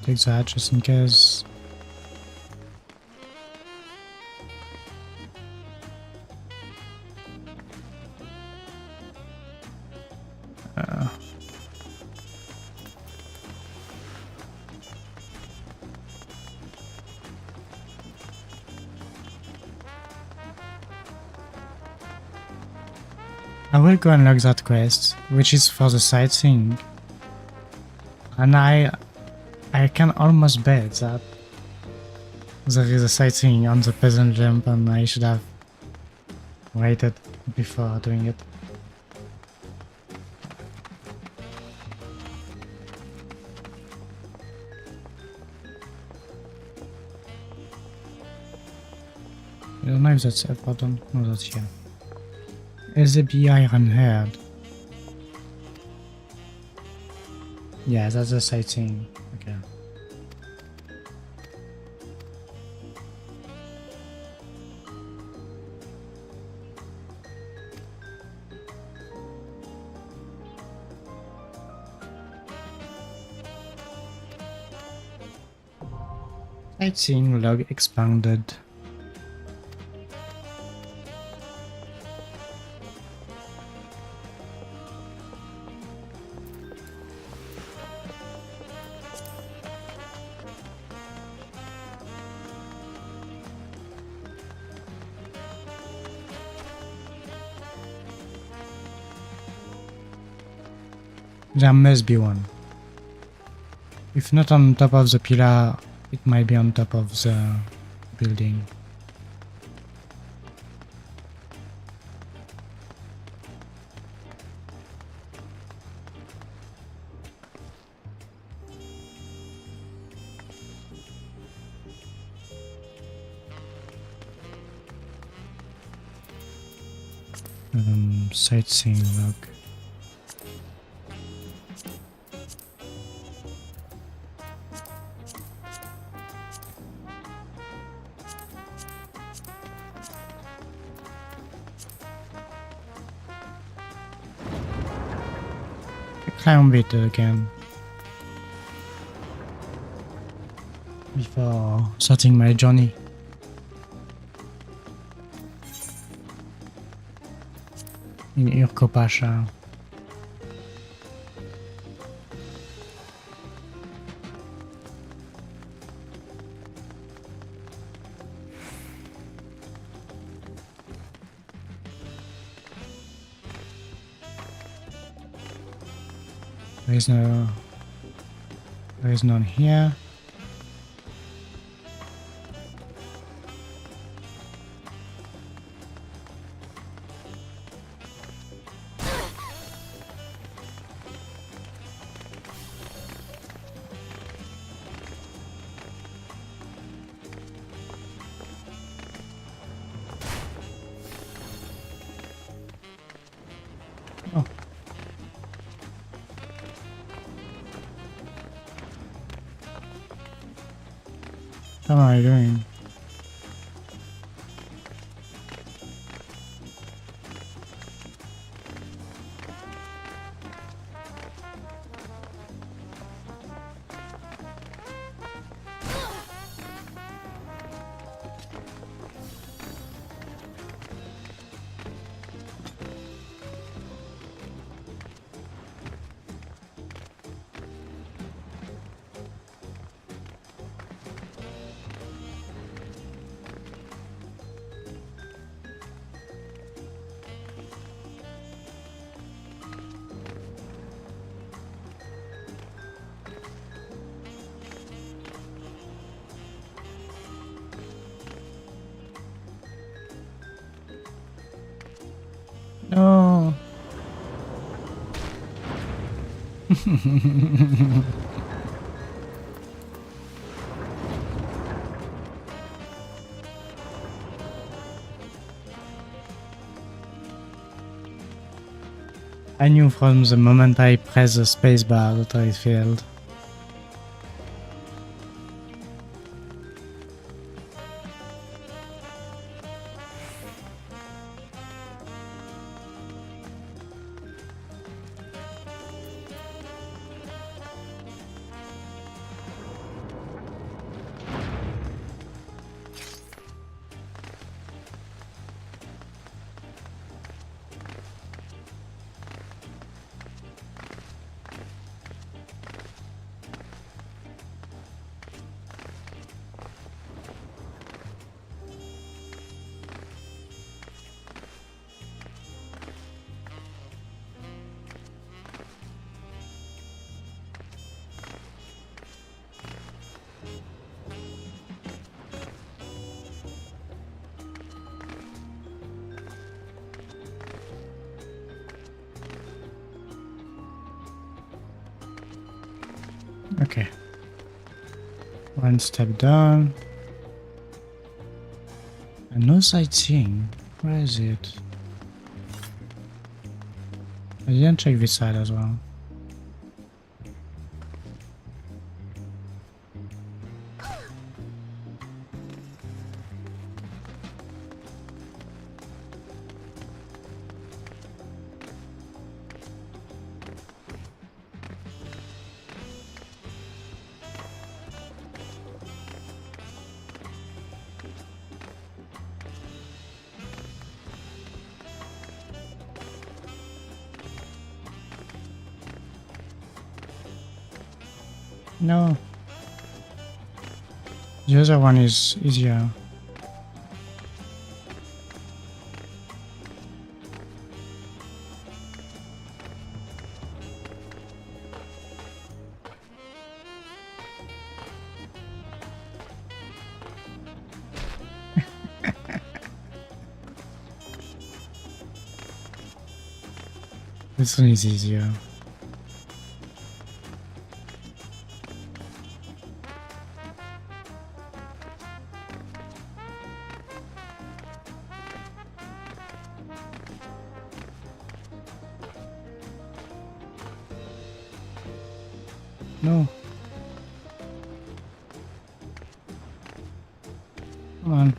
[SPEAKER 1] Take that just in case. I will go and unlock that quest, which is for the sightseeing. And I can almost bet that there is a sightseeing on the peasant jump and I should have waited before doing it. I don't know if that's a button. No, that's here. SB Iron Head. Yeah, that's a sightseeing. Okay. Sightseeing log expanded. There must be one. If not on top of the pillar, it might be on top of the building. Sightseeing log. Climb it again before starting my journey. In Urko Pasha. There is none here. Oh. How am I doing? I knew from the moment I pressed the spacebar that I failed. Okay. One step down. And no sightseeing. Where is it? I didn't check this side as well. No. The other one is easier. This one is easier. No. Come on.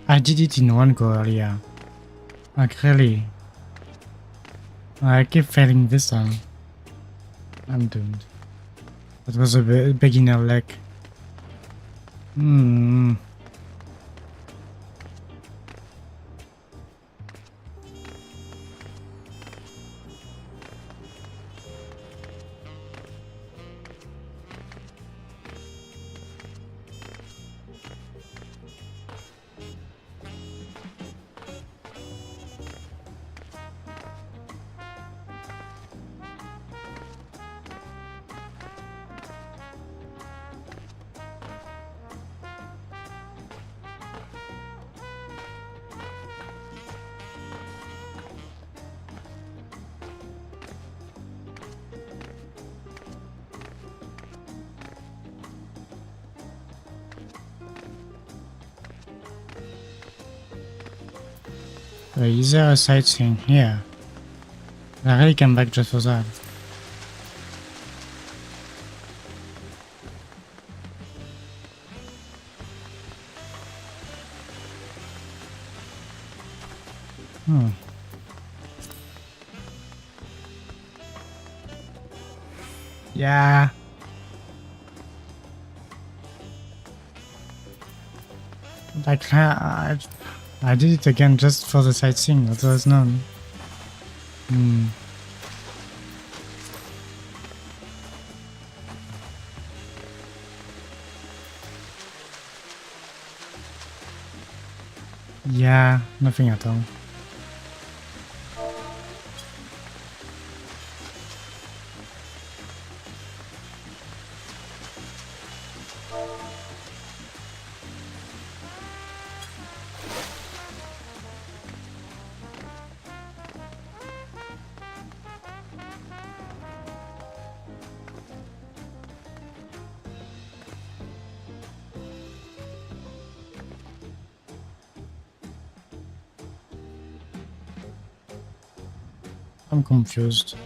[SPEAKER 1] I did it in one go earlier. Like really. I keep failing this time. I'm doomed. That was a beginner luck. Is there a sightseeing here? I really came back just for that. Hmm. Yeah. Like, I did it again just for the sightseeing, that was none. Hmm. Yeah, nothing at all. I'm confused.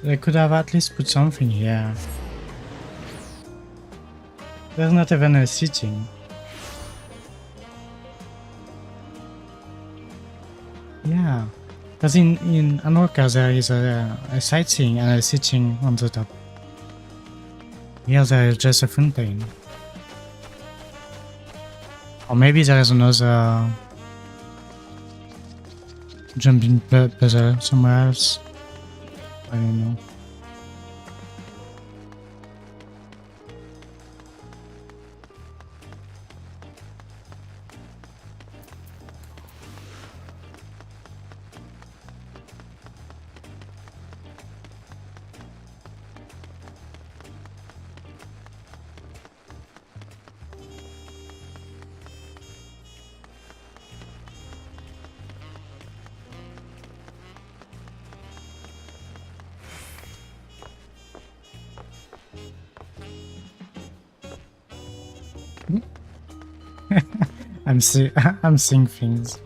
[SPEAKER 1] They could have at least put something here. There's not even a seating. Yeah, because in Anworka there is a sightseeing and a seating on the top. Here there is just a fountain. Or maybe there is another jumping puzzle somewhere else. I don't know. I'm seeing things.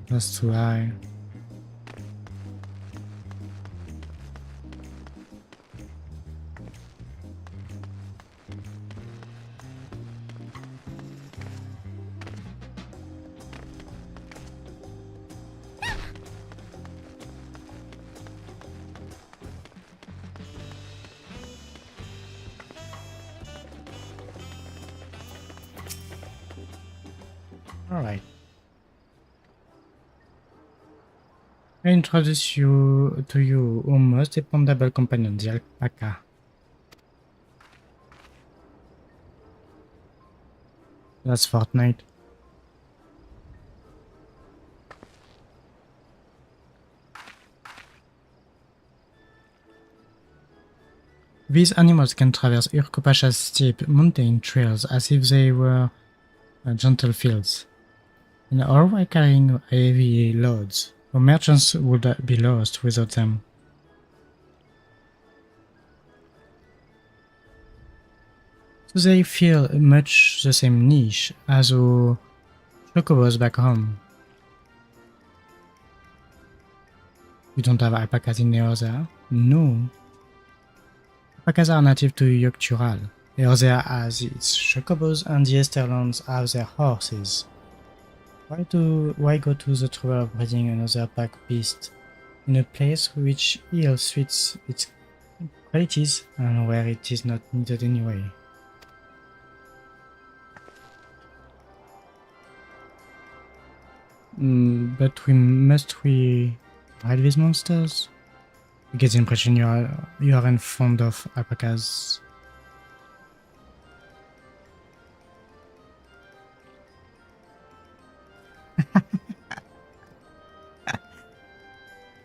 [SPEAKER 1] That's too high. Alright. I introduce you to your most dependable companion, the alpaca. That's Fortnite. These animals can traverse Urkopacha's steep mountain trails as if they were gentle fields, and all while carrying heavy loads. The merchants would be lost without them. So they fill much the same niche as the chocobos back home. You don't have alpacas in Eorzea? No. Alpacas are native to Yoctural. Eorzea has its chocobos and the Esterlands have their horses. Why go to the trouble of breeding another pack beast in a place which ill suits its qualities and where it is not needed anyway? But must we ride these monsters? I get the impression you aren't fond of alpacas.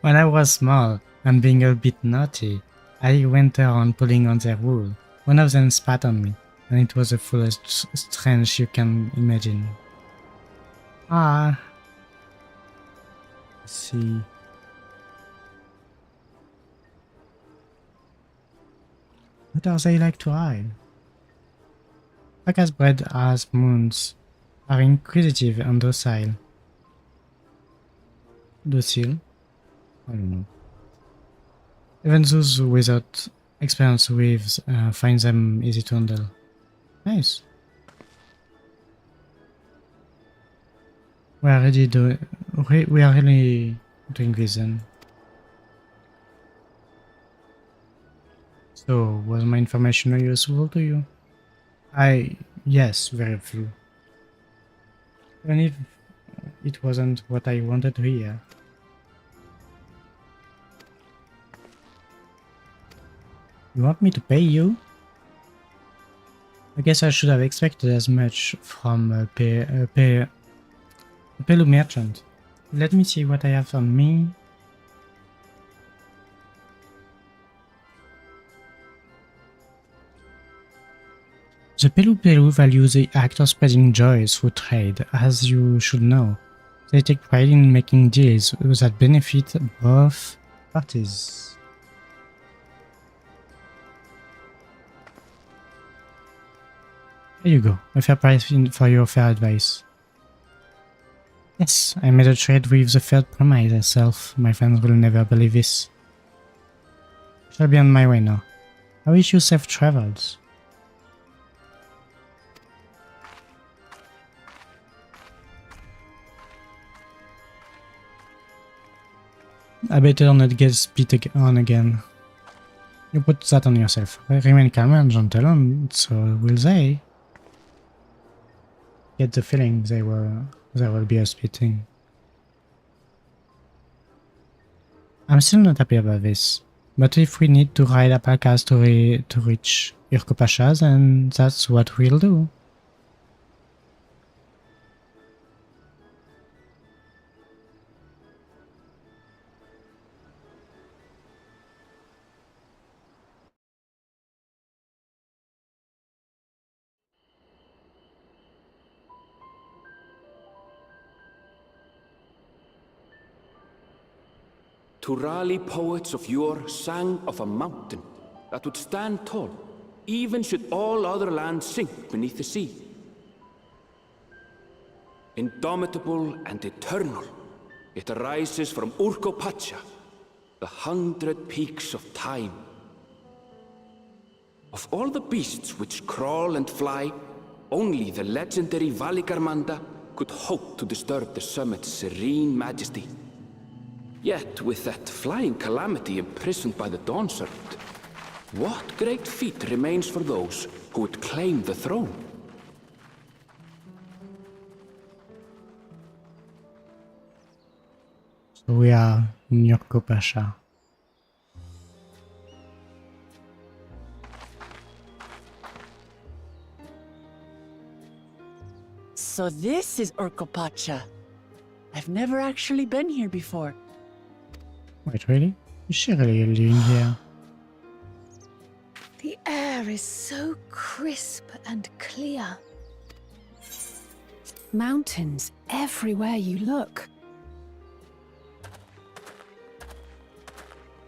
[SPEAKER 1] When I was small and being a bit naughty, I went around pulling on their wool. One of them spat on me, and it was the fullest strange you can imagine. Ah. Let's see. What are they like to hide? Like as bred as moons are inquisitive and docile. Docile? I don't know. Even those without experience with find them easy to handle. Nice. We are really doing this then. So, was my information useful to you? Yes, very few. Even if it wasn't what I wanted to hear. You want me to pay you? I guess I should have expected as much from a Pelu merchant. Let me see what I have on me. The Pelu value the act of spreading joy through trade, as you should know. They take pride in making deals that benefit both parties. There you go, a fair price for your fair advice. Yes, I made a trade with the third premise myself. My friends will never believe this. I shall be on my way now. I wish you safe travels. I better not get spit on again. You put that on yourself. Remain calm and gentle, and so will they. Get the feeling there will be a spitting. I'm still not happy about this, but if we need to ride alpacas to reach Urko Pasha, then that's what we'll do.
[SPEAKER 4] Turali poets of yore sang of a mountain that would stand tall, even should all other lands sink beneath the sea. Indomitable and eternal, it arises from Urko Pacha, the 100 peaks of time. Of all the beasts which crawl and fly, only the legendary Valigarmanda could hope to disturb the summit's serene majesty. Yet, with that flying calamity imprisoned by the Dawn Serpent, what great feat remains for those who would claim the throne?
[SPEAKER 1] So we are in Urko Pasha.
[SPEAKER 2] So this is Urko Pacha. I've never actually been here before.
[SPEAKER 1] Wait, really? Is she really living here?
[SPEAKER 5] The air is so crisp and clear.
[SPEAKER 3] Mountains everywhere you look.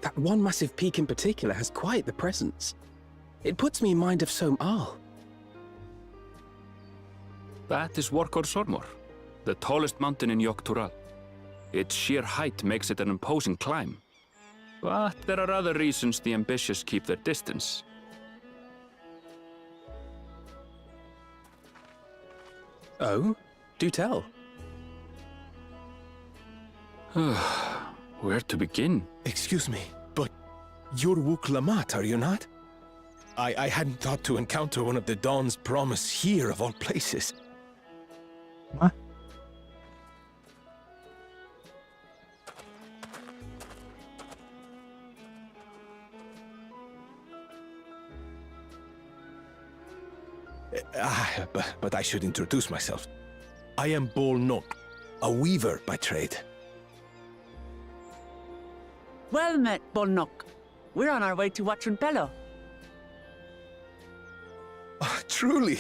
[SPEAKER 7] That one massive peak in particular has quite the presence. It puts me in mind of Som-Al.
[SPEAKER 4] That is Workor Sormor, the tallest mountain in Yogg-Tural. Its sheer height makes it an imposing climb. But there are other reasons the ambitious keep their distance.
[SPEAKER 7] Oh? Do tell.
[SPEAKER 4] Where to begin?
[SPEAKER 14] Excuse me, but you're Wuk Lamat, are you not? I hadn't thought to encounter one of the Dawn's promise here of all places.
[SPEAKER 1] What?
[SPEAKER 14] But I should introduce myself. I am Bol Nok, a weaver by trade.
[SPEAKER 2] Well met, Bolnok. We're on our way to Watranpelo.
[SPEAKER 14] Oh, truly.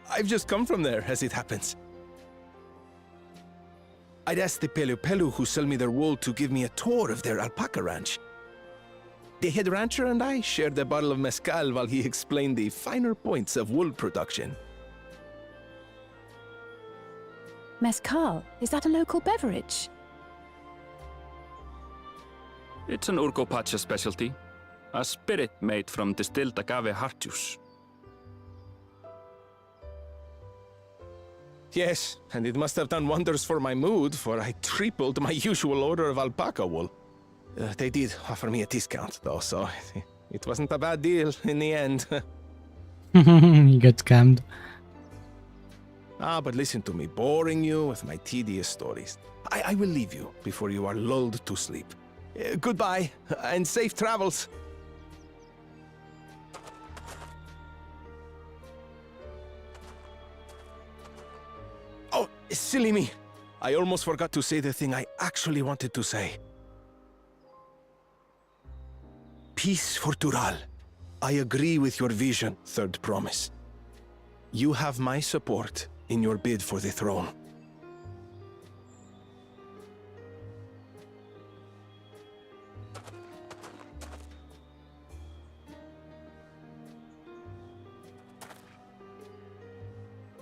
[SPEAKER 14] I've just come from there, as it happens. I'd asked the Pelu who sell me their wool to give me a tour of their alpaca ranch. The head rancher and I shared a bottle of mezcal while he explained the finer points of wool production.
[SPEAKER 3] Mezcal? Is that a local beverage?
[SPEAKER 4] It's an Urgopacha specialty. A spirit made from distilled agave heart juice.
[SPEAKER 14] Yes, and it must have done wonders for my mood, for I tripled my usual order of alpaca wool. They did offer me a discount, though, so it wasn't a bad deal in the end.
[SPEAKER 1] You got scammed.
[SPEAKER 14] But listen to me, boring you with my tedious stories. I will leave you before you are lulled to sleep. Goodbye, and safe travels. Oh, silly me. I almost forgot to say the thing I actually wanted to say. Peace for Tural. I agree with your vision, Third Promise. You have my support in your bid for the throne.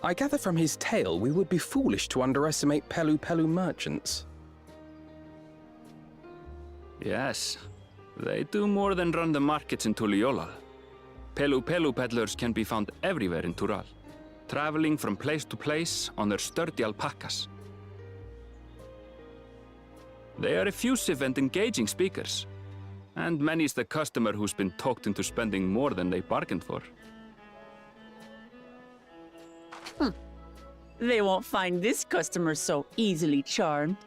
[SPEAKER 7] I gather from his tale we would be foolish to underestimate Pelu merchants.
[SPEAKER 4] Yes, they do more than run the markets in Tuliyollal. Pelu peddlers can be found everywhere in Tural, traveling from place to place on their sturdy alpacas. They are effusive and engaging speakers, and many's the customer who's been talked into spending more than they bargained for.
[SPEAKER 2] They won't find this customer so easily charmed.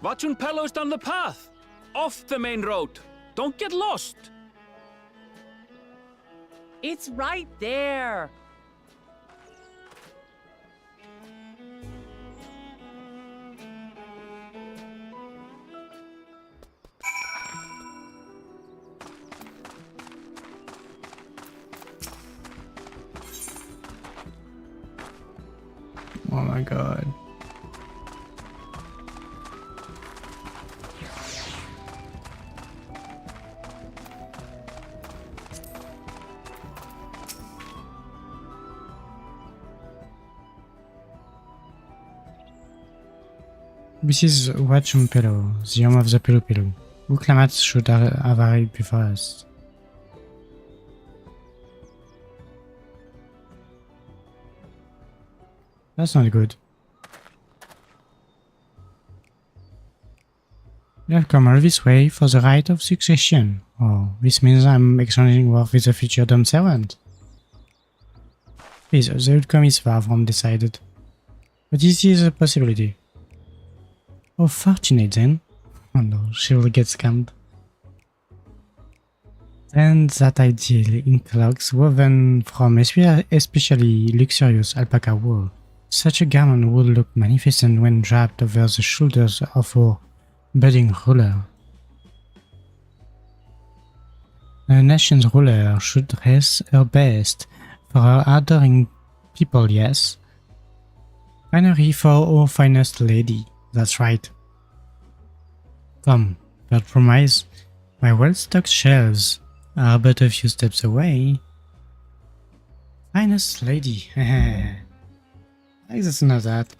[SPEAKER 4] Watranpelo's down the path! Off the main road! Don't get lost!
[SPEAKER 2] It's right there!
[SPEAKER 1] Oh my god. This is Watranpelo, the home of the Pelu. Who climate should have arrived before us. That's not good. You have come all this way for the right of succession. Oh, this means I'm exchanging work with a future dumb servant. Please, the outcome is far from decided. But this is a possibility. Oh, fortunate then. Oh no, she will get scammed. And that ideal in cloaks woven from especially luxurious alpaca wool. Such a garment would look magnificent when draped over the shoulders of our budding ruler. A nation's ruler should dress her best for her adoring people, yes. Finery for our finest lady, that's right. Come, but promise, my well-stocked shelves are but a few steps away. Finest lady, I just know that.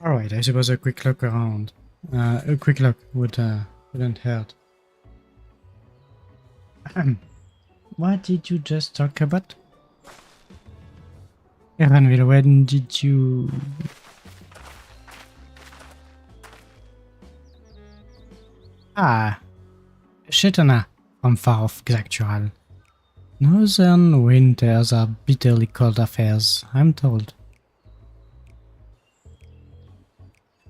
[SPEAKER 1] Alright, I suppose a quick look around. A quick look wouldn't hurt. What did you just talk about? Evanville, when did you... Ah, Shetana from far off Xactural. Northern winters are bitterly cold affairs, I'm told.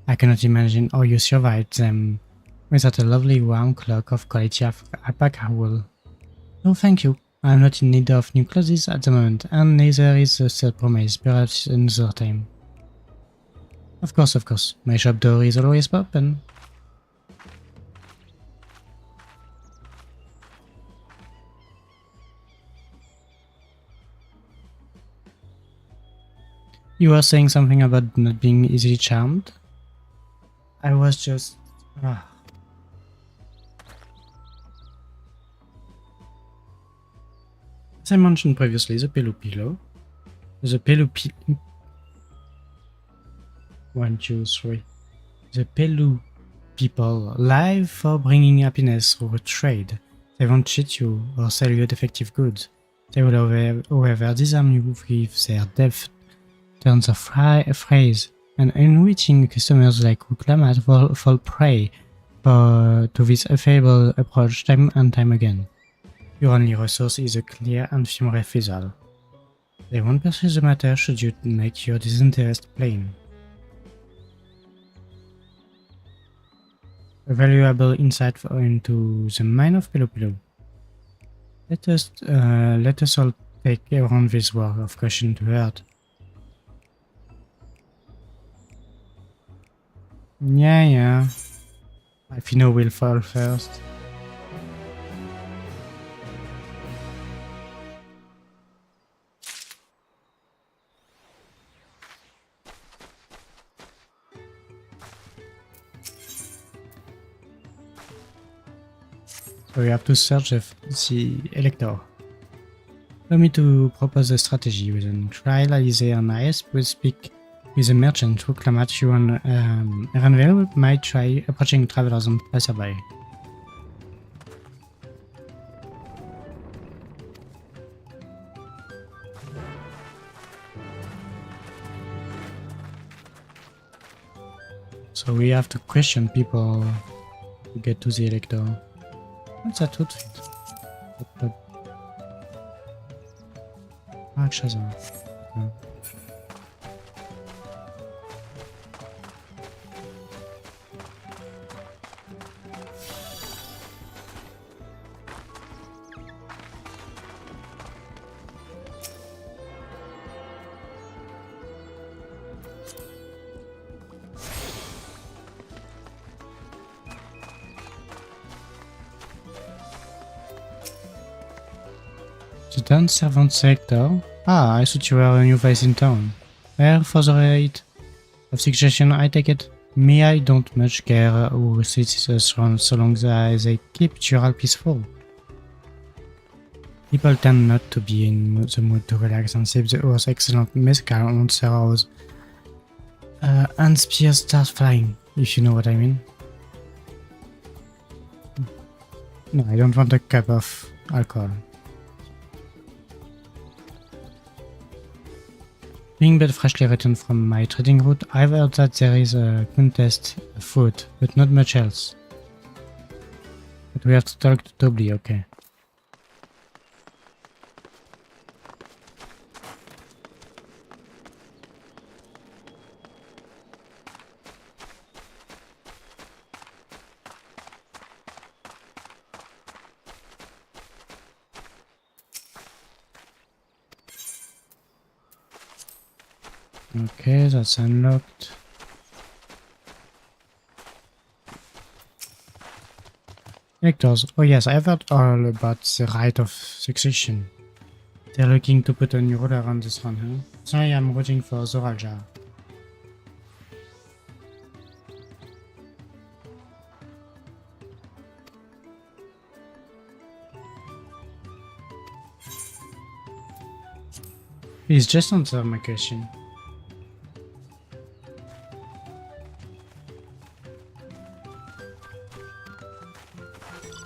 [SPEAKER 1] I cannot imagine how you survived them without a lovely warm cloak of quality alpaca wool. No thank you, I'm not in need of new clothes at the moment, and neither is the third promise, perhaps another time. Of course, my shop door is always open. You were saying something about not being easily charmed? I was just... As I mentioned previously, the Pelu Pillow. The Pelu Pillow... 1, 2, 3. The Pelu people live for bringing happiness through trade. They won't cheat you or sell you defective goods. They will however disarm you with their deft turns of phrase and enriching customers like who clamor fall prey to this affable approach time and time again. Your only resource is a clear and firm refusal. They won't pursue the matter should you make your disinterest plain. A valuable insight into the mind of Pelu Pelu. Let us all take around this word of caution to heart. Yeah. I Fino will fall first. So we have to search the elector. Allow me to propose a strategy. With an trial, Alize and Ice will speak with a merchant who claims you and Erenville might try approaching travelers and passerby. So we have to question people to get to the elector. What's that outfit? Ah, Shazam. Okay. The town servant sector? Ah, I thought you were a new face in town. Well, for the rate of suggestion, I take it. Me, I don't much care who sits us around so long as they keep Tural peaceful. People tend not to be in the mood to relax and sip the Earth's excellent mezcal on Serra's and spears start flying, if you know what I mean. No, I don't want a cup of alcohol. Being but freshly returned from my trading route, I've heard that there is a contest afoot, but not much else. But we have to talk to Tobly, okay. Okay, that's unlocked. Electors. Oh yes, I've heard all about the right of succession. They're looking to put a new ruler on this one, huh? So I am rooting for Zoraljar. Please just answer my question.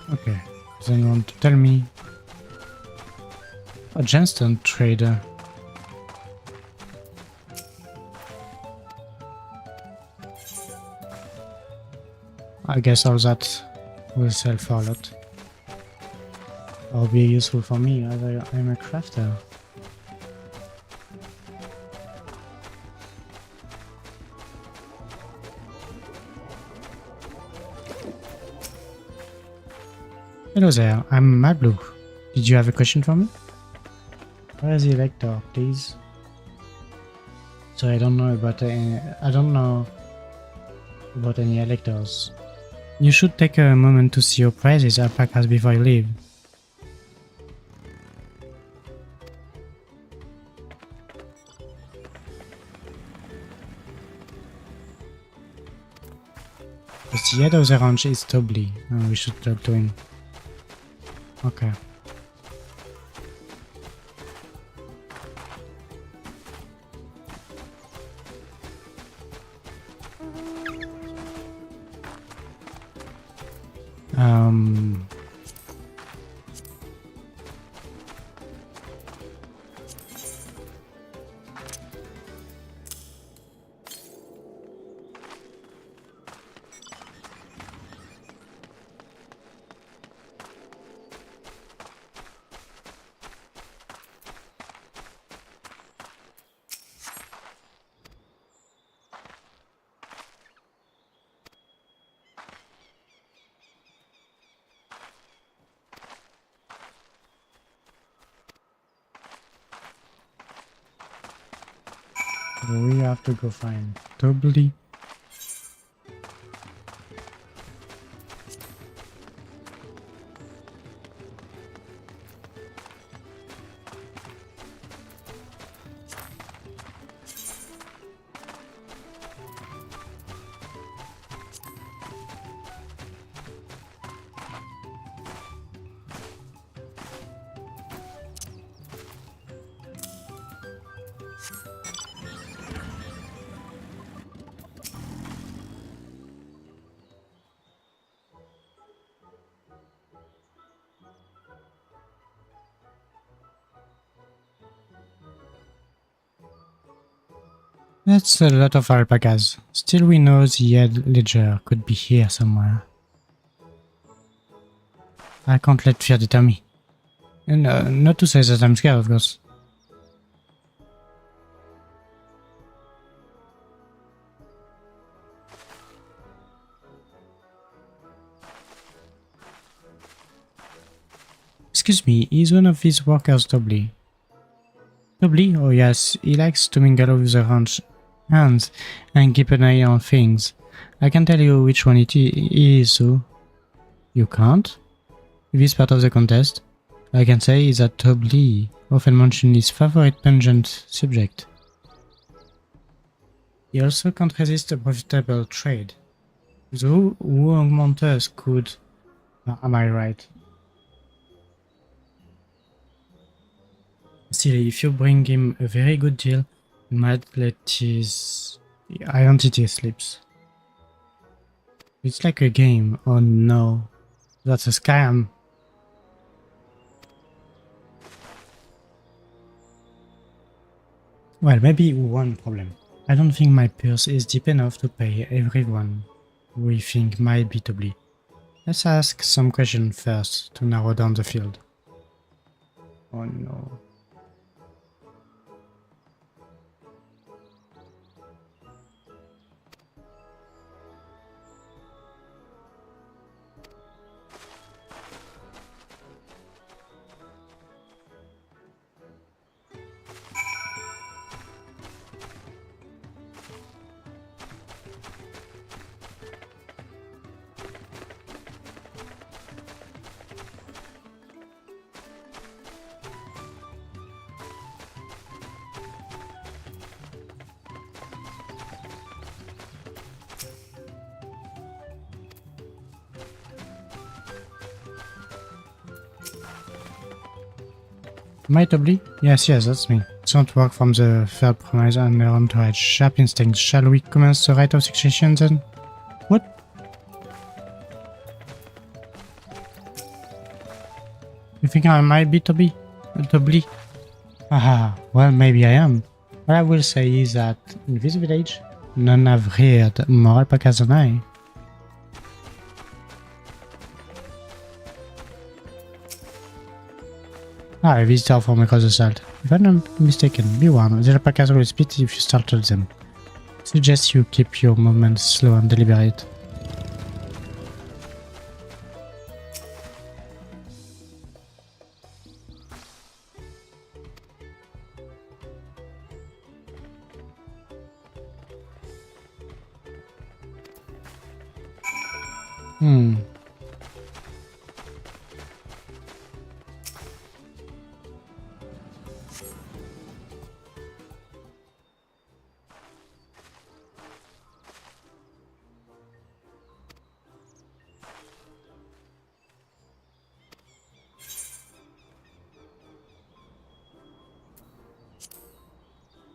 [SPEAKER 1] Okay, then you want to tell me a gemstone trader. I guess all that will sell for a lot. Or be useful for me as I'm a crafter. Hello there, I'm Madblue. Did you have a question for me? Where is the elector, please? So I don't know about any electors. You should take a moment to see your prizes alpacas before you leave. The head of the ranch is Tobly. We should talk to him. Okay. We have to go find Tobly. That's a lot of alpacas. Still we know the head ledger could be here somewhere. I can't let fear deter me. And not to say that I'm scared, of course. Excuse me, is one of these workers Tobly? Tobly? Oh yes, he likes to mingle with the ranch hands and keep an eye on things. I can tell you which one it is, so... You can't? If it's part of the contest, I can say is that Tobly often mentioned his favorite pungent subject. He also can't resist a profitable trade. The augmenters could... Am I right? Still, if you bring him a very good deal, you might let his identity slips. It's like a game. Oh no. That's a scam. Well, maybe one problem. I don't think my purse is deep enough to pay everyone we think might be Tobly. Let's ask some questions first to narrow down the field. Oh no. Am I Tobly? Yes, that's me. Don't work from the third premise and entourage. Sharp instinct. Shall we commence the rite of succession then? What? You think I might be Tobly? Haha, well maybe I am. What I will say is that in this village, none have reared more alpacas than I. A visitor from across the salt. If I'm not mistaken, be warned, the alpacas will split if you startle them. Suggest you keep your movements slow and deliberate.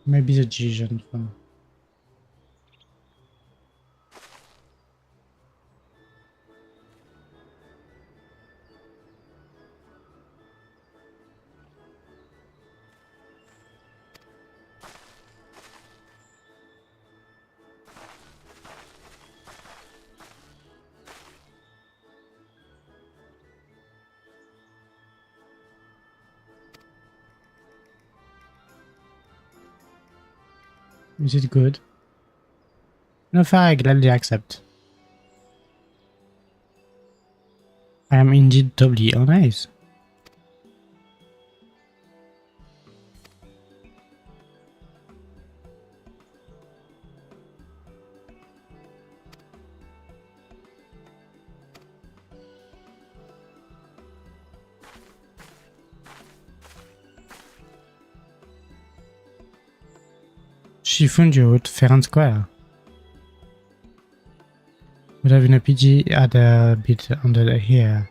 [SPEAKER 1] Maybe the G-Gen phone. Is it good? No, I gladly accept. I am indeed doubly honest. Chiffon du route Ferran Square. Would have been a pity at a bit under here.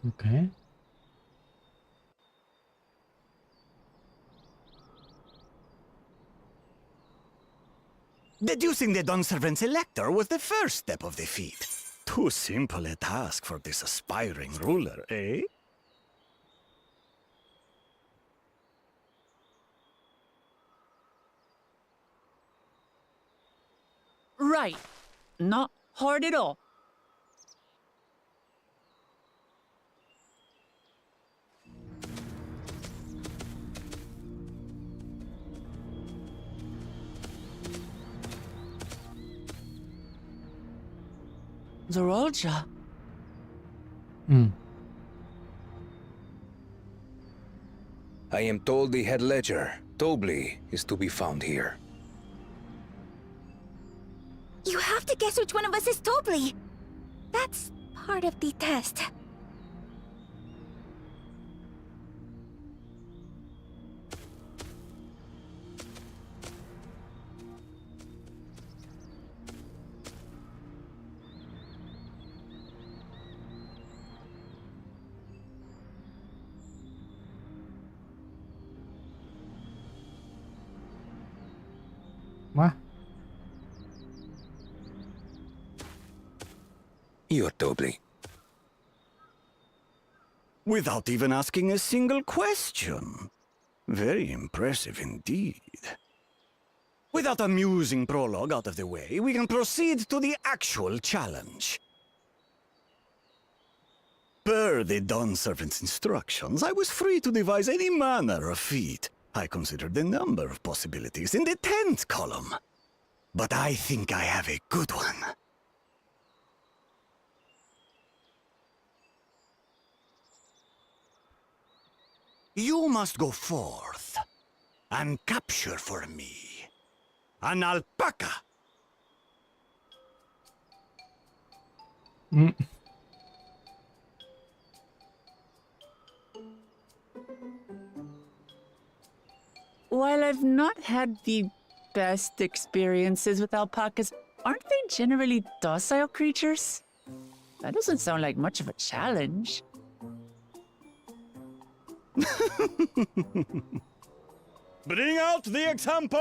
[SPEAKER 1] Okay.
[SPEAKER 8] Deducing the Dawnservant Selector was the first step of the feat. Too simple a task for this aspiring ruler, eh?
[SPEAKER 2] Right. Not hard at all. Zorolja.
[SPEAKER 21] I am told the head ledger, Tobli, is to be found here.
[SPEAKER 22] You have to guess which one of us is Tobli. That's part of the test.
[SPEAKER 1] What?
[SPEAKER 21] You're Tobli.
[SPEAKER 8] Without even asking a single question. Very impressive indeed. With that amusing prologue out of the way, we can proceed to the actual challenge. Per the Dawnservant's instructions, I was free to devise any manner of feat. I considered a number of possibilities in the 10th column. But I think I have a good one. You must go forth and capture for me an alpaca.
[SPEAKER 2] While I've not had the best experiences with alpacas, aren't they generally docile creatures? That doesn't sound like much of a challenge.
[SPEAKER 8] Bring out the example!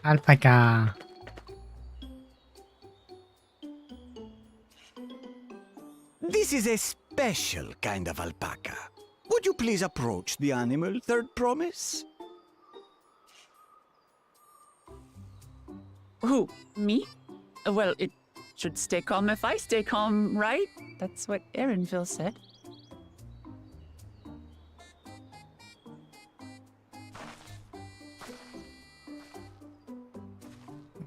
[SPEAKER 1] Alpaca.
[SPEAKER 8] This is a special kind of alpaca. Would you please approach the animal, Third Promise?
[SPEAKER 2] Who? Me? Well, it should stay calm if I stay calm, right? That's what Erinville said.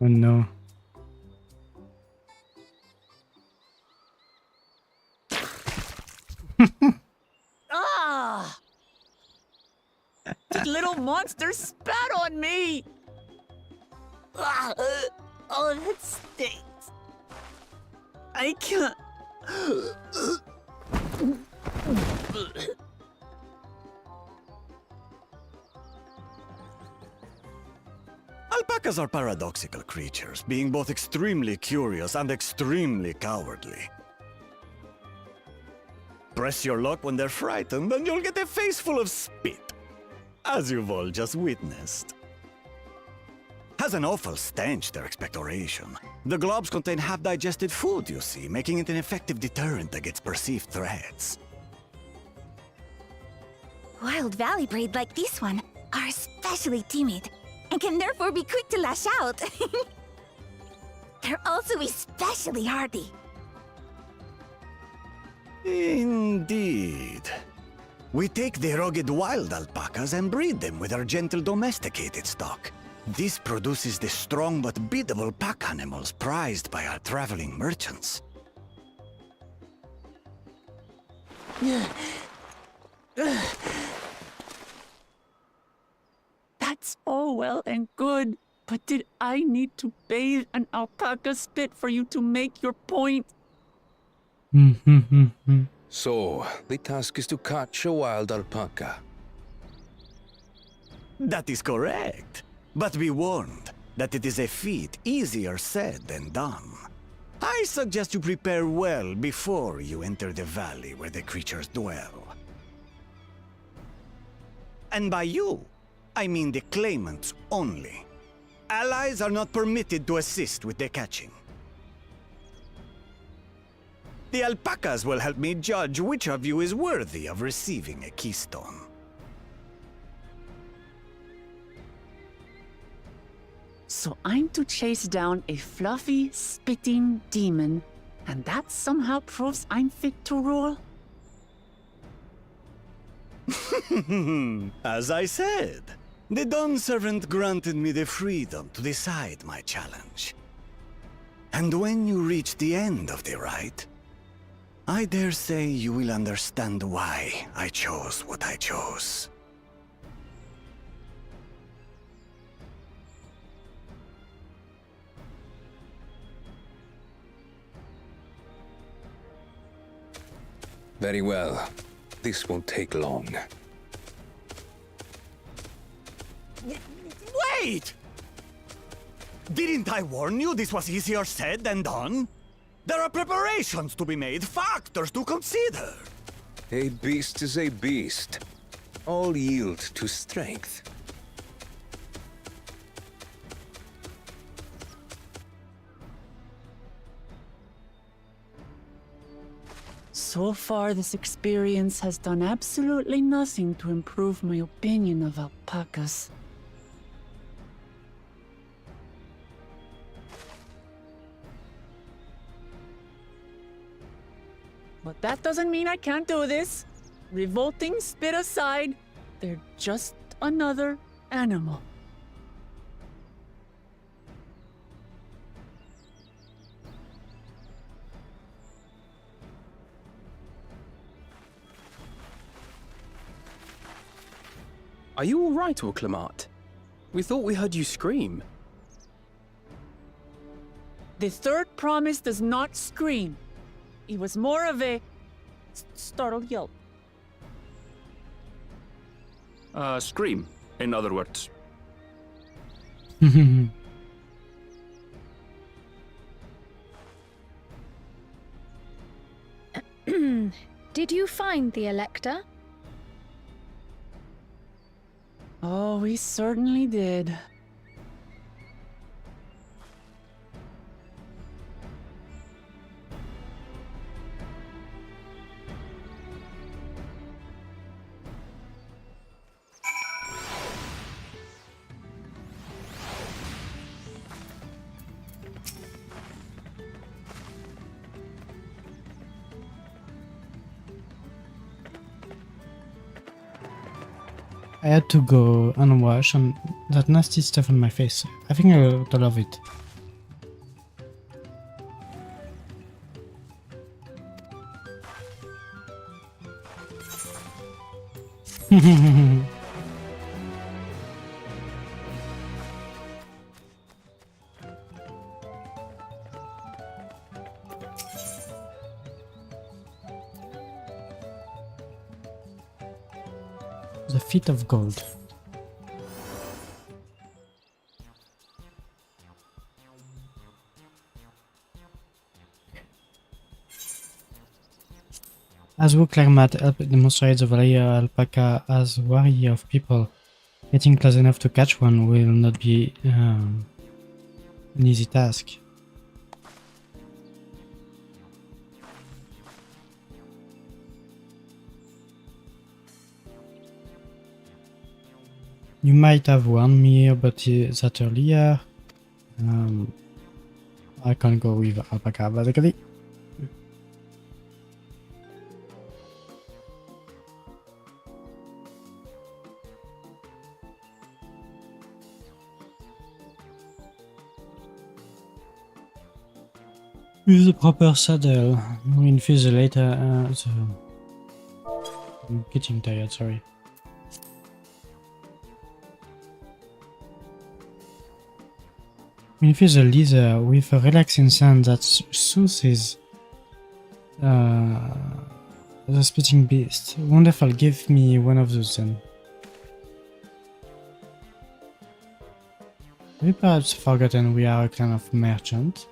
[SPEAKER 1] Oh no.
[SPEAKER 2] monster spat on me! Oh, that stinks. I can't.
[SPEAKER 9] Alpacas are paradoxical creatures, being both extremely curious and extremely cowardly. Press your luck when they're frightened, and you'll get a face full of spit, as you've all just witnessed. Has an awful stench, their expectoration. The globs contain half-digested food, you see, making it an effective deterrent against perceived threats.
[SPEAKER 22] Wild valley braid like this one are especially timid and can therefore be quick to lash out. They're also especially hardy.
[SPEAKER 9] Indeed. We take the rugged wild alpacas and breed them with our gentle domesticated stock. This produces the strong but biddable pack animals prized by our traveling merchants.
[SPEAKER 2] That's all well and good, but did I need to bathe an alpaca spit for you to make your point?
[SPEAKER 21] So, the task is to catch a wild alpaca.
[SPEAKER 9] That is correct. But be warned that it is a feat easier said than done. I suggest you prepare well before you enter the valley where the creatures dwell. And by you, I mean the claimants only. Allies are not permitted to assist with the catching. The alpacas will help me judge which of you is worthy of receiving a keystone.
[SPEAKER 2] So I'm to chase down a fluffy, spitting demon, and that somehow proves I'm fit to rule?
[SPEAKER 9] As I said, the Dawn Servant granted me the freedom to decide my challenge. And when you reach the end of the rite, I dare say you will understand why I chose what I chose.
[SPEAKER 21] Very well. This won't take long.
[SPEAKER 9] Wait! Didn't I warn you this was easier said than done? There are preparations to be made, factors to consider.
[SPEAKER 21] A beast is a beast. All yield to strength.
[SPEAKER 2] So far, this experience has done absolutely nothing to improve my opinion of alpacas. But that doesn't mean I can't do this. Revolting spit aside, they're just another animal.
[SPEAKER 7] Are you all right, Orclamat? We thought we heard you scream.
[SPEAKER 2] The third promise does not scream. It was more of a startled yelp.
[SPEAKER 4] Scream, in other words.
[SPEAKER 5] Did you find the Elector?
[SPEAKER 2] Oh, we certainly did.
[SPEAKER 1] I had to go and wash and that nasty stuff on my face. I think I love it. The feet of gold. As Wuklermat helped demonstrate the value of alpaca as wary of people, getting close enough to catch one will not be an easy task. You might have warned me about that earlier. I can't go with alpaca basically. With the proper saddle, we infuse later I'm getting tired, sorry. We infuse the leather with a relaxing sound that soothes the spitting beast. Wonderful, give me one of those then. Have you perhaps forgotten we are a kind of merchant?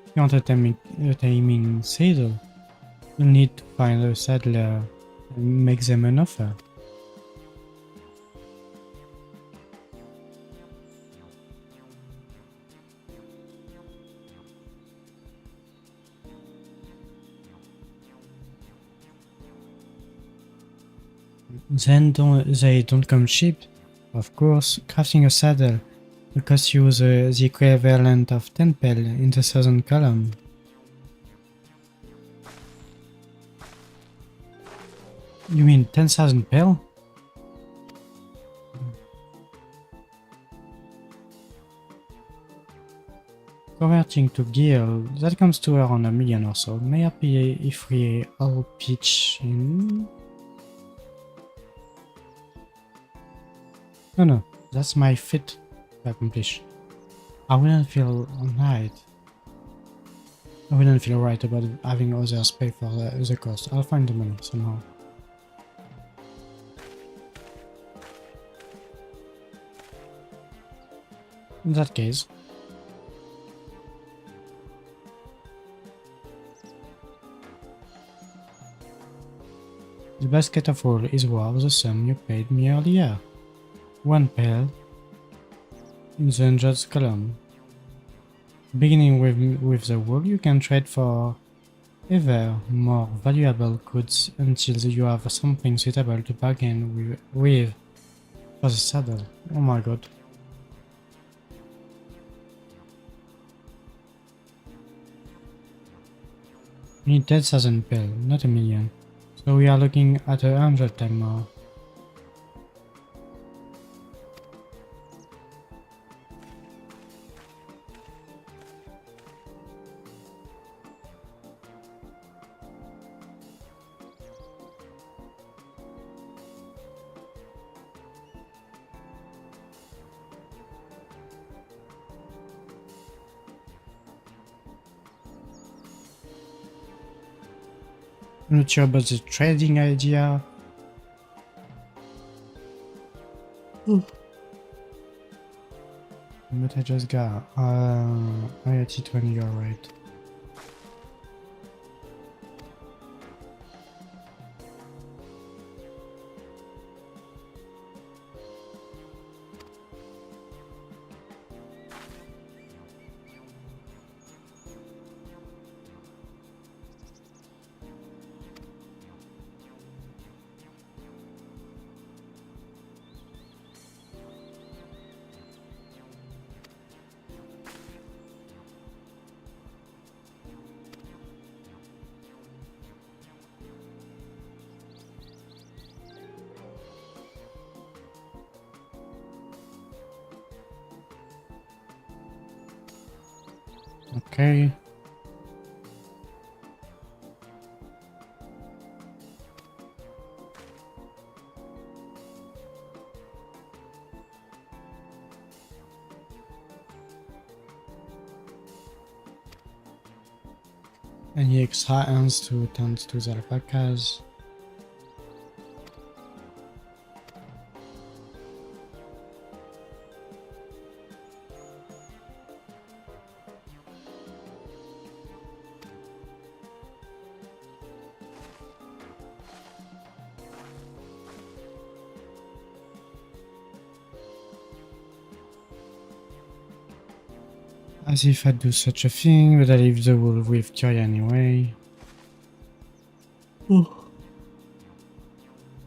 [SPEAKER 1] If you want a taming saddle, you'll need to find a saddler and make them an offer. Then they don't come cheap. Of course, crafting a saddle will cost you the equivalent of 10 pel in the southern column. You mean 10,000 pel? Converting to gil, that comes to around 1 million or so. May I pay if we all pitch in? No, that's my fit to accomplish. I wouldn't feel right. I wouldn't feel right about having others pay for the cost. I'll find the money somehow. In that case, the basket of all is worth the sum you paid me earlier. 1 pel in the hundreds column. Beginning with the wool, you can trade for ever more valuable goods until you have something suitable to bargain with for the saddle. Oh my god. We need 10,000 pel, not 1 million. So we are looking at 100 times more. I'm not sure about the trading idea. But I just got IoT 20, you're right. Okay. Any extra hands to tend to the alpacas? As if I'd do such a thing, but I leave the wolf with Kyria anyway. Oh.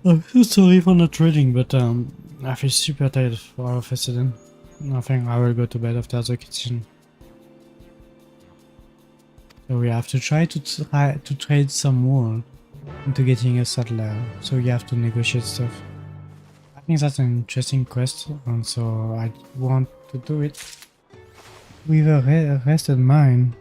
[SPEAKER 1] I'm so sorry for not trading, but I feel super tired for all of a sudden. I think I will go to bed after the kitchen. So we have to try to trade some wool into getting a saddler. So we have to negotiate stuff. I think that's an interesting quest, and so I want to do it with a rested mind.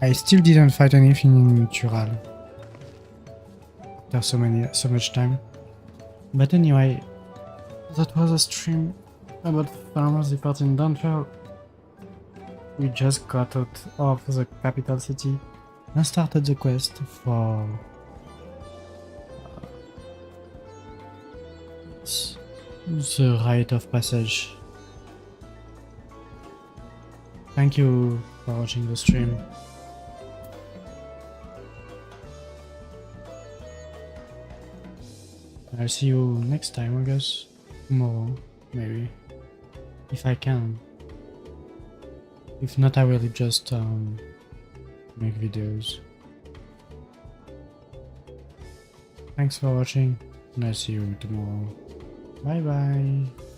[SPEAKER 1] I still didn't fight anything in Tural. There's so much time. But anyway, that was a stream about farmers departing Dawntrail. We just got out of the capital city and started the quest for the rite of passage. Thank you for watching the stream. I'll see you next time, I guess. Tomorrow, maybe. If I can. If not, I will just make videos. Thanks for watching, and I'll see you tomorrow. Bye bye!